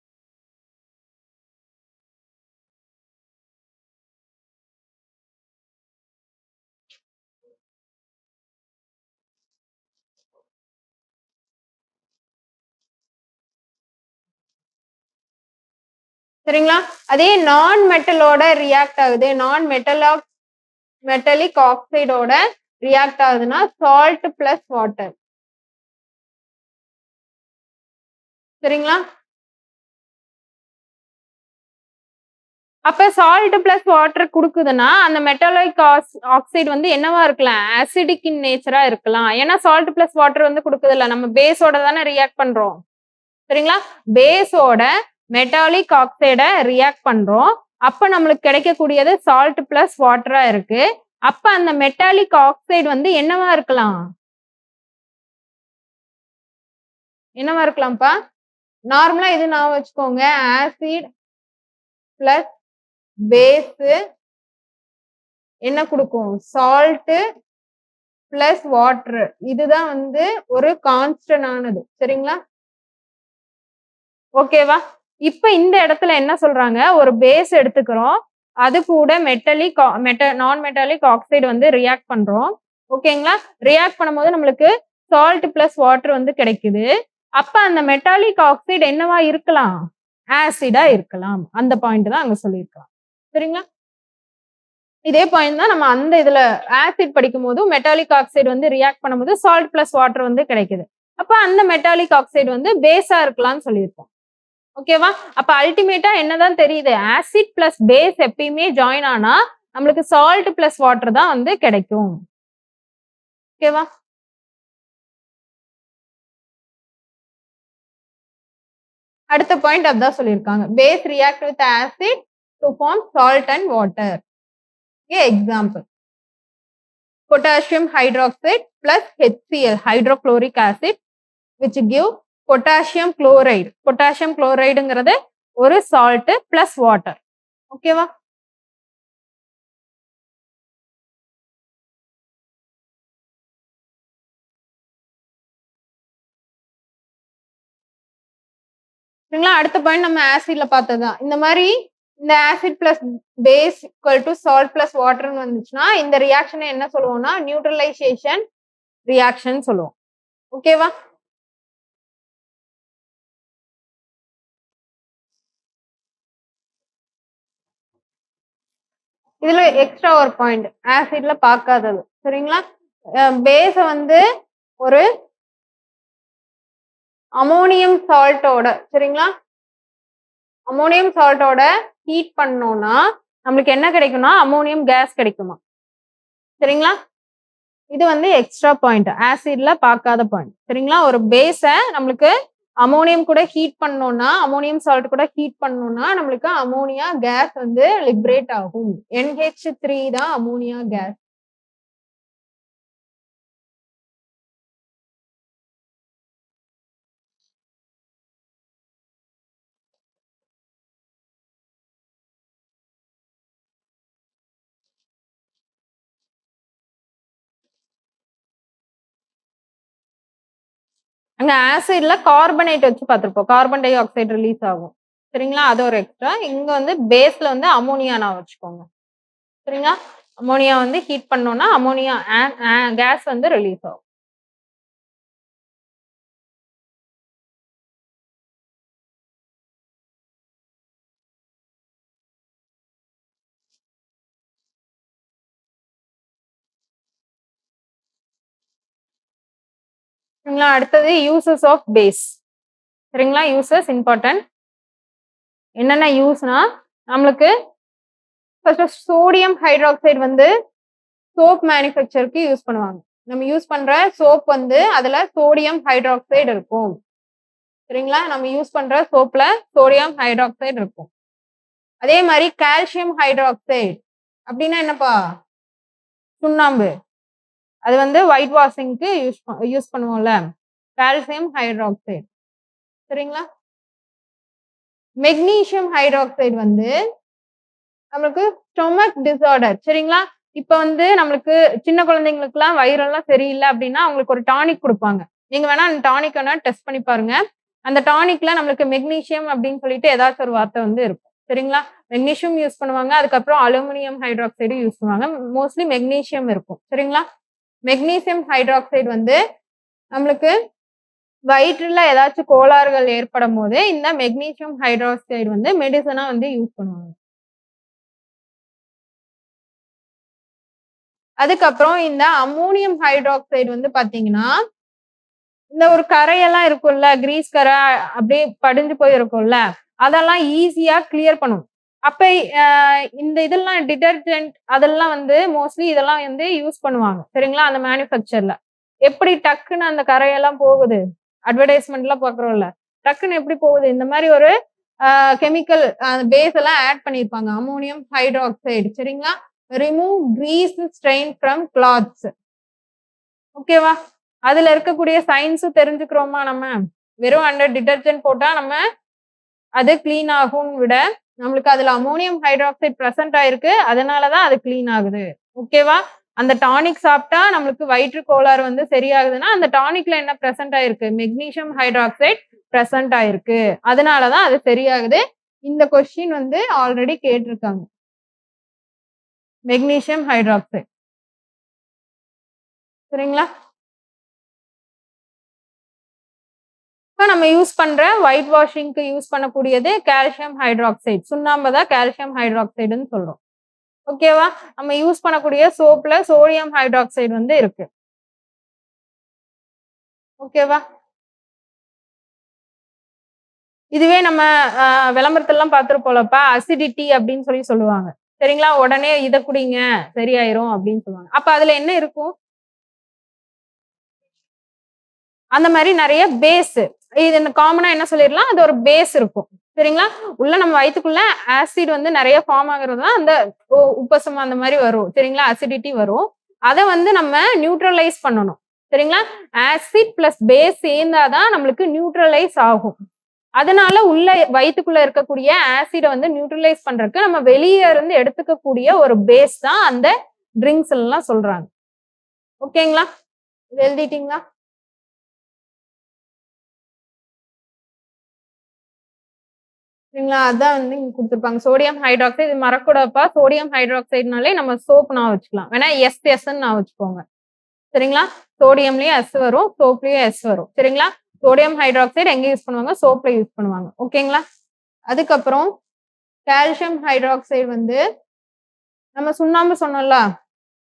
சரிங்களா, அதே நான் மெட்டலோட ரியாக்ட் ஆகுது, மெட்டலிக் ஆக்சைடோட ரியாக்ட் ஆகுதுன்னா சால்ட் பிளஸ் வாட்டர் சரிங்களா. அப்ப சால்ட் பிளஸ் வாட்டர் கொடுக்குதுன்னா அந்த மெட்டலிக் ஆக்சைடு வந்து என்னவா இருக்கலாம், ஆசிடிக் இன் நேச்சரா இருக்கலாம். ஏன்னா சால்ட் பிளஸ் வாட்டர் வந்து கொடுக்குது இல்ல, நம்ம பேஸோட தானே ரியாக்ட் பண்றோம் சரிங்களா. பேஸோட மெட்டாலிக் ஆக்சைட ரியாக்ட் பண்றோம், அப்ப நம்மளுக்கு கிடைக்கக்கூடியது சால்ட் பிளஸ் வாட்டரா இருக்கு. அப்ப அந்த மெட்டாலிக் ஆக்சைடு வந்து என்னவா இருக்கலாம், என்னவா இருக்கலாம்ப்பா, நார்மலா இது நான் வச்சுக்கோங்க, ஆசிட் பிளஸ் பேஸ் என்ன கொடுக்கும், சால்ட் பிளஸ் வாட்டர். இதுதான் வந்து ஒரு கான்ஸ்டன்ட் ஆனது சரிங்களா. ஓகேவா, இப்ப இந்த இடத்துல என்ன சொல்றாங்க, ஒரு பேஸ் எடுத்துக்கிறோம், அது கூட நான் மெட்டாலிக் ஆக்சைடு வந்து ரியாக்ட் பண்றோம். ஓகேங்களா, ரியாக்ட் பண்ணும்போது நம்மளுக்கு சால்ட் பிளஸ் வாட்டர் வந்து கிடைக்குது. அப்ப அந்த மெட்டாலிக் ஆக்சைடு என்னவா இருக்கலாம், ஆசிடா இருக்கலாம். அந்த பாயிண்ட் தான் அங்க சொல்லியிருக்கலாம் சரிங்களா. இதே பாயிண்ட் தான் நம்ம அந்த இதுல ஆசிட் படிக்கும் போது மெட்டாலிக் ஆக்சைடு வந்து ரியாக்ட் பண்ணும்போது சால்ட் பிளஸ் வாட்டர் வந்து கிடைக்குது. அப்ப அந்த மெட்டாலிக் ஆக்சைடு வந்து பேஸா இருக்கலாம்னு சொல்லியிருக்கோம். ஓகேவா, அப்ப அல்டிமேட்டா என்னதான் தெரியுது, ஆசிட் பிளஸ் பேஸ் எப்பயுமே ஜாயின் ஆனா நம்மளுக்கு சால்ட் பிளஸ் வாட்டர் தான் வந்து கிடைக்கும். ஓகேவா, அடுத்த பாயிண்ட் அதான் சொல்லியிருக்காங்க, base react with acid to form salt and water. Example potassium hydroxide plus HCl, hydrochloric acid, which give potassium chloride. Potassium chlorideங்கிறது ஒரு salt plus water. ஓகேவா? சரிங்களா? அடுத்த பாயிண்ட் நம்ம ஆசிட்ல பார்த்ததுதான். இந்த மாதிரி இந்த acid plus base equal to salt plus வாட்டர்னு வந்துச்சுன்னா இந்த ரியாக்ஷனை என்ன சொல்லுவோம்னா நியூட்ரலைசேஷன் ரியாக்ஷன் சொல்லுவோம். ஓகேவா? இதுல எக்ஸ்ட்ரா ஒரு பாயிண்ட் ஆசிட்ல பார்க்காதது. சரிங்களா? பேஸ வந்து ஒரு அமோனியம் சால்ட்டோட, சரிங்களா, அமோனியம் சால்ட்டோட ஹீட் பண்ணோம்னா நம்மளுக்கு என்ன கிடைக்கும்னா அமோனியம் கேஸ் கிடைக்குமா. சரிங்களா? இது வந்து எக்ஸ்ட்ரா பாயிண்ட், ஆசிட்ல பார்க்காத பாயிண்ட். சரிங்களா? ஒரு பேஸ நம்மளுக்கு அமோனியம் கூட ஹீட் பண்ணோம்னா, அமோனியம் சால்ட் கூட ஹீட் பண்ணோம்னா நம்மளுக்கு அமோனியா கேஸ் வந்து லிபரேட் ஆகும். NH3 தான் அமோனியா கேஸ். அங்க ஆசிட்ல கார்பனேட் வச்சு பார்த்திருப்போம், கார்பன் டை ஆக்சைடு ரிலீஸ் ஆகும். சரிங்களா? அது ஒரு எக்ஸ்ட்ரா. இங்க வந்து பேஸ்ல வந்து அமோனியா நான் வச்சுக்கோங்க. சரிங்களா? அமோனியா வந்து ஹீட் பண்ணோம்னா அமோனியா கேஸ் வந்து ரிலீஸ் ஆகும். சரிங்களா? அடுத்தது யூசஸ் ஆஃப் பேஸ். சரிங்களா? Uses important. என்னென்ன யூஸ்னா நம்மளுக்கு ஃபர்ஸ்ட் சோடியம் ஹைட்ராக்சைடு வந்து சோப் மேனுஃபேக்சருக்கு யூஸ் பண்ணுவாங்க. நம்ம யூஸ் பண்ற சோப் வந்து அதுல சோடியம் ஹைட்ராக்சைடு இருக்கும். சரிங்களா? நம்ம யூஸ் பண்ற சோப்ல சோடியம் ஹைட்ராக்சைடு இருக்கும். அதே மாதிரி கால்சியம் ஹைட்ராக்சைடு அப்படின்னா என்னப்பா? சுண்ணாம்பு. அது வந்து ஒயிட் வாஷிங்க்கு யூஸ் பண்ணுவோம்ல, கால்சியம் ஹைட்ராக்சைடு. சரிங்களா? மெக்னீசியம் ஹைட்ராக்சைடு வந்து நம்மளுக்கு ஸ்டொமக் டிசார்டர். சரிங்களா? இப்ப வந்து நம்மளுக்கு சின்ன குழந்தைங்களுக்கு எல்லாம் வயிறெல்லாம் சரியில்லை அப்படின்னா அவங்களுக்கு ஒரு டானிக் கொடுப்பாங்க. நீங்க வேணா அந்த டானிக் வேணா டெஸ்ட் பண்ணி பாருங்க. அந்த டானிக்ல நம்மளுக்கு மெக்னீசியம் அப்படின்னு சொல்லிட்டு ஏதாச்சும் ஒரு வார்த்தை வந்து இருக்கும். சரிங்களா? மெக்னீசியம் யூஸ் பண்ணுவாங்க, அதுக்கப்புறம் அலுமினியம் ஹைட்ராக்சைடு யூஸ் பண்ணுவாங்க. மோஸ்ட்லி மெக்னீசியம் இருக்கும். சரிங்களா? மெக்னீசியம் ஹைட்ராக்சைடு வந்து நம்மளுக்கு வயிற்றுல ஏதாச்சும் கோளாறுகள் ஏற்படும் போது இந்த மெக்னீசியம் ஹைட்ராக்சைடு வந்து மெடிசனா வந்து யூஸ் பண்ணுவாங்க. அதுக்கப்புறம் இந்த அமோனியம் ஹைட்ராக்சைடு வந்து பாத்தீங்கன்னா இந்த ஒரு கரையெல்லாம் இருக்கும்ல, கிரீஸ் கரை அப்படியே படிஞ்சு போயிருக்கும்ல, அதெல்லாம் ஈஸியா கிளியர் பண்ணும். அப்ப இந்த இதெல்லாம் டிடர்ஜென்ட் அதெல்லாம் வந்து மோஸ்ட்லி இதெல்லாம் வந்து யூஸ் பண்ணுவாங்க. சரிங்களா? அந்த மேனுஃபேக்சர்ல எப்படி டக்குன்னு அந்த கரையெல்லாம் போகுது, அட்வர்டைஸ்மெண்ட்லாம் பாக்குறோம்ல, டக்குன்னு எப்படி போகுது, இந்த மாதிரி ஒரு கெமிக்கல் பேஸ் எல்லாம் ஆட் பண்ணிருப்பாங்க. Ammonium hydroxide. சரிங்களா? Remove grease strain from clothes. ஓகேவா? அதுல இருக்கக்கூடிய சயின்ஸும் தெரிஞ்சுக்கிறோமா? நம்ம வெறும் அண்டர் டிடர்ஜென்ட் போட்டா நம்ம அது கிளீன் ஆகும் விட நம்மளுக்கு அதுல அமோனியம் ஹைட்ராக்சைடு பிரசன்ட் ஆயிருக்கு, அதனாலதான் அது கிளீன் ஆகுது. ஓகேவா? அந்த டானிக் சாப்பிட்டா நம்மளுக்கு வயிற்று கோளாறு வந்து சரியாகுதுன்னா அந்த டானிக்ல என்ன பிரசன்ட் ஆயிருக்கு? மெக்னீசியம் ஹைட்ராக்சைடு பிரசன்ட் ஆயிருக்கு, அதனாலதான் அது சரியாகுது. இந்த கொஸ்டின் வந்து ஆல்ரெடி கேட்டிருக்காங்க. Magnesium hydroxide. சரிங்களா? இப்போ நம்ம யூஸ் பண்ற ஒயிட் வாஷிங்க்கு யூஸ் பண்ணக்கூடியது கால்சியம் ஹைட்ராக்சைடு. சுண்ணாம்பு தான் கால்சியம் ஹைட்ராக்சைடுன்னு சொல்றோம். ஓகேவா? நம்ம யூஸ் பண்ணக்கூடிய சோப்ல சோடியம் ஹைட்ராக்சைடு வந்து இருக்கு. ஓகேவா? இதுவே நம்ம விளம்பரத்துல எல்லாம் பார்த்திருப்போம்லப்பா, அசிடிட்டி அப்படின்னு சொல்லி சொல்லுவாங்க. சரிங்களா? உடனே இதை குடிங்க சரியாயிரும் அப்படின்னு சொல்லுவாங்க. அப்ப அதுல என்ன இருக்கும்? அந்த மாதிரி நிறைய பேஸ், இது காமனா என்ன சொல்லிடலாம், அது ஒரு பேஸ் இருக்கும். சரிங்களா? உள்ள நம்ம வயிற்றுக்குள்ள ஆசிட் வந்து நிறைய ஃபார்ம் ஆகுறது தான் அந்த உப்பசம் அந்த மாதிரி வரும். சரிங்களா? அசிடிட்டி வரும். அதை வந்து நம்ம நியூட்ரலைஸ் பண்ணணும். சரிங்களா? ஆசிட் பிளஸ் பேஸ் சேர்ந்தாதான் நம்மளுக்கு நியூட்ரலைஸ் ஆகும். அதனால உள்ள வயிற்றுக்குள்ள இருக்கக்கூடிய ஆசிட வந்து நியூட்ரலைஸ் பண்றதுக்கு நம்ம வெளியே இருந்து எடுத்துக்கக்கூடிய ஒரு பேஸ் தான் அந்த ட்ரிங்க்ஸ் எல்லாம் சொல்றாங்க. ஓகேங்களா? இது எழுதிட்டீங்களா? சரிங்களா? அதான் வந்து இங்க கொடுத்துருப்பாங்க. Sodium hydroxide. இது மறக்கூடாதுப்பா. சோடியம் ஹைட்ராக்சைடுனாலே நம்ம சோப் நான் வச்சுக்கலாம். வேணா எஸ்ன்னு நான் வச்சுக்கோங்க. சரிங்களா? சோடியம்லயும் எஸ் வரும், சோப்லயும் எஸ் வரும். சரிங்களா? சோடியம் ஹைட்ராக்சைடு எங்க யூஸ் பண்ணுவாங்க? சோப்ல யூஸ் பண்ணுவாங்க. ஓகேங்களா? அதுக்கப்புறம் கால்சியம் ஹைட்ராக்சைடு வந்து நம்ம சுண்ணாம்பு சொன்னோம்ல,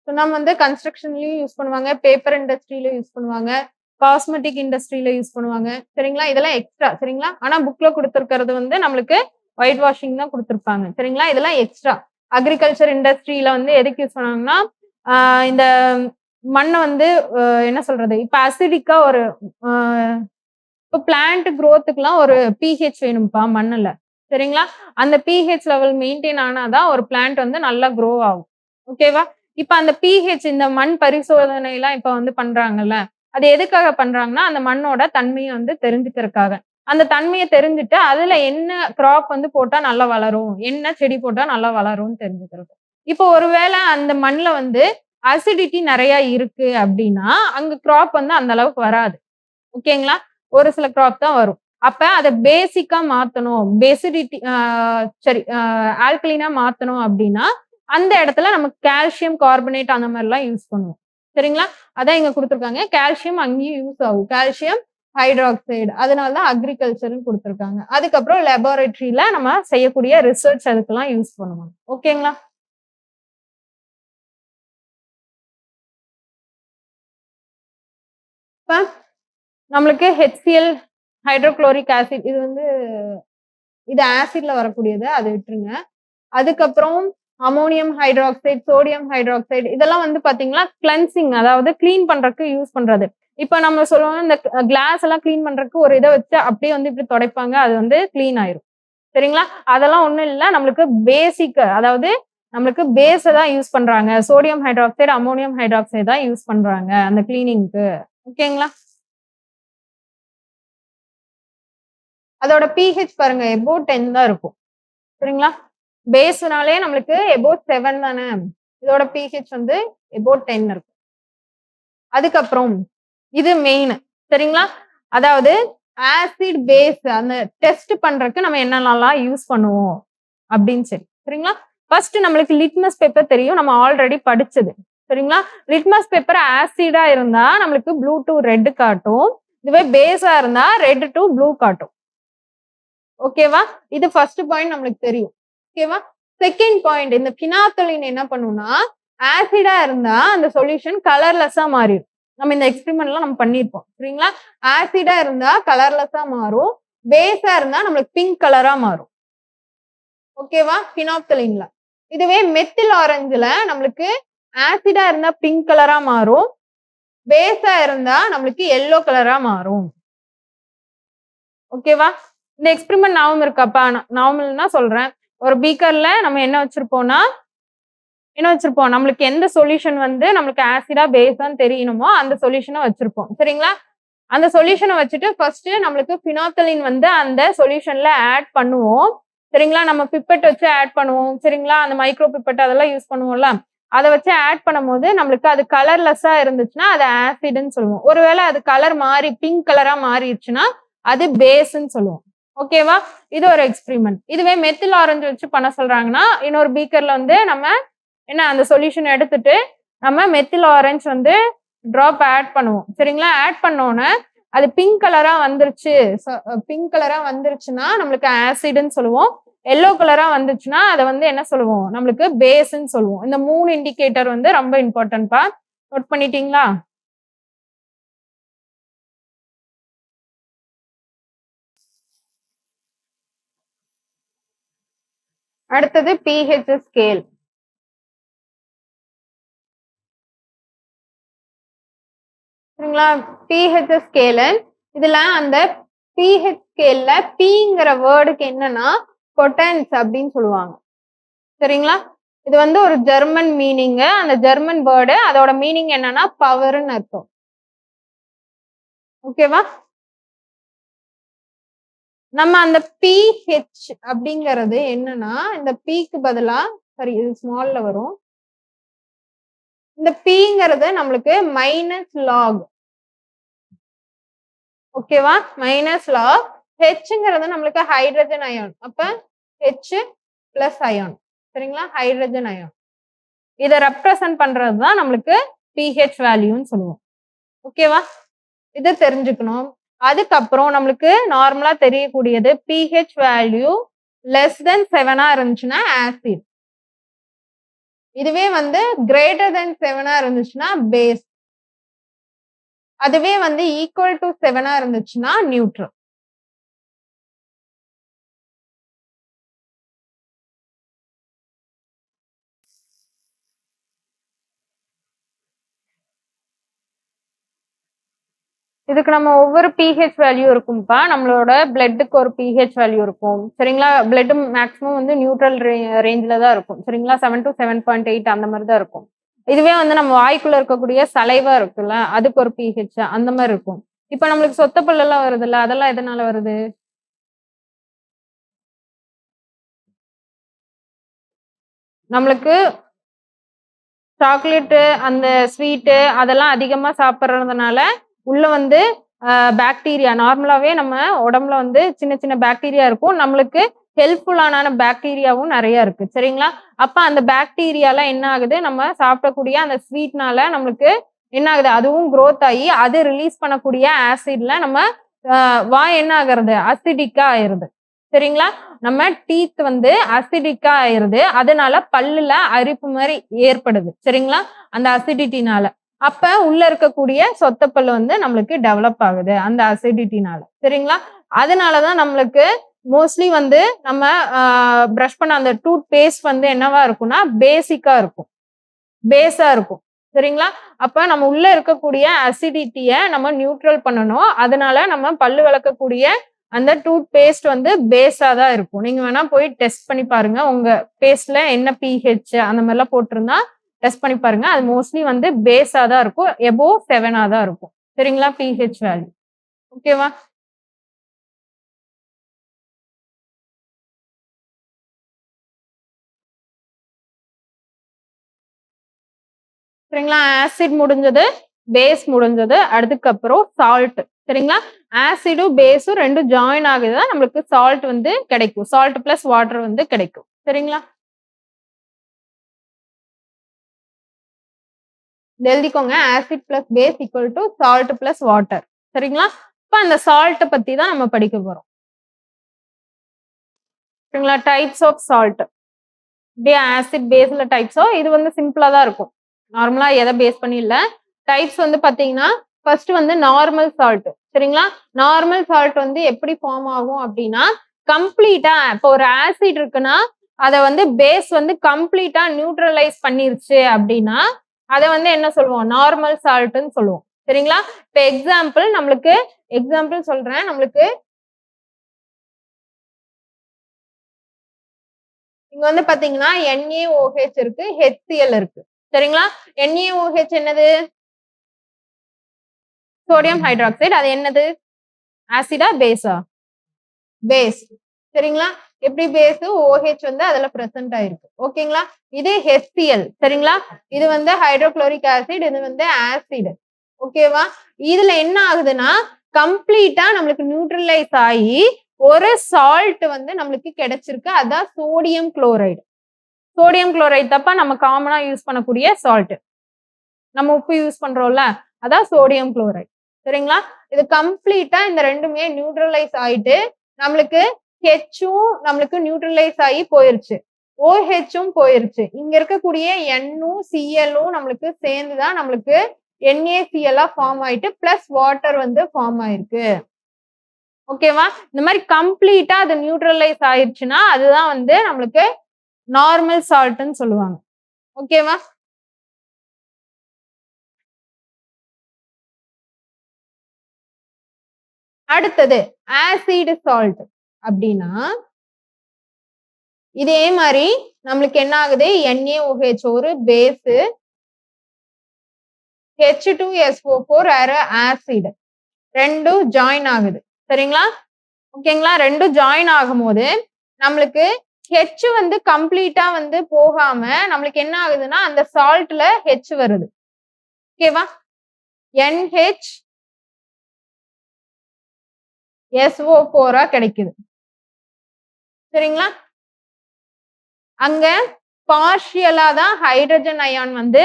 சுண்ணாம்பு வந்து கன்ஸ்ட்ரக்ஷன்லயும் யூஸ் பண்ணுவாங்க, பேப்பர் இண்டஸ்ட்ரியில யூஸ் பண்ணுவாங்க, காஸ்மெட்டிக் இண்டஸ்ட்ரியில யூஸ் பண்ணுவாங்க. சரிங்களா? இதெல்லாம் எக்ஸ்ட்ரா. சரிங்களா? ஆனா புக்ல கொடுத்துருக்கிறது வந்து நம்மளுக்கு ஒயிட் வாஷிங் தான் கொடுத்துருப்பாங்க. சரிங்களா? இதெல்லாம் எக்ஸ்ட்ரா. அக்ரிகல்ச்சர் இண்டஸ்ட்ரியில வந்து எதுக்கு யூஸ் பண்ணுவாங்கன்னா, இந்த மண்ணை வந்து என்ன சொல்றது, இப்ப அசிடிக்கா ஒரு இப்போ பிளான்ட் குரோத்துக்குலாம் ஒரு பிஹெச் வேணும்ப்பா மண்ணுல. சரிங்களா? அந்த பிஹெச் லெவல் மெயின்டைன் ஆனாதான் ஒரு பிளான்ட் வந்து நல்லா க்ரோ ஆகும். ஓகேவா? இப்ப அந்த பிஹெச் இந்த மண் பரிசோதனை எல்லாம் இப்ப வந்து பண்றாங்கல்ல, அது எதுக்காக பண்றாங்கன்னா அந்த மண்ணோட தன்மையை வந்து தெரிஞ்சுக்கிறதுக்காக. அந்த தன்மையை தெரிஞ்சுட்டு அதுல என்ன கிராப் வந்து போட்டா நல்லா வளரும், என்ன செடி போட்டா நல்லா வளரும்னு தெரிஞ்சுக்கிறது. இப்போ ஒருவேளை அந்த மண்ணுல வந்து அசிடிட்டி நிறைய இருக்கு அப்படின்னா அங்க கிராப் வந்து அந்த அளவுக்கு வராது. ஓகேங்களா? ஒரு சில கிராப் தான் வரும். அப்ப அத பேசிக்கா மாத்தணும். பேசிடிட்டி சரி ஆல்கலினா மாத்தணும் அப்படின்னா, அந்த இடத்துல நம்ம கால்சியம் கார்பனேட் அந்த மாதிரிலாம் யூஸ் பண்ணுவோம். சரிங்களா? அதான் இங்க குடுத்துருக்காங்க. கால்சியம் அங்கேயும் யூஸ் ஆகும். Calcium hydroxide. அதனால தான் அக்ரிகல்ச்சர்ன்னு குடுத்துருக்காங்க. அதுக்கப்புறம் லேபரேட்டரியில நம்ம செய்யக்கூடிய ரிசர்ச் அதுக்கெல்லாம் யூஸ் பண்ணுவாங்க. ஓகேங்களா? இப்ப நம்மளுக்கு HCl ஹைட்ரோகுளோரிக் ஆசிட் இது வந்து இது ஆசிட்ல வரக்கூடியது. அதை விட்டுருங்க. அதுக்கப்புறம் அமோனியம் ஹைட்ராக்சைடு, சோடியம் ஹைட்ராக்சைடு இதெல்லாம் வந்து பாத்தீங்கன்னா கிளென்சிங், அதாவது கிளீன் பண்றதுக்கு யூஸ் பண்றது. இப்ப நம்ம சொல்லுவோம் இந்த கிளாஸ் எல்லாம் கிளீன் பண்றதுக்கு ஒரு இதை வச்சு அப்படியே வந்து இப்படி துடைப்பாங்க, அது வந்து கிளீன் ஆயிரும். சரிங்களா? அதெல்லாம் ஒண்ணும் இல்ல. நம்மளுக்கு பேசிக், அதாவது நம்மளுக்கு பேஸை தான் யூஸ் பண்றாங்க. சோடியம் ஹைட்ராக்சைடு, அமோனியம் ஹைட்ராக்சைடு தான் யூஸ் பண்றாங்க அந்த கிளீனிங்க்கு. ஓகேங்களா? அதோட பிஹெச் பாருங்க எபோவ் 10 தான் இருக்கும். சரிங்களா? பேஸ்னாலே நம்மளுக்கு எபோவ் 7 தானே. இதோட பிஹெச் வந்து எபோவ் 10 இருக்கும். அதுக்கப்புறம் இது மெயின். சரிங்களா? அதாவது ஆசிட் பேஸ் அந்த டெஸ்ட் பண்றதுக்கு நம்ம என்னென்னலாம் யூஸ் பண்ணுவோம் அப்படின்னு சரி. சரிங்களா? ஃபர்ஸ்ட் நம்மளுக்கு லிட்மஸ் பேப்பர் தெரியும். நம்ம ஆல்ரெடி படிச்சது. சரிங்களா? லிட்மஸ் பேப்பர் ஆசிடா இருந்தா நம்மளுக்கு ப்ளூ டு ரெட் காட்டும். இதுவே பேஸா இருந்தா ரெட் டு ப்ளூ காட்டும். ஓகேவா? இது ஃபர்ஸ்ட் பாயிண்ட் நம்மளுக்கு தெரியும். ஓகேவா? செகண்ட் பாயிண்ட், இந்த பினாத்தலின் என்ன பண்ணும்னா ஆசிடா இருந்தா அந்த சொல்யூஷன் கலர்லெஸ்ஸா மாறிடும். நம்ம இந்த எக்ஸ்பெரிமெண்ட்லாம் நம்ம பண்ணிருப்போம். சரிங்களா? ஆசிடா இருந்தா கலர்லெஸ்ஸா மாறும், பேஸா இருந்தா நம்மளுக்கு பிங்க் கலரா மாறும். ஓகேவா? பினாப்தலின்ல. இதுவே மெத்தில் ஆரஞ்சுல நம்மளுக்கு ஆசிடா இருந்தா பிங்க் கலரா மாறும், பேஸா இருந்தா நம்மளுக்கு எல்லோ கலரா மாறும். ஓகேவா? இந்த எக்ஸ்பெரிமெண்ட் ஞாபகம் இருக்காப்பா? ஞாபகம் இல்லைன்னா சொல்றேன். ஒரு பீக்கர்ல நம்ம என்ன வச்சிருப்போம்னா நம்மளுக்கு எந்த சொல்யூஷன் வந்து நம்மளுக்கு ஆசிடா பேஸான்னு தெரியணுமோ அந்த சொல்யூஷனை வச்சிருப்போம். சரிங்களா? அந்த சொல்யூஷனை வச்சுட்டு ஃபர்ஸ்ட் நம்மளுக்கு பினாத்தலின் வந்து அந்த சொல்யூஷன்ல ஆட் பண்ணுவோம். சரிங்களா? நம்ம பிப்பெட் வச்சு ஆட் பண்ணுவோம். சரிங்களா? அந்த மைக்ரோ பிப்பெட் அதெல்லாம் யூஸ் பண்ணுவோம்ல, அதை வச்சு ஆட் பண்ணும்போது நம்மளுக்கு அது கலர்லெஸ்ஸா இருந்துச்சுன்னா அது ஆசிட்னு சொல்லுவோம். ஒருவேளை அது கலர் மாறி பிங்க் கலரா மாறிடுச்சுன்னா அது பேஸ்ன்னு சொல்லுவோம். ஓகேவா? இது ஒரு எக்ஸ்பெரிமெண்ட். இதுவே மெத்தில் ஆரஞ்சு வச்சு பண்ண சொல்றாங்கன்னா இன்னொரு பீக்கர்ல வந்து நம்ம என்ன அந்த சொல்யூஷன் எடுத்துட்டு நம்ம மெத்தில் ஆரஞ்சு வந்து டிராப் ஆட் பண்ணுவோம். சரிங்களா? ஆட் பண்ணோன்னே அது பிங்க் கலரா வந்துருச்சு. பிங்க் கலரா வந்துருச்சுன்னா நம்மளுக்கு ஆசிட்னு சொல்லுவோம். எல்லோ கலரா வந்துச்சுன்னா அதை வந்து என்ன சொல்லுவோம்? நம்மளுக்கு பேஸ்ன்னு சொல்லுவோம். இந்த 3 இண்டிகேட்டர் வந்து ரொம்ப இம்பார்ட்டன்ட்பா. நோட் பண்ணிட்டீங்களா? அடுத்தது pH ஸ்கேல். சரிங்களா? pH scale. இதுல அந்த pH ஸ்கேல்ல Pங்கிற வேர்டுக்கு என்னன்னா பொட்டன்ஸ் அப்படின்னு சொல்லுவாங்க. சரிங்களா? இது வந்து ஒரு ஜெர்மன் மீனிங். அந்த ஜெர்மன் வேர்டு அதோட மீனிங் என்னன்னா பவர்னு அர்த்தம். ஓகேவா? நம்ம அந்த பிஹெச் அப்படிங்கிறது என்னன்னா இந்த பிக்கு பதிலா சரி இது ஸ்மால்ல வரும். இந்த பிங்கிறது நம்மளுக்கு மைனஸ் லாக். ஓகேவா? Minus log. ஹெச்ங்கிறது நம்மளுக்கு ஹைட்ரஜன் அயான். அப்ப ஹெச் பிளஸ் அயான். சரிங்களா? Hydrogen ion. இதை ரெப்ரசன்ட் பண்றது தான் நம்மளுக்கு பிஹெச் வேல்யூன்னு சொல்லுவோம். ஓகேவா? இதை தெரிஞ்சுக்கணும். அதுக்கப்புறம் நம்மளுக்கு நார்மலா தெரியக்கூடியது பிஹெச் வேல்யூ லெஸ் தென் 7 இருந்துச்சுன்னா ஆசிட். இதுவே வந்து கிரேட்டர் தென் 7 இருந்துச்சுன்னா பேஸ். அதுவே வந்து ஈக்குவல் டு 7 இருந்துச்சுன்னா நியூட்ரல். இதுக்கு நம்ம ஒவ்வொரு பிஹெச் வேல்யூ இருக்கும்ப்பா. நம்மளோட பிளட்டுக்கு ஒரு பிஹெச் வேல்யூ இருக்கும். சரிங்களா? பிளட் மேக்ஸிமம் வந்து நியூட்ரல் ரேஞ்சில தான் இருக்கும். சரிங்களா? 7 to 7.8 அந்த மாதிரி தான் இருக்கும். இதுவே வந்து நம்ம வாய்க்குள்ள இருக்கக்கூடிய சலைவா இருக்குல்ல, அதுக்கு ஒரு பிஹெச் அந்த மாதிரி இருக்கும். இப்ப நம்மளுக்கு சொத்த பல்லெல்லாம் வருதுல்ல, அதெல்லாம் எதனால வருது? நம்மளுக்கு சாக்லேட்டு அந்த ஸ்வீட்டு அதெல்லாம் அதிகமா சாப்பிட்றதுனால உள்ள வந்து பாக்டீரியா நார்மலாவே நம்ம உடம்புல வந்து சின்ன சின்ன பாக்டீரியா இருக்கும். நம்மளுக்கு ஹெல்ப்ஃபுல்லான பாக்டீரியாவும் நிறைய இருக்கு. சரிங்களா? அப்ப அந்த பாக்டீரியாலாம் என்ன ஆகுது? நம்ம சாப்பிடக்கூடிய அந்த ஸ்வீட்னால நம்மளுக்கு என்ன ஆகுது? அதுவும் growth ஆகி அது ரிலீஸ் பண்ணக்கூடிய ஆசிட்ல நம்ம வாய் என்ன ஆகுறது? அசிடிக்கா ஆயிருது. சரிங்களா? நம்ம டீத் வந்து அசிடிக்கா ஆயிருது. அதனால பல்லுல அரிப்பு மாதிரி ஏற்படுது. சரிங்களா? அந்த அசிடிட்டினால. அப்ப உள்ள இருக்கக்கூடிய சொத்தப்பல்லு வந்து நம்மளுக்கு டெவலப் ஆகுது அந்த அசிடிட்டினால. சரிங்களா? அதனாலதான் நம்மளுக்கு மோஸ்ட்லி வந்து நம்ம பிரஷ் பண்ண அந்த டூத் பேஸ்ட் வந்து என்னவா இருக்கும்னா பேசிக்கா இருக்கும். பேஸா இருக்கும். சரிங்களா? அப்ப நம்ம உள்ள இருக்கக்கூடிய அசிடிட்டிய நம்ம நியூட்ரல் பண்ணணும். அதனால நம்ம பல்லு விளக்கக்கூடிய அந்த டூத் பேஸ்ட் வந்து பேஸா தான் இருக்கும். நீங்க வேணா போய் டெஸ்ட் பண்ணி பாருங்க. உங்க பேஸ்ட்ல என்ன பிஹெச் அந்த மாதிரிலாம் போட்டிருந்தா டெஸ்ட் பண்ணி பாருங்க. அது மோஸ்ட்லி வந்து பேஸா தான் இருக்கும். எபோவ் 7 தான் இருக்கும். சரிங்களா? PH value. ஓகேவா? சரிங்களா? ஆசிட் முடிஞ்சது, பேஸ் முடிஞ்சது. அதுக்கப்புறம் சால்ட். சரிங்களா? ஆசிடும் பேஸும் 2 ஜாயின் ஆகுதுதான் நம்மளுக்கு சால்ட் வந்து கிடைக்கும். சால்ட் பிளஸ் வாட்டர் வந்து கிடைக்கும். சரிங்களா? இத எழுதிக்கோங்க. Acid plus base equal to salt plus water. சரிங்களா? இப்ப அந்த சால்ட்ட பத்தி தான் நம்ம படிக்க போறோம். சரிங்களா? Types of salt. இப்படியே ஆசிட் பேஸ்ல டைப்ஸோ இது வந்து சிம்பிளா தான் இருக்கும். நார்மலா எதை பேஸ் பண்ணி இல்ல. டைப்ஸ் வந்து பாத்தீங்கன்னா ஃபர்ஸ்ட் வந்து நார்மல் சால்ட். சரிங்களா? நார்மல் சால்ட் வந்து எப்படி ஃபார்ம் ஆகும் அப்படின்னா கம்ப்ளீட்டா இப்போ ஒரு ஆசிட் இருக்குன்னா அதை வந்து பேஸ் வந்து கம்ப்ளீட்டா நியூட்ரலைஸ் பண்ணிருச்சு அப்படின்னா அதை வந்து என்ன சொல்லுவோம்? நார்மல் சால்ட்னு சொல்லுவோம். சரிங்களா? இப்ப எக்ஸாம்பிள் சொல்றேன். நம்மளுக்கு இங்க வந்து பாத்தீங்கன்னா NaOH இருக்கு, HCl இருக்கு. சரிங்களா? NaOH என்னது? Sodium hydroxide. அது என்னது? ஆசிடா பேஸா? பேஸ். சரிங்களா? எப்படி பேஸ் OH வந்து அதுல பிரசன்ட் ஆயிருக்கு. ஓகேங்களா? இது HCl. சரிங்களா? இது வந்து ஹைட்ரோகுளோரிக் ஆசிட். இது வந்து ஆசிட். ஓகேவா? இதுல என்ன ஆகுதுன்னா கம்ப்ளீட்டா நம்மளுக்கு நியூட்ரலைஸ் ஆகி ஒரு சால்ட் வந்து நம்மளுக்கு கிடைச்சிருக்கு. அதான் சோடியம் குளோரைடு. சோடியம் குளோரைடு தப்பா நம்ம காமனா யூஸ் பண்ணக்கூடிய சால்ட். நம்ம உப்பு யூஸ் பண்றோம்ல அதான் சோடியம் குளோரைடு. சரிங்களா? இது கம்ப்ளீட்டா இந்த ரெண்டுமே நியூட்ரலைஸ் ஆயிட்டு நம்மளுக்கு ஹெச்சும் நம்மளுக்கு நியூட்ரலைஸ் ஆகி போயிருச்சு. OHும் போயிருச்சு. இங்க இருக்கக்கூடிய Nனும் Clலும் நம்மளுக்கு சேர்ந்துதான் நம்மளுக்கு NaCl ஃபார்ம் ஆயிட்டு பிளஸ் வாட்டர் வந்து ஃபார்ம் ஆயிருக்கு. ஓகேவா? இந்த மாதிரி கம்ப்ளீட்டா அது நியூட்ரலைஸ் ஆயிடுச்சுன்னா அதுதான் வந்து நம்மளுக்கு நார்மல் சால்ட்னு சொல்லுவாங்க. ஓகேவா? அடுத்தது ஆசிட் சால்ட் அப்படின்னா இதே மாதிரி நம்மளுக்கு என்ன ஆகுது NaOH ஒரு பேஸ் H2SO4 ஆசிட் ரெண்டும் ஜாயின் ஆகுது சரிங்களா ஓகேங்களா ரெண்டும் ஜாயின் ஆகும்போது நம்மளுக்கு H வந்து கம்ப்ளீட்டா வந்து போகாம நம்மளுக்கு என்ன ஆகுதுன்னா அந்த சால்ட்ல H வருது ஓகேவா NHSO4 கிடைக்குது சரிங்களா அங்க பார்ஷியலா தான் ஹைட்ரஜன் அயான் வந்து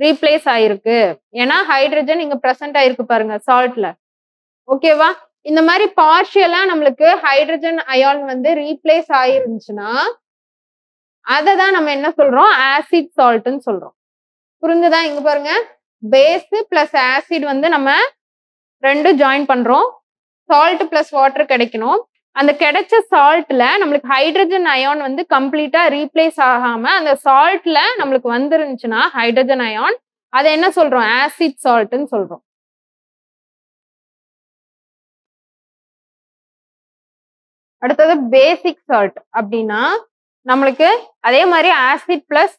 ரீப்ளேஸ் ஆயிருக்கு ஏன்னா ஹைட்ரஜன் இங்க பிரசன்ட் ஆயிருக்கு பாருங்க சால்ட்ல ஓகேவா இந்த மாதிரி பார்ஷியலா நம்மளுக்கு ஹைட்ரஜன் அயான் வந்து ரீப்ளேஸ் ஆயிருந்துச்சுன்னா அதை தான் நம்ம என்ன சொல்றோம் ஆசிட் சால்ட்னு சொல்றோம் புரிஞ்சுதா இங்க பாருங்க பேஸ் பிளஸ் ஆசிட் வந்து நம்ம ரெண்டும் ஜாயின் பண்றோம் சால்ட் பிளஸ் வாட்டர் கிடைக்கணும் அந்த கிடைச்ச சால்ட்ல நம்மளுக்கு ஹைட்ரஜன் அயான் வந்து கம்ப்ளீட்டா ரீப்ளேஸ் ஆகாம அந்த சால்ட்ல நம்மளுக்கு வந்துருந்துச்சுன்னா ஹைட்ரஜன் அயான் அதை என்ன சொல்றோம் ஆசிட் சால்ட்னு சொல்றோம் அடுத்தது பேசிக் சால்ட் அப்படின்னா நம்மளுக்கு அதே மாதிரி ஆசிட் பிளஸ்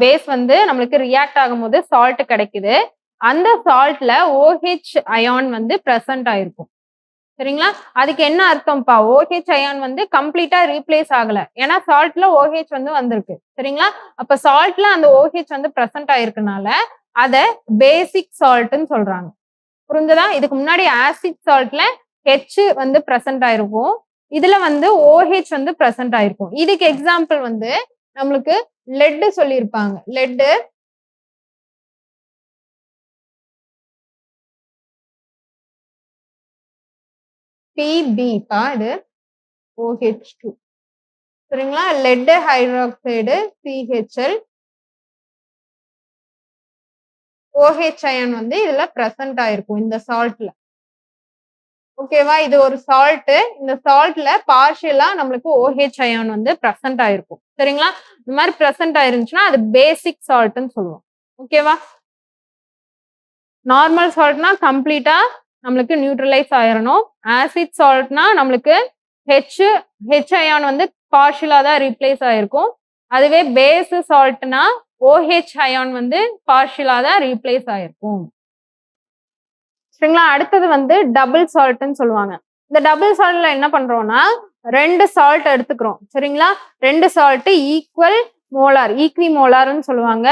பேஸ் வந்து நம்மளுக்கு ரியாக்ட் ஆகும்போது சால்ட் கிடைக்குது அந்த சால்ட்ல OH அயான் வந்து பிரசன்ட் ஆயிருக்கும் சரிங்களா அதுக்கு என்ன அர்த்தம்ப்பா OH அயான் வந்து கம்ப்ளீட்டா ரீப்ளேஸ் ஆகல ஏன்னா சால்ட்ல OH வந்து வந்திருக்கு சரிங்களா அப்ப சால்ட்ல அந்த OH வந்து பிரசன்ட் ஆயிருக்கனால அத பேசிக் சால்ட்னு சொல்றாங்க புரிஞ்சதா இதுக்கு முன்னாடி ஆசிட் சால்ட்ல H வந்து பிரசன்ட் ஆயிருக்கும் இதுல வந்து OH வந்து பிரசன்ட் ஆயிருக்கும் இதுக்கு எக்ஸாம்பிள் வந்து நம்மளுக்கு லெட் சொல்லியிருப்பாங்க லெட் PB பா இது OH2 சரிங்களா lead hydroxide CHL OH ion வந்து இதுல பிரசன்ட் ஆயிருக்கும் இந்த சால்ட்ல ஓகேவா இது ஒரு சால்ட் இந்த சால்ட்ல பார்ஷியலா நம்மளுக்கு OH அயான் வந்து பிரசன்ட் ஆயிருக்கும் சரிங்களா இந்த மாதிரி பிரசன்ட் ஆயிருந்துச்சுன்னா அது பேசிக் சால்ட்னு சொல்லுவோம் ஓகேவா நார்மல் சால்ட்னா கம்ப்ளீட்டா நம்மளுக்கு நியூட்ரலைஸ் ஆயிரணும் ஆசிட் சால்ட்னா நம்மளுக்கு H அயான் வந்து பார்ஷியலா தான் ரீப்ளேஸ் ஆயிருக்கும் அதுவே பேஸ் சால்ட்னா OH அயான் வந்து பார்ஷியலா தான் ரீப்ளேஸ் ஆயிருக்கும் சரிங்களா அடுத்தது வந்து டபுள் சால்ட்னு சொல்லுவாங்க இந்த டபுள் சால்ட்ல என்ன பண்றோம்னா ரெண்டு சால்ட் எடுத்துக்கிறோம் சரிங்களா ரெண்டு சால்ட் ஈக்குவல் மோலார் ஈக்வி மோலார்னு சொல்லுவாங்க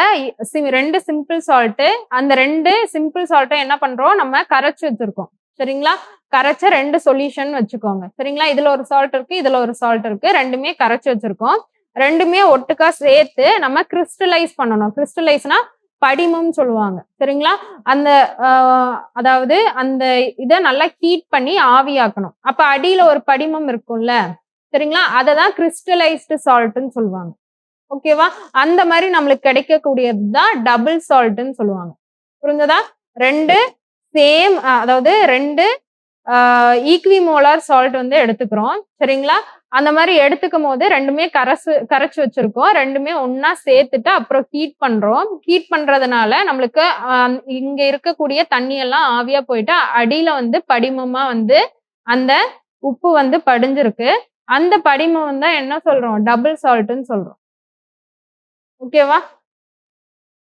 ரெண்டு சிம்பிள் சால்ட் அந்த ரெண்டு சிம்பிள் சால்ட்டை என்ன பண்றோம் நம்ம கரைச்சு வச்சிருக்கோம் சரிங்களா கரைச்ச ரெண்டு சொல்யூஷன் வச்சுக்கோங்க சரிங்களா இதுல ஒரு சால்ட் இருக்கு இதுல ஒரு சால்ட் இருக்கு ரெண்டுமே கரைச்சு வச்சிருக்கோம் ரெண்டுமே ஒட்டுக்கா சேர்த்து நம்ம கிறிஸ்டலைஸ் பண்ணணும் கிறிஸ்டலைஸ்னா படிமம் சொல்லுவாங்க சரிங்களா அந்த அதாவது அந்த இதை நல்லா ஹீட் பண்ணி ஆவியாக்கணும் அப்ப அடியில ஒரு படிமம் இருக்கும்ல சரிங்களா அததான் கிறிஸ்டலைஸ்டு சால்ட்னு சொல்லுவாங்க ஓகேவா அந்த மாதிரி நம்மளுக்கு கிடைக்கக்கூடியதுதான் டபுள் சால்ட்னு சொல்லுவாங்க புரிஞ்சதா ரெண்டு சேம் அதாவது ரெண்டு ஈக்விமோலார் சால்ட் வந்து எடுத்துக்கிறோம் சரிங்களா அந்த மாதிரி எடுத்துக்கும் போது ரெண்டுமே கரைச்சு வச்சிருக்கோம் ரெண்டுமே ஒன்னா சேர்த்துட்டு அப்புறம் ஹீட் பண்றோம் ஹீட் பண்றதுனால நம்மளுக்கு இங்க இருக்கக்கூடிய தண்ணி எல்லாம் ஆவியா போயிட்டு அடியில வந்து படிமமா வந்து அந்த உப்பு வந்து படிஞ்சிருக்கு அந்த படிமம் தான் என்ன சொல்றோம் டபுள் சால்ட்னு சொல்றோம் ஓகேவா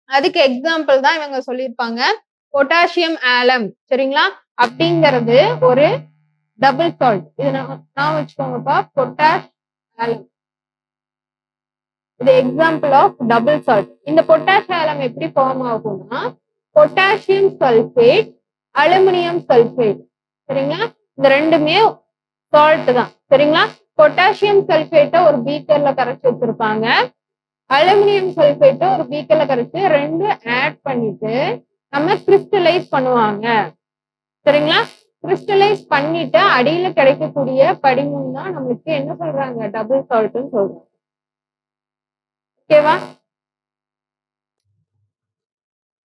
அதுக்கு எக்ஸாம்பிள் தான் இவங்க சொல்லியிருப்பாங்க பொட்டாசியம் ஆலம் சரிங்களா அப்படிங்கிறது ஒரு டபுள் சால்ட் இது நான் வச்சுக்கோங்கப்பா பொட்டாஷ் ஆலம் இது எக்ஸாம்பிள் ஆஃப் டபுள் சால்ட் இந்த பொட்டாஷ் ஆலம் எப்படி ஃபார்ம் ஆகும்னா பொட்டாசியம் சல்பேட் அலுமினியம் சல்பேட் சரிங்களா இந்த ரெண்டுமே சால்ட் தான் சரிங்களா பொட்டாசியம் சல்பேட்டை ஒரு பீக்கர்ல கரைச்சி வச்சிருப்பாங்க அலுமினியம் சல்பேட்டை ஒரு பீக்கர்ல கரைச்சி ரெண்டு ஆட் பண்ணிட்டு நம்ம கிறிஸ்டலைஸ் பண்ணுவாங்க சரிங்களா கிறிஸ்டலைஸ் பண்ணிட்டு அடியில கிடைக்கக்கூடிய படிமம் தான் நம்மளுக்கு என்ன சொல்றாங்க டபுள் சால்ட்னு சொல்றாங்க ஓகேவா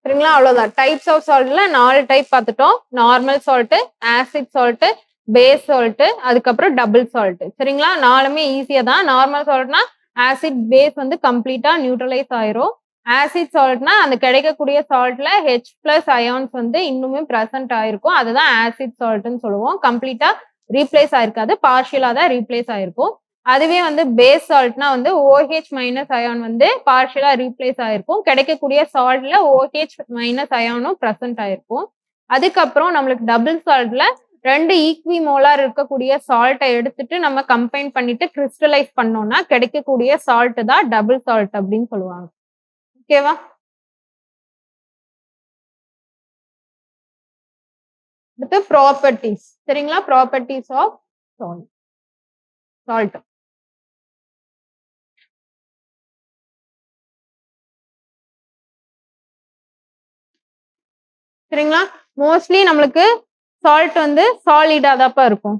சரிங்களா அவ்வளவுதான் டைப்ஸ் ஆஃப் சால்ட்ல 4 டைப் பார்த்துட்டோம் normal salt acid salt base salt அதுக்கப்புறம் டபுள் சால்ட் சரிங்களா 4மே ஈஸியா தான் நார்மல் சால்ட்னா ஆசிட் பேஸ் வந்து கம்ப்ளீட்டா நியூட்ரலைஸ் ஆயிரும் ஆசிட் சால்ட்னா அந்த கிடைக்கக்கூடிய சால்ட்ல H+ அயான்ஸ் வந்து இன்னுமே பிரசன்ட் ஆயிருக்கும் அதுதான் ஆசிட் சால்ட்னு சொல்லுவோம் கம்ப்ளீட்டா ரீப்ளேஸ் ஆயிருக்காது பார்ஷியலா தான் ரீப்ளேஸ் ஆயிருக்கும் அதுவே வந்து பேஸ் சால்ட்னா வந்து OH மைனஸ் அயான் வந்து பார்ஷியலா ரீப்ளேஸ் ஆயிருக்கும். கிடைக்கக்கூடிய சால்ட்ல OH மைனஸ் அயானும் பிரசன்ட் ஆயிருக்கும். அதுக்கப்புறம் நம்மளுக்கு டபுள் சால்ட்ல 2 ஈக்வி மோலார் இருக்கக்கூடிய சால்ட்டை எடுத்துட்டு நம்ம கம்பைன் பண்ணிட்டு கிறிஸ்டலைஸ் பண்ணோம்னா கிடைக்கக்கூடிய சால்ட் தான் டபுள் சால்ட் அப்படின்னு சொல்லுவாங்க. ஓகேவா? அடுத்து ப்ராப்பர்ட்டிஸ். சரிங்களா? Properties of salt. சரிங்களா? மோஸ்ட்லி நம்மளுக்கு சால்ட் வந்து சாலிடா தான்ப்பா இருக்கும்.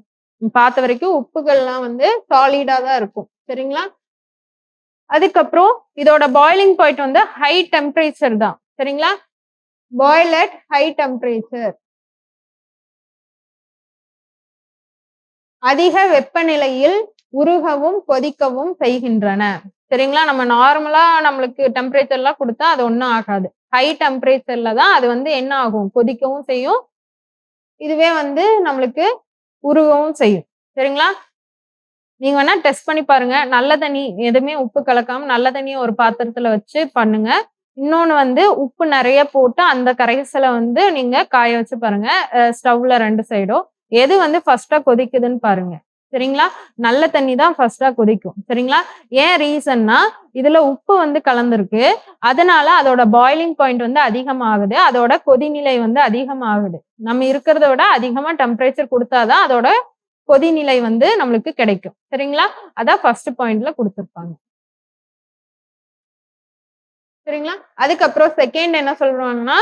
பார்த்த வரைக்கும் உப்புகள்லாம் வந்து சாலிடா தான் இருக்கும். சரிங்களா? அதுக்கப்புறம் இதோட பாய்லிங் பாயிண்ட் வந்து ஹை டெம்பரேச்சர் தான். சரிங்களா? Boil at high temperature. அதிக வெப்பநிலையில் உருகவும் கொதிக்கவும் செய்கின்றன. சரிங்களா? நம்ம நார்மலா நம்மளுக்கு டெம்பரேச்சர்லாம் கொடுத்தா அது ஒன்றும் ஆகாது. ஹை டெம்பரேச்சர்ல தான் அது வந்து என்ன ஆகும்? கொதிக்கவும் செய்யும். இதுவே வந்து நம்மளுக்கு உருகவும் செய்யும். சரிங்களா? நீங்க வேணா டெஸ்ட் பண்ணி பாருங்க. நல்ல தண்ணி எதுவுமே உப்பு கலக்காம நல்ல தண்ணிய ஒரு பாத்திரத்துல வச்சு பண்ணுங்க. இன்னொன்னு வந்து உப்பு நெறைய போட்டு அந்த கரைசல வந்து நீங்க காய வச்சு பாருங்க. ஸ்டவ்ல 2 சைடும். எது வந்து ஃபர்ஸ்ட்டா கொதிக்குதுன்னு பாருங்க. சரிங்களா? நல்ல தண்ணி தான் ஃபர்ஸ்ட்டா கொதிக்கும். சரிங்களா? ஏன் ரீசன்னா, இதுல உப்பு வந்து கலந்திருக்கு. அதனால அதோட பாய்லிங் பாயிண்ட் வந்து அதிகமாகுது. அதோட கொதிநிலை வந்து அதிகமாகுது. நம்ம இருக்கிறத விட அதிகமா டெம்பரேச்சர் குடுத்தா தான் அதோட கொதிநிலை வந்து நம்மளுக்கு கிடைக்கும். சரிங்களா? அதான் ஃபர்ஸ்ட் பாயிண்ட்ல குடுத்திருப்பாங்க. சரிங்களா? அதுக்கப்புறம் செகண்ட் என்ன சொல்றாங்கன்னா,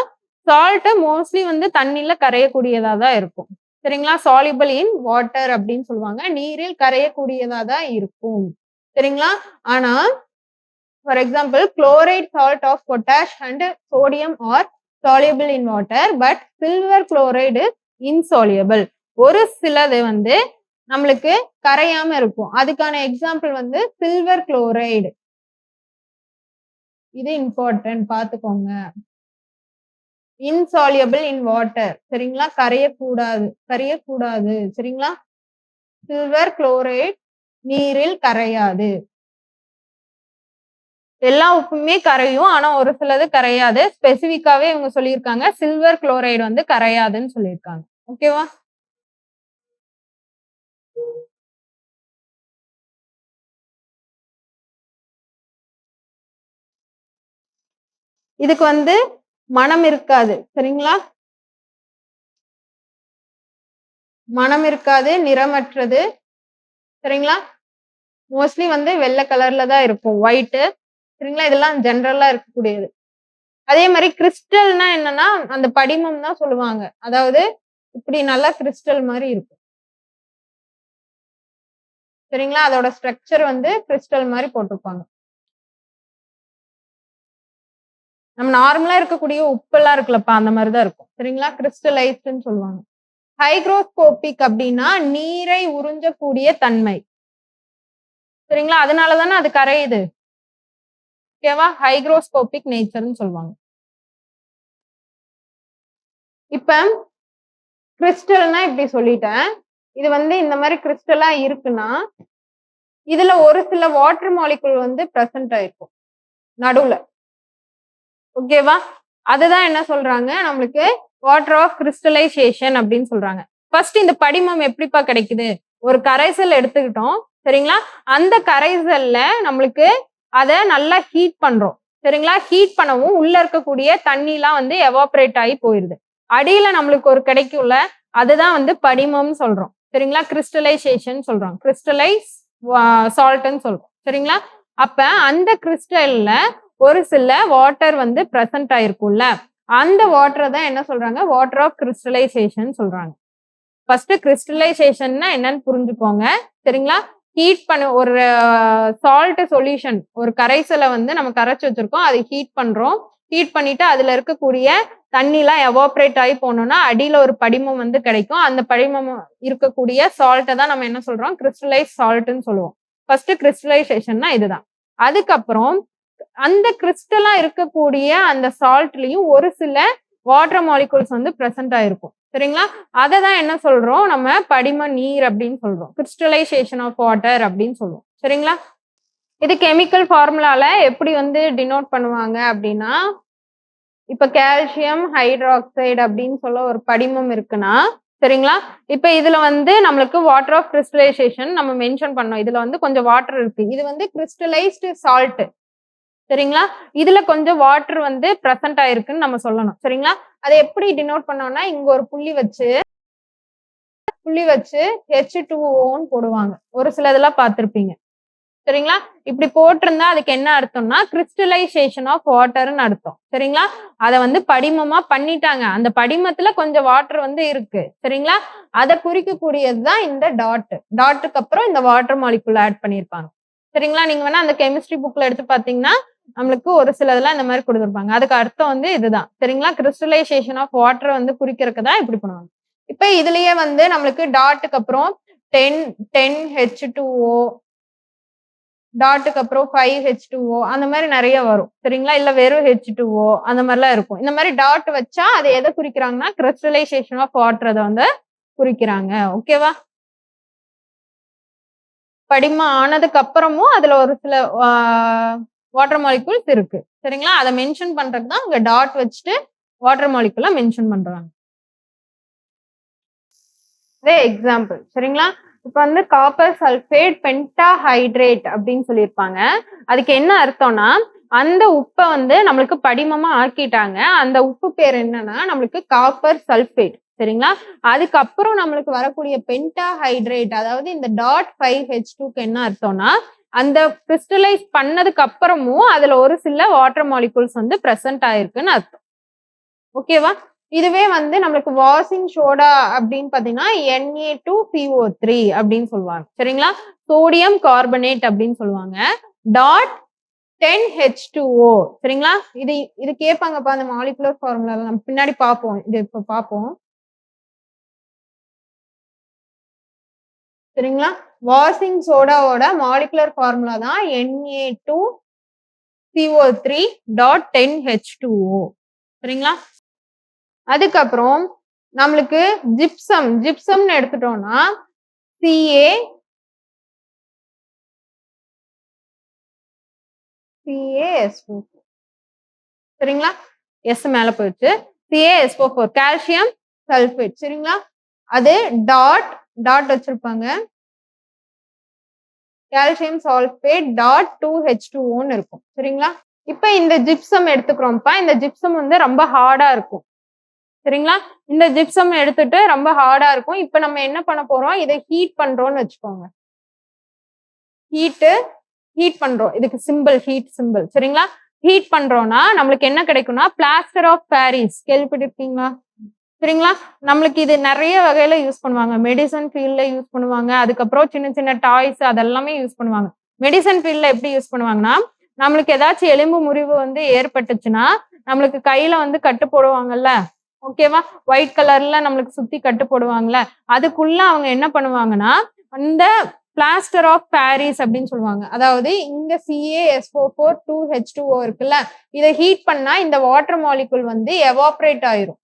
சால்ட் மோஸ்ட்லி வந்து தண்ணீல கரையக்கூடியதா தான் இருக்கும். சரிங்களா? சால்யுபிள் இன் வாட்டர் அப்படின்னு சொல்லுவாங்க. நீரில் கரையக்கூடியதா தான் இருக்கும். சரிங்களா? ஆனா, for example chloride salt of potash and sodium are soluble in water but silver chloride is insoluble. ஒரு சிலது வந்து நம்மளுக்கு கரையாம இருக்கும். அதுக்கான எக்ஸாம்பிள் வந்து சில்வர் குளோரைடு. இது இம்பார்ட்டன்ட் பாத்துக்கோங்க. Insoluble in water. சரிங்களா? கரையக்கூடாது. சரிங்களா? சில்வர் குளோரைடு நீரில் கரையாது. எல்லா உப்புமே கரையும். ஆனா ஒரு சிலது கரையாது. ஸ்பெசிபிக்காவே இவங்க சொல்லியிருக்காங்க. சில்வர் குளோரைடு வந்து கரையாதுன்னு சொல்லியிருக்காங்க. ஓகேவா? இதுக்கு வந்து மனம் இருக்காது. சரிங்களா? மனம் இருக்காது, நிறமற்றது. சரிங்களா? மோஸ்ட்லி வந்து வெள்ளை கலர்ல தான் இருக்கும். ஒயிட். சரிங்களா? இதெல்லாம் ஜெனரலா இருக்கக்கூடியது. அதே மாதிரி கிறிஸ்டல்னா என்னன்னா, அந்த படிமம் தான் சொல்லுவாங்க. அதாவது இப்படி நல்லா கிறிஸ்டல் மாதிரி இருக்கும். சரிங்களா? அதோட ஸ்ட்ரக்சர் வந்து கிறிஸ்டல் மாதிரி போட்டிருப்பாங்க. நம்ம நார்மலா இருக்கக்கூடிய உப்பெல்லாம் இருக்குல்லப்பா, அந்த மாதிரி தான் இருக்கும். சரிங்களா? கிறிஸ்டலைஸ்ட்னு சொல்லுவாங்க. ஹைக்ரோஸ்கோபிக் அப்படின்னா நீரை உறிஞ்சக்கூடிய தன்மை. சரிங்களா? அதனால தானே அது கரையுது. ஓகேவா? ஹைக்ரோஸ்கோபிக் நேச்சர்னு சொல்லுவாங்க. இப்ப கிறிஸ்டல்னா இப்படி சொல்லிட்டேன். இது வந்து இந்த மாதிரி கிறிஸ்டலா இருக்குன்னா, இதுல ஒரு சில வாட்டர் மாலிகுல் வந்து பிரசன்ட் ஆயிருக்கும் நடுவுல. ஓகேவா? அதுதான் என்ன சொல்றாங்க, நம்மளுக்கு வாட்டர் ஆஃப் கிறிஸ்டலைசேஷன் அப்படின்னு சொல்றாங்க. ஃபர்ஸ்ட் இந்த படிமம் எப்படிப்பா கிடைக்குது? ஒரு கரைசல் எடுத்துக்கிட்டோம். சரிங்களா? அந்த கரைசல்ல நம்மளுக்கு அத நல்லா ஹீட் பண்றோம். சரிங்களா? ஹீட் பண்ணவும் உள்ள இருக்கக்கூடிய தண்ணிலாம் வந்து எவாபரேட் ஆகி போயிருது. அடியில நம்மளுக்கு ஒரு கிடைக்கும்ல, அதுதான் வந்து படிமம்னு சொல்றோம். சரிங்களா? கிறிஸ்டலைசேஷன் சொல்றோம். கிறிஸ்டலைஸ் சால்ட்ன்னு சொல்றோம். சரிங்களா? அப்ப அந்த கிறிஸ்டல்ல ஒரு சில வாட்டர் வந்து பிரசன்ட் ஆயிருக்கும்ல, அந்த வாட்டரை தான் என்ன சொல்றாங்க? வாட்டர் ஆஃப் கிறிஸ்டலைசேஷன் சொல்றாங்க. ஃபர்ஸ்ட் கிறிஸ்டலைசேஷன்னா என்னன்னு புரிஞ்சுக்கோங்க. சரிங்களா? ஹீட் பண்ண ஒரு சால்ட் சொல்யூஷன், ஒரு கரைசலை வந்து நம்ம கரைச்சு வச்சிருக்கோம். அதை ஹீட் பண்றோம். ஹீட் பண்ணிட்டு அதுல இருக்கக்கூடிய தண்ணிலாம் எவாபரேட் ஆகி போனோம்னா அடியில ஒரு படிமம் வந்து கிடைக்கும். அந்த படிமம் இருக்கக்கூடிய சால்ட்டை தான் நம்ம என்ன சொல்றோம்? கிறிஸ்டலைஸ் சால்ட்னு சொல்லுவோம். ஃபர்ஸ்ட் கிறிஸ்டலைசேஷன்னா இதுதான். அதுக்கப்புறம் அந்த கிறிஸ்டலா இருக்கக்கூடிய அந்த சால்ட்லயும் ஒரு சில வாட்டர் மாலிகுல்ஸ் வந்து பிரசன்ட் ஆயிருக்கும். சரிங்களா? அதை தான் என்ன சொல்றோம்? நம்ம படிம நீர் அப்படின்னு சொல்றோம். கிறிஸ்டலைசேஷன் ஆஃப் வாட்டர் அப்படின்னு சொல்லுவோம். சரிங்களா? இது கெமிக்கல் ஃபார்முலால எப்படி வந்து டினோட் பண்ணுவாங்க அப்படின்னா, இப்ப கால்சியம் ஹைட்ராக்சைடு அப்படின்னு சொல்ல ஒரு படிமம் இருக்குன்னா, சரிங்களா? இப்ப இதுல வந்து நம்மளுக்கு வாட்டர் ஆஃப் கிறிஸ்டலைசேஷன் நம்ம மென்ஷன் பண்ணோம். இதுல வந்து கொஞ்சம் வாட்டர் இருக்கு. இது வந்து கிறிஸ்டலைஸ்டு சால்ட். சரிங்களா? இதுல கொஞ்சம் வாட்டர் வந்து பிரசன்ட் ஆயிருக்குன்னு நம்ம சொல்லணும். சரிங்களா? அதை எப்படி டினோட் பண்ணோம்னா, இங்க ஒரு புள்ளி வச்சு H2Oன்னு போடுவாங்க. ஒரு சில இதெல்லாம் பார்த்திருப்பீங்க. சரிங்களா? இப்படி போட்டிருந்தா அதுக்கு என்ன அர்த்தம்னா, கிறிஸ்டலைசேஷன் ஆஃப் வாட்டர்ன்னு அர்த்தம். சரிங்களா? அத வந்து படிமமா பண்ணிட்டாங்க. அந்த படிமத்துல கொஞ்சம் வாட்டர் வந்து இருக்கு. சரிங்களா? அத குறிக்கக்கூடியது தான் இந்த டாட். டாட்டுக்கு அப்புறம் இந்த வாட்டர் மாலிகுல் ஆட் பண்ணியிருப்பாங்க. சரிங்களா? நீங்க வேணா அந்த கெமிஸ்ட்ரி புக்ல எடுத்து பார்த்தீங்கன்னா, நம்மளுக்கு ஒரு சிலதெல்லாம் இந்த மாதிரி கொடுத்திருப்பாங்க. அதுக்கு அர்த்தம் வந்து இதுதான். சரிங்களா? கிறிஸ்டலைசேஷன் ஆஃப் வாட்டர் வந்து குறிக்கிறதுக்கு தான் இப்படி பண்ணுவாங்க. இப்ப இதுலயே வந்து நம்மளுக்கு டாட்டுக்கு அப்புறம் 10 10H2O டாட்டுக்கு அப்புறம் 5H2O அந்த மாதிரி நிறைய வரும். சரிங்களா? இல்ல வெறும் H2O அந்த மாதிரிலாம் இருக்கும். இந்த மாதிரி டாட் வச்சா அதை எதை குறிக்கிறாங்கன்னா, கிறிஸ்டலைசேஷன் ஆஃப் வாட்டர் அதை வந்து குறிக்கிறாங்க. ஓகேவா? படிமம் ஆனதுக்கு அப்புறமும் அதுல ஒரு சில வாட்டர் மாலிகுல்ஸ் இருக்கு. சரிங்களா? அதை மென்ஷன் பண்றதுக்கு தான் அங்க டாட் வச்சுட்டு வாட்டர் மாலிகுல மென்ஷன் பண்றாங்க. இதே எக்ஸாம்பிள். சரிங்களா? இப்ப வந்து காப்பர் சல்பேட் பென்டாஹைட்ரேட் அப்படின்னு சொல்லியிருப்பாங்க. அதுக்கு என்ன அர்த்தம்னா, அந்த உப்பை வந்து நம்மளுக்கு படிமமா ஆக்கிட்டாங்க. அந்த உப்பு பேர் என்னன்னா நம்மளுக்கு காப்பர் சல்பேட். சரிங்களா? அதுக்கப்புறம் நம்மளுக்கு வரக்கூடிய பென்டாஹைட்ரேட், அதாவது இந்த .5H2க்கு என்ன அர்த்தம்னா, அந்த கிறிஸ்டலைஸ் பண்ணதுக்கு அப்புறமும் அதுல ஒரு சில வாட்டர் மாலிகுல்ஸ் வந்து பிரசன்ட் ஆயிருக்குன்னு அர்த்தம். ஓகேவா? இதுவே வந்து நம்மளுக்கு வாஷிங் சோடா அப்படின்னு பாத்தீங்கன்னா Na2CO3 அப்படின்னு சொல்லுவாங்க. சரிங்களா? சோடியம் கார்பனேட் அப்படின்னு சொல்லுவாங்க. Dot 10H2O. சரிங்களா? இது இது கேட்பாங்கப்பா அந்த மாலிகுலர் ஃபார்முலா நம்ம பின்னாடி பார்ப்போம். இது இப்ப பார்ப்போம். சரிங்களா? வாஷிங் சோடாவோட மாலிகுலர் ஃபார்முலா தான் Na2CO3 டாட் 10H2O. சரிங்களா? அதுக்கப்புறம் நம்மளுக்கு ஜிப்சம்னு எடுத்துட்டோம்னா CaSO4. சரிங்களா? எஸ் மேல போயிடுச்சு. CaSO4 calcium sulphate. சரிங்களா? அது டாட் வச்சிருப்பாங்க. கால்சியம் சல்பேட் டாட் 2H2Oன்னு இருக்கும். சரிங்களா? இப்ப இந்த ஜிப்சம் எடுத்துக்கிறோம்ப்பா. இந்த ஜிப்சம் வந்து ரொம்ப ஹார்டா இருக்கும். சரிங்களா? இந்த ஜிப்சம் எடுத்துட்டு ரொம்ப ஹார்டா இருக்கும். இப்ப நம்ம என்ன பண்ண போறோம், இதை ஹீட் பண்றோம்னு வச்சுக்கோங்க. ஹீட் பண்றோம். இதுக்கு ஹீட் சிம்பிள். சரிங்களா? ஹீட் பண்றோம்னா நம்மளுக்கு என்ன கிடைக்கும்னா, பிளாஸ்டர் ஆஃப் பாரிஸ் கேள்விப்பட்டிருக்கீங்களா? சரிங்களா? நம்மளுக்கு இது நிறைய வகையில யூஸ் பண்ணுவாங்க. மெடிசன் ஃபீல்ட்ல யூஸ் பண்ணுவாங்க. அதுக்கப்புறம் சின்ன சின்ன டாய்ஸ் அதெல்லாமே யூஸ் பண்ணுவாங்க. மெடிசன் ஃபீல்ட்ல எப்படி யூஸ் பண்ணுவாங்கன்னா, நம்மளுக்கு ஏதாச்சும் எலும்பு முறிவு வந்து ஏற்பட்டுச்சுன்னா, நம்மளுக்கு கையில வந்து கட்டு போடுவாங்கல்ல. ஓகேவா? ஒயிட் கலர்ல நம்மளுக்கு சுத்தி கட்டு போடுவாங்கல்ல. அதுக்குள்ள அவங்க என்ன பண்ணுவாங்கன்னா, அந்த பிளாஸ்டர் ஆஃப் பாரிஸ் அப்படின்னு சொல்லுவாங்க. அதாவது இங்க CaSO4 2H2O இருக்குல்ல, இதை ஹீட் பண்ணா இந்த வாட்டர் மாலிகுல் வந்து எவாப்ரேட் ஆயிரும்.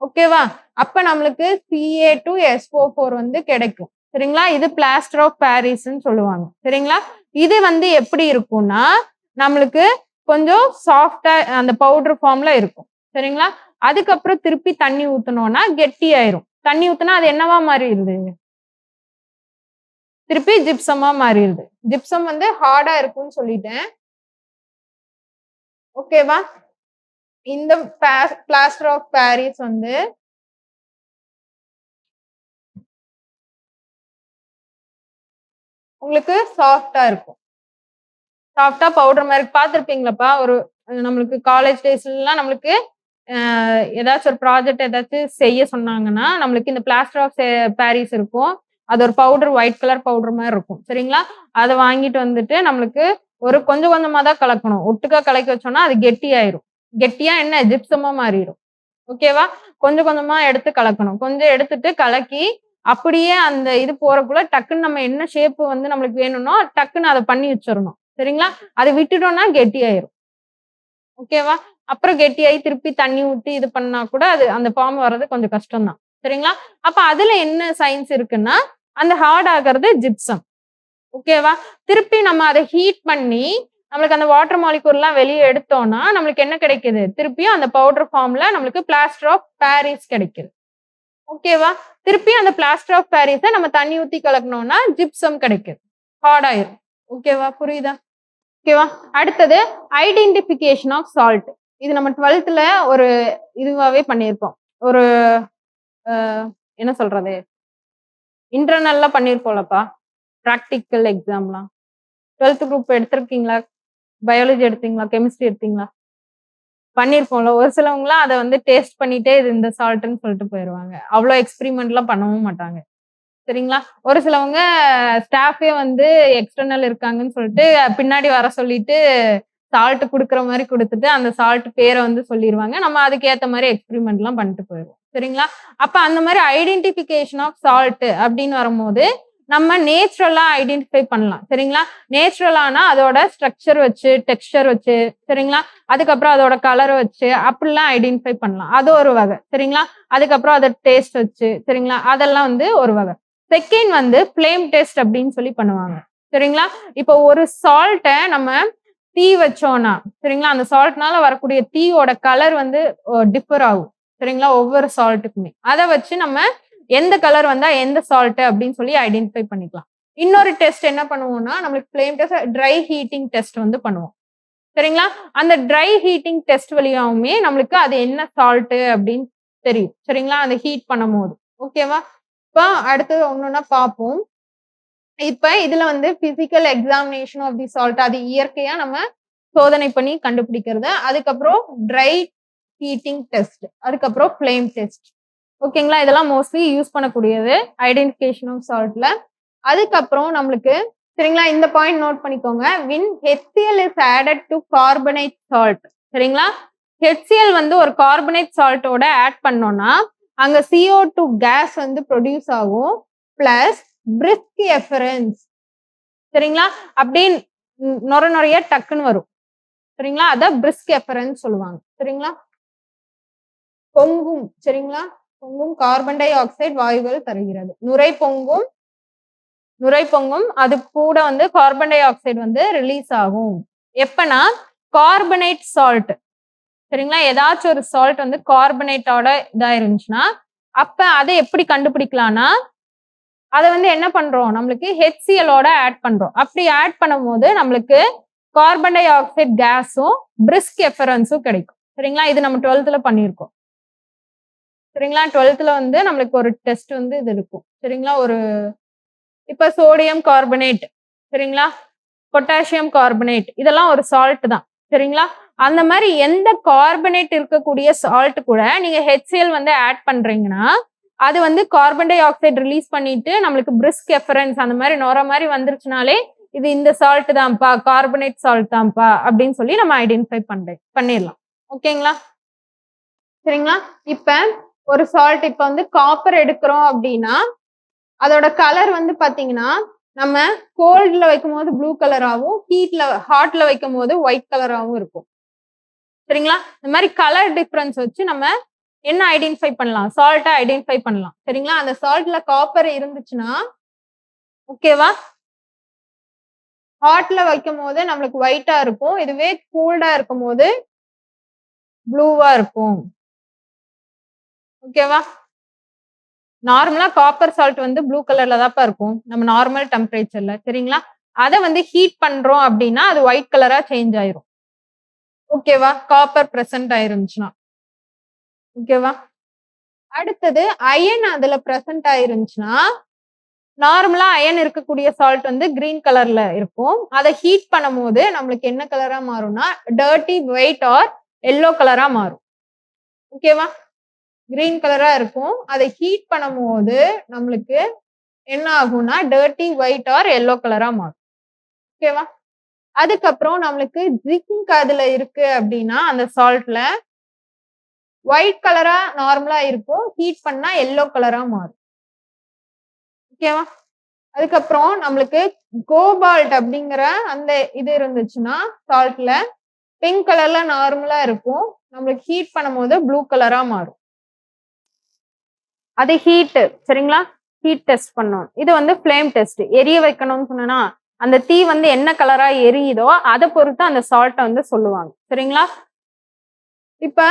ஓகேவா? அப்ப நம்மளுக்கு Ca2SO4 வந்து கிடைக்கும். சரிங்களா? இது பிளாஸ்டர் ஆஃப் பாரிஸ்ன்னு சொல்லுவாங்க. சரிங்களா? இது வந்து எப்படி இருக்கும்னா, நம்மளுக்கு கொஞ்சம் சாஃப்டா அந்த பவுடர் ஃபார்ம்ல இருக்கும். சரிங்களா? அதுக்கப்புறம் திருப்பி தண்ணி ஊத்துனோம்னா கெட்டி ஆயிரும். தண்ணி ஊத்துனா அது என்னவா மாறிடுது? திருப்பி ஜிப்சமா மாறிடுது. ஜிப்சம் வந்து ஹார்டா இருக்கும்னு சொல்லிட்டேன். ஓகேவா? இந்த பிளாஸ்டர் ஆஃப் பாரிஸ் வந்து உங்களுக்கு சாஃப்டா இருக்கும். சாஃப்டா பவுடர் மாதிரி பார்த்துருப்பீங்களாப்பா? ஒரு நம்மளுக்கு காலேஜ் டேஸ்லாம் நம்மளுக்கு ஏதாச்சும் ஒரு ப்ராஜெக்ட் ஏதாச்சும் செய்ய சொன்னாங்கன்னா, நம்மளுக்கு இந்த பிளாஸ்டர் ஆஃப் பாரிஸ் இருக்கும். அது ஒரு பவுடர் ஒயிட் கலர் பவுடர் மாரி இருக்கும். சரிங்களா? அத வாங்கிட்டு வந்துட்டு நம்மளுக்கு ஒரு கொஞ்சம் கொஞ்சமா தான் கலக்கணும். ஒட்டுக்கா கலக்கி வச்சோம்னா அது கெட்டியாயிரும். கெட்டியா என்ன ஜிப்சமா மாறிரும். ஓகேவா? கொஞ்சம் கொஞ்சமா எடுத்து கலக்கணும். கொஞ்சம் எடுத்துட்டு கலக்கி, அப்படியே அந்த இது போறக்குள்ள டக்குன்னு நம்ம என்ன ஷேப் வந்து நம்மளுக்கு வேணும்னோ, டக்குன்னு அத பண்ணி வச்சிரணும். சரிங்களா? அத விட்டுட்டோம்னா கெட்டியாயிரும். ஓகேவா? அப்புறம் கெட்டியாயி திருப்பி தண்ணி ஊத்தி இது பண்ணா கூட அது அந்த ஃபார்ம் வர்றது கொஞ்சம் கஷ்டம் தான். சரிங்களா? அப்ப அதுல என்ன சயின்ஸ் இருக்குன்னா, அந்த ஹார்ட் ஆகுறது ஜிப்சம். ஓகேவா? திருப்பி நம்ம அதை ஹீட் பண்ணி நம்மளுக்கு அந்த வாட்டர் மாலிக்யூல்லாம் வெளியே எடுத்தோம்னா நம்மளுக்கு என்ன கிடைக்குது? திருப்பியும் அந்த பவுடர் ஃபார்ம்ல நம்மளுக்கு பிளாஸ்டர் ஆஃப் பாரிஸ் கிடைக்குது. ஓகேவா? திருப்பி அந்த பிளாஸ்டர் ஆஃப் பாரிஸ நம்ம தண்ணி ஊத்தி கலக்கணும்னா ஜிப்சம் கிடைக்குது. ஹார்ட் ஆயிரும். ஓகேவா? புரியுதா? ஓகேவா? அடுத்தது ஐடென்டிஃபிகேஷன் ஆஃப் சால்ட். இது நம்ம 12th ஒரு இதுவாவே பண்ணியிருப்போம். ஒரு என்ன சொல்றது? இன்டர்னல்ல பண்ணியிருப்போம்லப்பா. பிராக்டிகல் எக்ஸாம்லாம். 12th குரூப் எடுத்திருக்கீங்களா? பயாலஜி எடுத்தீங்களா? கெமிஸ்ட்ரி எடுத்தீங்களா? பண்ணியிருப்போம்ல. ஒரு சிலவங்கலாம் அத வந்து டேஸ்ட் பண்ணிட்டே இது இந்த சால்ட்ன்னு சொல்லிட்டு போயிருவாங்க. அவ்ளோ எக்ஸ்பெரிமெண்ட்லாம் பண்ணவும் மாட்டாங்க. சரிங்களா? ஒரு சிலவங்க ஸ்டாஃபே வந்து எக்ஸ்டர்னல் இருக்காங்கன்னு சொல்லிட்டு பின்னாடி வர சொல்லிட்டு சால்ட் குடுக்குற மாரி குடுத்துட்டு, அந்த சால்ட் பேர வந்து சொல்லிருவாங்க. நம்ம அதுக்கு ஏத்த மாரி எக்ஸ்பெரிமெண்ட்லாம் பண்ணிட்டு போயிருவோம். சரிங்களா? அப்ப அந்த மாரி ஐடென்டிஃபிகேஷன் ஆஃப் சால்ட் அப்படின்னு வரும்போது, நம்ம நேச்சுரலா ஐடென்டிஃபை பண்ணலாம். சரிங்களா? நேச்சுரலானா அதோட ஸ்ட்ரக்சர் வச்சு, டெக்ஸ்சர் வச்சு, சரிங்களா? அதுக்கப்புறம் அதோட கலர் வச்சு, அப்படிலாம் ஐடென்டிஃபை பண்ணலாம். அது ஒரு வகை. சரிங்களா? அதுக்கப்புறம் அத டேஸ்ட் வச்சு, சரிங்களா? அதெல்லாம் வந்து ஒரு வகை. செகண்ட் வந்து ஃப்ளேம் டெஸ்ட் அப்படின்னு சொல்லி பண்ணுவாங்க. சரிங்களா? இப்போ ஒரு சால்ட்ட நம்ம தீ வச்சோம்னா, சரிங்களா? அந்த சால்ட்னால வரக்கூடிய தீயோட கலர் வந்து டிஃபர் ஆகும். சரிங்களா? ஒவ்வொரு சால்ட்டுக்குமே. அத வச்சு நம்ம எந்த கலர் வந்தா எந்த சால்ட் அப்படின்னு சொல்லி ஐடென்டிஃபை பண்ணிக்கலாம். இன்னொரு டெஸ்ட் என்ன பண்ணுவோம்னா, நம்மளுக்கு flame test, try heating test வந்து பண்ணுவோம். சரிங்களா? அந்த ட்ரை ஹீட்டிங் டெஸ்ட் வழியாவுமே நம்மளுக்கு அது என்ன சால்ட் அப்படின்னு தெரியும். சரிங்களா? அந்த ஹீட் பண்ணும்போது. ஓகேவா? இப்ப அடுத்தது ஒண்ணொண்ணா பார்ப்போம். இப்ப இதுல வந்து physical examination of the salt அது இயற்கையா நம்ம சோதனை பண்ணி கண்டுபிடிக்கிறது. அதுக்கப்புறம் ட்ரை ஹீட்டிங் டெஸ்ட். அதுக்கப்புறம் ஃப்ளேம் டெஸ்ட். ஓகேங்களா? இதெல்லாம் மோஸ்ட்லி யூஸ் பண்ணக்கூடியது ஐடென்டிஃபிகேஷன் ஆஃப் சால்ட்ல. அதுக்கப்புறம் நம்மளுக்கு சரிங்களா? இந்த பாயிண்ட் நோட் பண்ணிக்கோங்க. when HCl is added to carbonate salt சரிங்களா? HCl வந்து ஒரு கார்பனேட் சால்ட்டோட ஆட் பண்ணோம்னா, அங்க CO2 கேஸ் வந்து ப்ரொடியூஸ் ஆகும். பிளஸ் பிரிஸ்க் எஃபரன்ஸ் சரிங்களா? அப்படியே நொர நொறையா டக்குன்னு வரும். சரிங்களா? அதான் பிரிஸ்க் எஃபரன்ஸ் சொல்லுவாங்க. சரிங்களா? பொங்கும் சரிங்களா? பொங்கும் கார்பன் டை ஆக்சைடு வாயுகள் தருகிறது. நுரை பொங்கும் அது கூட வந்து கார்பன் டை ஆக்சைடு வந்து ரிலீஸ் ஆகும். எப்பனா கார்பனேட் சால்ட் சரிங்களா? ஏதாச்சும் ஒரு சால்ட் வந்து கார்பனேட்டோட இதா இருந்துச்சுன்னா, அப்ப அதை எப்படி கண்டுபிடிக்கலாம்னா, அத வந்து என்ன பண்றோம்? நம்மளுக்கு HCl ஓட ஆட் பண்றோம். அப்படி ஆட் பண்ணும்போது நம்மளுக்கு கார்பன் டை ஆக்சைடு கேஸும், பிரிஸ்க் எஃபரன்ஸும் கிடைக்கும். சரிங்களா? இது நம்ம 12th பண்ணியிருக்கோம். சரிங்களா? 12th வந்து நம்மளுக்கு ஒரு டெஸ்ட் வந்து இது இருக்கும். சரிங்களா? ஒரு இப்ப சோடியம் கார்பனேட் சரிங்களா? பொட்டாசியம் கார்பனேட் இதெல்லாம் ஒரு சால்ட் தான். சரிங்களா? அந்த மாரி எந்த கார்பனேட் இருக்கக்கூடிய சால்ட் கூட நீங்க HCl வந்து ஆட் பண்றீங்கன்னா, அது வந்து கார்பன் டை ஆக்சைடு ரிலீஸ் பண்ணிட்டு நம்மளுக்கு பிரிஸ்க் எஃபரன்ஸ் அந்த மாரி நுர மாரி வந்துருச்சுனாலே, இது இந்த சால்ட் தான்ப்பா, கார்பனேட் சால்ட் தான்ப்பா அப்படின்னு சொல்லி நம்ம ஐடென்டிஃபை பண்ணிரலாம். ஓகேங்களா? சரிங்களா? இப்ப ஒரு சால்ட் இப்ப வந்து காப்பர் எடுக்கிறோம் அப்படின்னா, அதோட கலர் வந்து பாத்தீங்கன்னா, நம்ம கோல்ட்ல வைக்கும்போது ப்ளூ கலராவும், ஹாட்ல வைக்கும்போது ஒயிட் கலராவும் இருக்கும். சரிங்களா? இந்த மாரி கலர் டிஃபரன்ஸ் வச்சு நம்ம என்ன ஐடென்டிஃபை பண்ணலாம்? சால்ட்ட ஐடென்டிஃபை பண்ணலாம். சரிங்களா? அந்த சால்ட்ல காப்பர் இருந்துச்சுன்னா, ஓகேவா? ஹாட்ல வைக்கும்போது நம்மளுக்கு ஒயிட்டா இருக்கும். இதுவே கூல்டா இருக்கும்போது ப்ளூவா இருக்கும். ஓகேவா? நார்மலா காப்பர் சால்ட் வந்து ப்ளூ கலர்ல தான்ப்பா இருக்கும். நம்ம நார்மல் டெம்பரேச்சர்ல. சரிங்களா? அத வந்து ஹீட் பண்றோம் அப்டின்னா, அது ஒயிட் கலரா சேஞ்ச் ஆயிரும். ஓகேவா? காப்பர் பிரசன்ட் ஆயிருந்துச்சுன்னா. ஓகேவா? அடுத்தது அயன் அதுல பிரசன்ட் ஆயிருந்துச்சுன்னா, நார்மலா அயன் இருக்கக்கூடிய சால்ட் வந்து கிரீன் கலர்ல இருக்கும். அத ஹீட் பண்ணும்போது நம்மளுக்கு என்ன கலரா மாறும்னா, டர்ட்டி ஒயிட் ஆர் எல்லோ கலரா மாறும். ஓகேவா? கிரீன் கலரா இருக்கும். அத ஹீட் பண்ணும்போது நம்மளுக்கு என்ன ஆகும்னா, டர்ட்டி ஒயிட் ஆர் எல்லோ கலரா மாறும். ஓகேவா? அதுக்கப்புறம் நம்மளுக்கு ஜிங்க் அதுல இருக்கு அப்டின்னா, அந்த சால்ட்ல ஒயிட் கலரா நார்மலா இருக்கும். ஹீட் பண்ணா எல்லோ கலரா மாறும். ஓகேவா? அதுக்கப்புறம் நம்மளுக்கு கோபால்ட் அப்படிங்கிற அந்த இது இருந்துச்சுன்னா, சால்ட்ல பிங்க் கலர்ல நார்மலா இருக்கும். நம்மளுக்கு ஹீட் பண்ணும்போது ப்ளூ கலரா மாறும். அது ஹீட் சரிங்களா? ஹீட் டெஸ்ட் பண்ணோம். இது வந்து ஃப்ளேம் டெஸ்ட். எரிய வைக்கணும்னு சொன்னேனா, அந்த தீ வந்து என்ன கலரா எரியுதோ அதை பொறுத்து அந்த சால்ட்டை வந்து சொல்லுவாங்க. சரிங்களா? இப்ப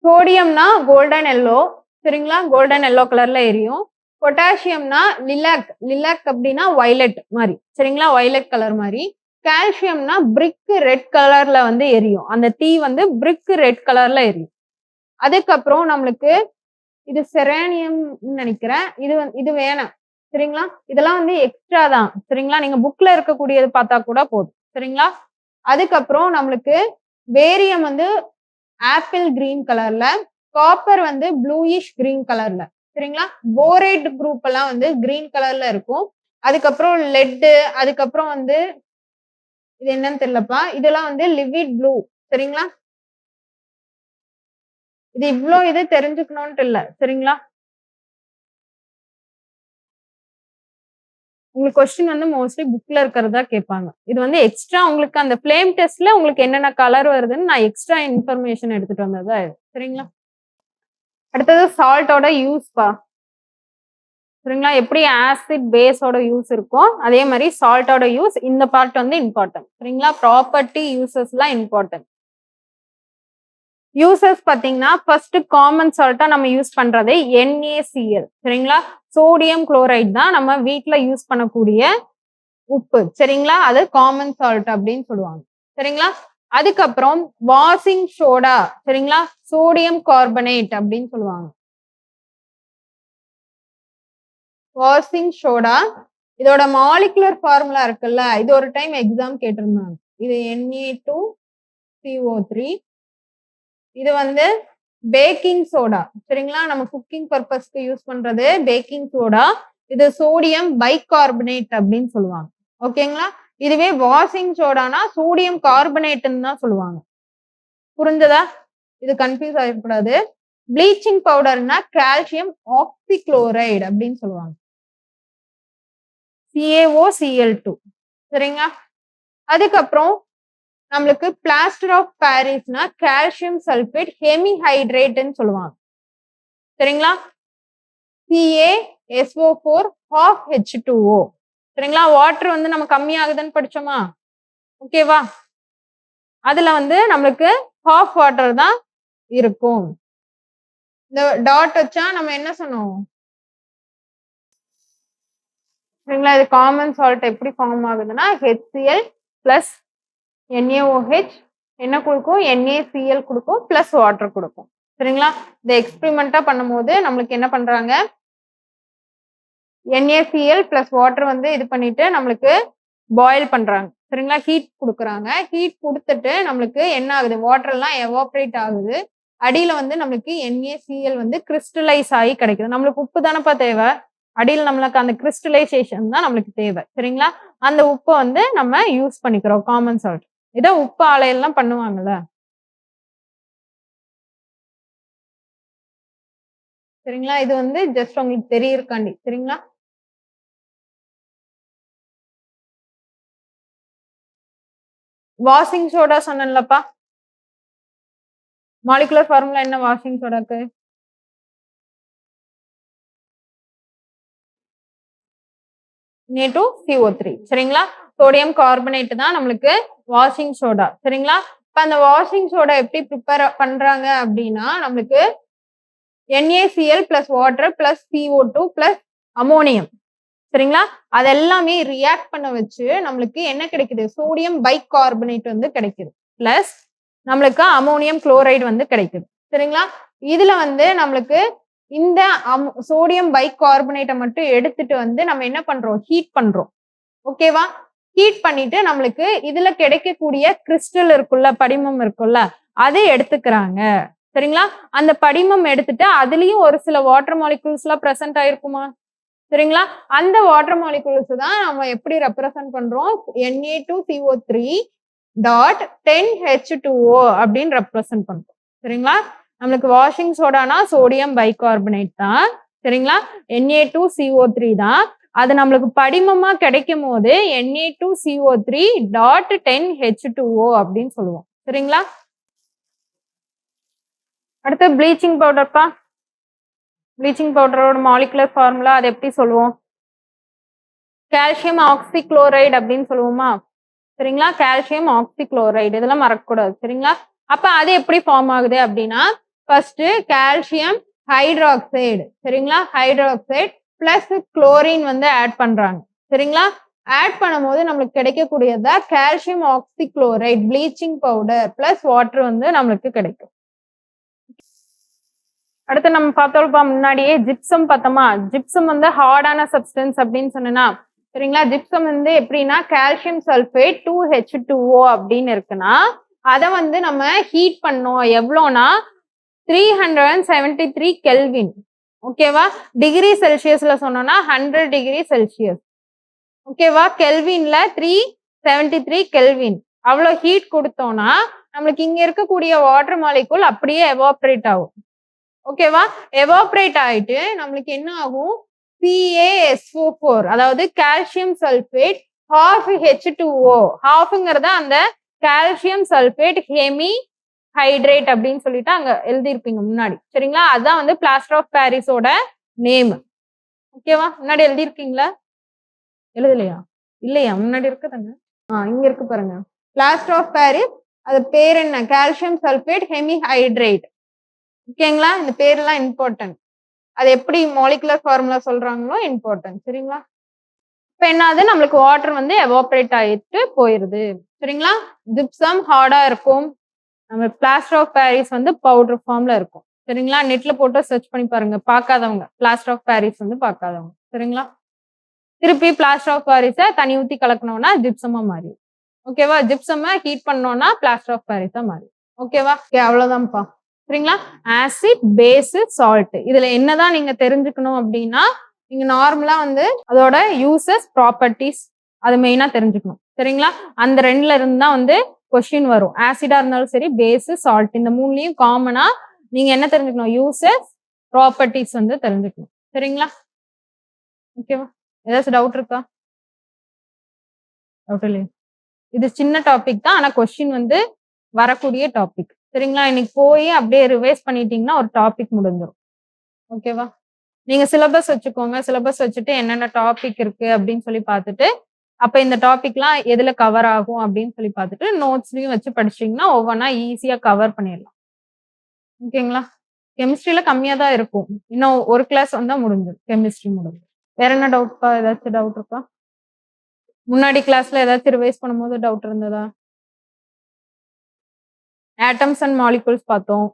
சோடியம்னா கோல்டன் எல்லோ. சரிங்களா? கோல்டன் எல்லோ கலர்ல எரியும். பொட்டாசியம்னா லிலாக் அப்படின்னா வயலட் மாதிரி. சரிங்களா? வயலட் கலர் மாதிரி. கால்சியம்னா பிரிக் ரெட் கலர்ல வந்து எரியும். அந்த தீ வந்து பிரிக் ரெட் கலர்ல எரியும். அதுக்கப்புறம் நம்மளுக்கு இது செரேனியம் நினைக்கிறேன். இது வேணாம். சரிங்களா? இதெல்லாம் வந்து எக்ஸ்ட்ரா தான். சரிங்களா? நீங்க புக்ல இருக்கக்கூடியது பார்த்தா கூட போதும். சரிங்களா? அதுக்கப்புறம் நம்மளுக்கு பேரியம் வந்து ஆப்பிள் கிரீன் கலர்ல, காப்பர் வந்து ப்ளூயிஷ் கிரீன் கலர்ல. சரிங்களா? போரேட் குரூப் எல்லாம் வந்து கிரீன் கலர்ல இருக்கும். அதுக்கப்புறம் லெட், அதுக்கப்புறம் வந்து இது என்னன்னு தெரியலப்பா. இதெல்லாம் வந்து லிவிட் ப்ளூ. சரிங்களா? இது இவ்ளோ இது தெரிஞ்சுக்கணும்னு இல்ல. சரிங்களா? உங்களுக்கு கொஸ்டின் வந்து மோஸ்ட்லி புக்ல இருக்கிறதா கேட்பாங்க. இது வந்து எக்ஸ்ட்ரா உங்களுக்கு அந்த ஃப்ளேம் டெஸ்ட்ல உங்களுக்கு என்னென்ன கலர் வருதுன்னு நான் எக்ஸ்ட்ரா இன்ஃபர்மேஷன் எடுத்துட்டு வந்ததா இது. சரிங்களா? அடுத்தது சால்ட்டோட யூஸ்பா. சரிங்களா? எப்படி ஆசிட் பேஸோட யூஸ் இருக்கும் அதே மாதிரி சால்ட்டோட யூஸ் இந்த பார்ட் வந்து இம்பார்ட்டன்ட். சரிங்களா? ப்ராப்பர்ட்டி யூசஸ்லாம் இம்பார்ட்டன்ட். யூசஸ் பாத்தீங்கன்னா ஃபர்ஸ்ட் காமன் சால்ட்டா நம்ம யூஸ் பண்றது NaCl. சரிங்களா? சோடியம் குளோரைட் தான் நம்ம வீட்ல யூஸ் பண்ணக்கூடிய உப்பு. சரிங்களா? அது காமன் சால்ட் அப்படின்னு சொல்லுவாங்க. சரிங்களா? அதுக்கப்புறம் வாஷிங் சோடா. சரிங்களா? சோடியம் கார்பனேட் அப்படின்னு சொல்லுவாங்க. வாஷிங் சோடா இதோட மாலிகுலர் ஃபார்முலா இருக்குல்ல, இது ஒரு டைம் எக்ஸாம் கேட்டிருந்தாங்க. இது Na2CO3. இது வந்து பேக்கிங் சோடா. சரிங்களா? நம்ம குக்கிங் பர்பஸ்க்கு யூஸ் பண்றது பேக்கிங் சோடா. இது சோடியம் பைகார்பனேட் அப்படின்னு சொல்லுவாங்க. ஓகேங்களா? இதுவே வாஷிங் சோடானா சோடியம் கார்பனேட்னு தான் சொல்லுவாங்க. புரிஞ்சதா? இது கன்ஃபியூஸ் ஆகக்கூடாது. ப்ளீச்சிங் பவுடர்னா கால்சியம் ஆக்சிக்ளோரைடு அப்படின்னு சொல்லுவாங்க. CaOCl2. சரிங்களா? அதுக்கப்புறம் நம்மளுக்கு பிளாஸ்டர் ஆஃப் பாரிஸ்னா கால்சியம் சல்பேட் ஹெமிஹைட்ரேட்னு சொல்லுவாங்க. சரிங்களா? CaSO4 half H2O. சரிங்களா? வாட்டர் வந்து நம்ம கம்மியாகுதுன்னு படிச்சோமா? ஓகேவா? அதுல வந்து நம்மளுக்கு ஹாஃப் வாட்டர் தான் இருக்கும். இந்த டாட் வச்சா நம்ம என்ன சொன்னோம்? சரிங்களா? இது காமன் சால்ட் எப்படி ஃபார்ம் ஆகுதுன்னா HCl பிளஸ் NaOH என்ன கொடுக்கும்? NaCl கொடுக்கும் பிளஸ் வாட்டர் கொடுக்கும். சரிங்களா? இந்த எக்ஸ்பெரிமெண்டா பண்ணும்போது நம்மளுக்கு என்ன பண்றாங்க? NaCl பிளஸ் வாட்டர் வந்து இது பண்ணிட்டு நம்மளுக்கு பாயில் பண்றாங்க. சரிங்களா? ஹீட் கொடுக்குறாங்க. ஹீட் கொடுத்துட்டு நம்மளுக்கு என்ன ஆகுது? வாட்டர் எல்லாம் எவாப்ரேட் ஆகுது. அடியில வந்து நம்மளுக்கு NaCl வந்து கிறிஸ்டலைஸ் ஆகி கிடைக்குது. நம்மளுக்கு உப்பு தானப்பா தேவை. அடியில் நம்மளுக்கு அந்த கிறிஸ்டலைசேஷன் தான் நம்மளுக்கு தேவை. சரிங்களா? அந்த உப்பை வந்து நம்ம யூஸ் பண்ணிக்கிறோம் காமன் சால்ட். இதை உப்பு ஆலையெல்லாம் பண்ணுவாங்கல்ல. சரிங்களா? இது வந்து ஜஸ்ட் உங்களுக்கு தெரியறக்காண்டி. சரிங்களா? வாஷிங் சோடா சொன்னேன்லப்பா. மாலிகுலர் ஃபார்முலா என்ன வாஷிங் சோடாக்கு? Na2CO3. சரிங்களா? சோடியம் கார்பனேட் தான் நம்மளுக்கு வாஷிங் சோடா. சரிங்களா? இப்ப அந்த வாஷிங் சோடா எப்படி ப்ரிப்பேர் பண்றாங்க அப்படின்னா நம்மளுக்கு NaCl plus water plus CO2 plus ammonium. சரிங்களா? அதெல்லாமே ரியாக்ட் பண்ண வச்சு நம்மளுக்கு என்ன கிடைக்குது? சோடியம் பைகார்பனேட் வந்து கிடைக்குது. பிளஸ் நம்மளுக்கு அமோனியம் குளோரைடு வந்து கிடைக்குது. சரிங்களா? இதுல வந்து நம்மளுக்கு இந்த சோடியம் பைகார்பனேட்டை மட்டும் எடுத்துட்டு வந்து நம்ம என்ன பண்றோம்? ஹீட் பண்றோம். ஓகேவா? ஹீட் பண்ணிட்டு நம்மளுக்கு இதுல கிடைக்கக்கூடிய கிறிஸ்டல் இருக்குல்ல, படிமம் இருக்குல்ல, அது எடுத்துக்கிறாங்க. சரிங்களா? அந்த படிமம் எடுத்துட்டு அதுலயும் ஒரு சில வாட்டர் மாலிகூல்ஸ் எல்லாம் பிரசன்ட் ஆயிருக்குமா? சரிங்களா? அந்த வாட்டர் மாலிகூல்ஸ் தான் நம்ம எப்படி ரெப்ரசன்ட் பண்றோம்? Na2CO3 டாட் 10H2O அப்படின்னு ரெப்ரசன்ட் பண்றோம். சரிங்களா? நம்மளுக்கு வாஷிங் சோடானா சோடியம் பைகார்பனேட் தான். சரிங்களா? Na2CO3 தான். அது நம்மளுக்கு படிமமா கிடைக்கும் போது Na2CO3 டாட் 10H2O அப்படின்னு சொல்லுவோம். சரிங்களா? அடுத்து ப்ளீச்சிங் பவுடர்ப்பா. ப்ளீச்சிங் பவுடரோட மாலிகுலர் ஃபார்முலா அது எப்படி சொல்லுவோம்? கால்சியம் ஆக்சிக்ளோரைடு அப்படின்னு சொல்லுவோமா? சரிங்களா? கால்சியம் ஆக்சிக்ளோரைடு இதெல்லாம் மறக்கக்கூடாது. சரிங்களா? அப்ப அது எப்படி ஃபார்ம் ஆகுது அப்படின்னா, ஃபர்ஸ்ட் கால்சியம் ஹைட்ராக்சைடு சரிங்களா? ஹைட்ராக்சைடு பிளஸ் குளோரின் வந்து ஆட் பண்றாங்க. சரிங்களா? ஆட் பண்ணும்போது நம்மளுக்கு கிடைக்கக்கூடியதா calcium oxychloride bleaching powder plus water வந்து நம்மளுக்கு கிடைக்கும். அடுத்து நம்ம பார்த்தோம்ப்பா முன்னாடியே ஜிப்சம் பார்த்தோமா? ஜிப்சம் வந்து ஹார்டான சப்ஸ்டன்ஸ் அப்படின்னு சொன்னா சரிங்களா? ஜிப்சம் வந்து எப்படின்னா கால்சியம் சல்ஃபேட் 2H2O அப்படின்னு இருக்குன்னா அதை வந்து நம்ம ஹீட் பண்ணோம் எவ்வளோனா 373 கெல்வின். ஓகேவா? டிகிரி செல்சியஸ்ல சொன்னோம்னா 100 டிகிரி செல்சியஸ். ஓகேவா? கெல்வின்ல 373 கெல்வின். அவ்வளோ ஹீட் கொடுத்தோம்னா நம்மளுக்கு இங்க இருக்கக்கூடிய வாட்டர் மாலிகூல் அப்படியே எவாப்ரேட் ஆகும். ஓகேவா? எவாப்ரேட் ஆயிட்டு நம்மளுக்கு என்ன ஆகும்? CaSO4 அதாவது கால்சியம் சல்ஃபேட் half H2O. ஹாஃப்ங்கிறத அந்த கால்சியம் சல்ஃபேட் ஹெமி ஹைட்ரேட் அப்படின்னு சொல்லிட்டு அங்க எழுதியிருப்பீங்க முன்னாடி. சரிங்களா? அதான் வந்து பிளாஸ்டர் ஆஃப் பாரிஸோட நேம். ஓகேவா? முன்னாடி எழுதியிருக்கீங்களா? எழுதலையா? இல்லையா? முன்னாடி இருக்குதாங்க. இங்க இருக்கு பாருங்க. பிளாஸ்டர் ஆஃப் பாரிஸ் அது பேர் என்ன? Calcium sulphate Hemi hydrate. ஓகேங்களா? இந்த பேரெல்லாம் இம்பார்ட்டன்ட். அது எப்படி மாலிகுலர் ஃபார்முலா சொல்றாங்களோ இம்பார்ட்டன்ட். சரிங்களா? இப்ப என்னது நம்மளுக்கு வாட்டர் வந்து எவாப்ரேட் ஆயிட்டு போயிருது. சரிங்களா? ஜிப்சம் ஹார்டா இருக்கும். நம்ம பிளாஸ்டர் ஆஃப் பாரிஸ் வந்து பவுடர் ஃபார்ம்ல இருக்கும். சரிங்களா? நெட்ல போட்டு சர்ச் பண்ணி பாருங்க. பார்க்காதவங்க பிளாஸ்டர் ஆஃப் பாரிஸ் வந்து பார்க்காதவங்க. சரிங்களா? திருப்பி பிளாஸ்டர் ஆஃப் பாரிஸை தண்ணி ஊற்றி கலக்கணும்னா ஜிப்சமா மாறிடும். ஓகேவா? ஜிப்சமா ஹீட் பண்ணோம்னா பிளாஸ்டர் ஆஃப் பாரிஸா மாறிடும். ஓகேவா? அவ்வளவுதான்ப்பா. சரிங்களா? ஆசிட் பேஸ் சால்ட் இதுல என்னதான் நீங்க தெரிஞ்சுக்கணும் அப்படின்னா நீங்க நார்மலா வந்து அதோட யூசஸ் ப்ராப்பர்ட்டிஸ் அது மெயினா தெரிஞ்சுக்கணும். சரிங்களா? அந்த ரெண்டுல இருந்து தான் வந்து கொஸ்டின் வரும். ஆசிடா இருந்தாலும் சரி பேஸ் சால்ட் இந்த மூணுலயும் காமனா நீங்க என்ன தெரிஞ்சுக்கணும்? யூசஸ் ப்ராப்பர்ட்டிஸ் வந்து தெரிஞ்சுக்கணும். சரிங்களா? ஓகேவா? ஏதாச்சும் டவுட் இருக்கா? டவுட் இல்லையா? இது சின்ன டாபிக் தான். ஆனா கொஸ்டின் வந்து வரக்கூடிய டாபிக். சரிங்களா? இன்னைக்கு போய் அப்படியே ரிவைஸ் பண்ணிட்டீங்கன்னா ஒரு டாபிக் முடிஞ்சிடும். ஓகேவா? நீங்க சிலபஸ் வச்சுக்கோங்க. சிலபஸ் வச்சுட்டு என்னென்ன டாபிக் இருக்கு அப்படின்னு சொல்லி பார்த்துட்டு அப்ப இந்த டாபிக்லாம் எதுல கவர் ஆகும் அப்படின்னு சொல்லி பார்த்துட்டு நோட்ஸ்லயும் வச்சு படிச்சீங்கன்னா ஒவ்வொன்றா ஈஸியா கவர் பண்ணிடலாம். ஓகேங்களா? கெமிஸ்ட்ரியில கம்மியா தான் இருக்கும். இன்னும் ஒரு கிளாஸ் வந்தா முடிஞ்சிடும். கெமிஸ்ட்ரி முடிஞ்சிடும். வேற என்ன டவுட்ப்பா? ஏதாச்சும் டவுட் இருக்கா? முன்னாடி கிளாஸ்ல ஏதாச்சும் ரிவைஸ் பண்ணும்போது டவுட் இருந்ததா? ஆட்டம்ஸ் அண்ட் மாலிகூல்ஸ் பார்த்தோம்.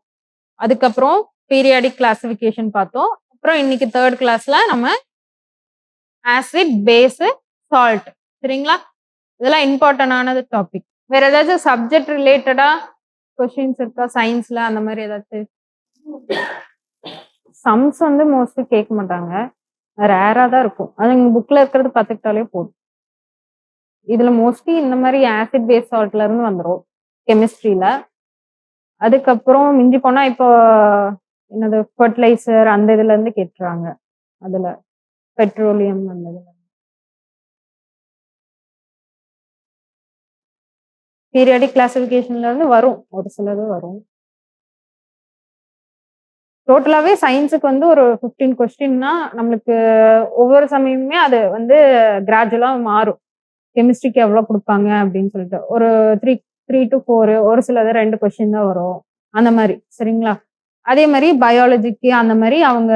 அதுக்கப்புறம் பீரியாடிக் கிளாசிஃபிகேஷன் பார்த்தோம். அப்புறம் இன்னைக்கு 3rd கிளாஸ்ல நம்ம ஆசிட் பேஸ் சால்ட். சரிங்களா? இதெல்லாம் இம்பார்ட்டன்டானது டாபிக். வேற ஏதாச்சும் சப்ஜெக்ட் ரிலேட்டடா கொஸ்டின்ஸ் இருக்கா? சயின்ஸ்ல அந்த மாதிரி ஏதாச்சும்? சம்ஸ் வந்து மோஸ்ட்லி கேட்க மாட்டாங்க. ரேரா தான் இருக்கும். அது உங்க புக்ல இருக்கிறது பார்த்துக்கிட்டாலே போதும். இதுல மோஸ்ட்லி இந்த மாதிரி ஆசிட் பேஸ் சால்ட்ல இருந்து வந்துடும் கெமிஸ்ட்ரியில. அதுக்கப்புறம் மிஞ்சி போனா இப்போ என்னது ஃபர்டிலைசர் அந்த இதுல இருந்து கேட்டுறாங்க. அதுல பெட்ரோலியம் அந்த இதுல பீரியாடிக் கிளாசிஃபிகேஷன்ல இருந்து வரும். ஒரு சிலது வரும். டோட்டலாவே சயின்ஸுக்கு வந்து ஒரு 15 கொஸ்டின்னா நம்மளுக்கு ஒவ்வொரு சமயமுமே அது வந்து கிராஜுவலா மாறும். கெமிஸ்ட்ரிக்கு எவ்வளவு கொடுப்பாங்க அப்படின்னு சொல்லிட்டு ஒரு 3 to 4 ஒரு சிலது 2 கொஸ்டின் தான் வரும். அந்த மாதிரி. சரிங்களா? அதே மாதிரி பயாலஜிக்கு அந்த மாதிரி அவங்க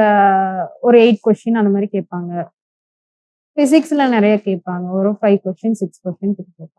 ஒரு 8 கொஸ்டின் அந்த மாதிரி கேட்பாங்க. பிசிக்ஸ்ல நிறைய கேட்பாங்க. ஒரு 5 கொஸ்டின் 6 கொஸ்டின் கேட்பாங்க.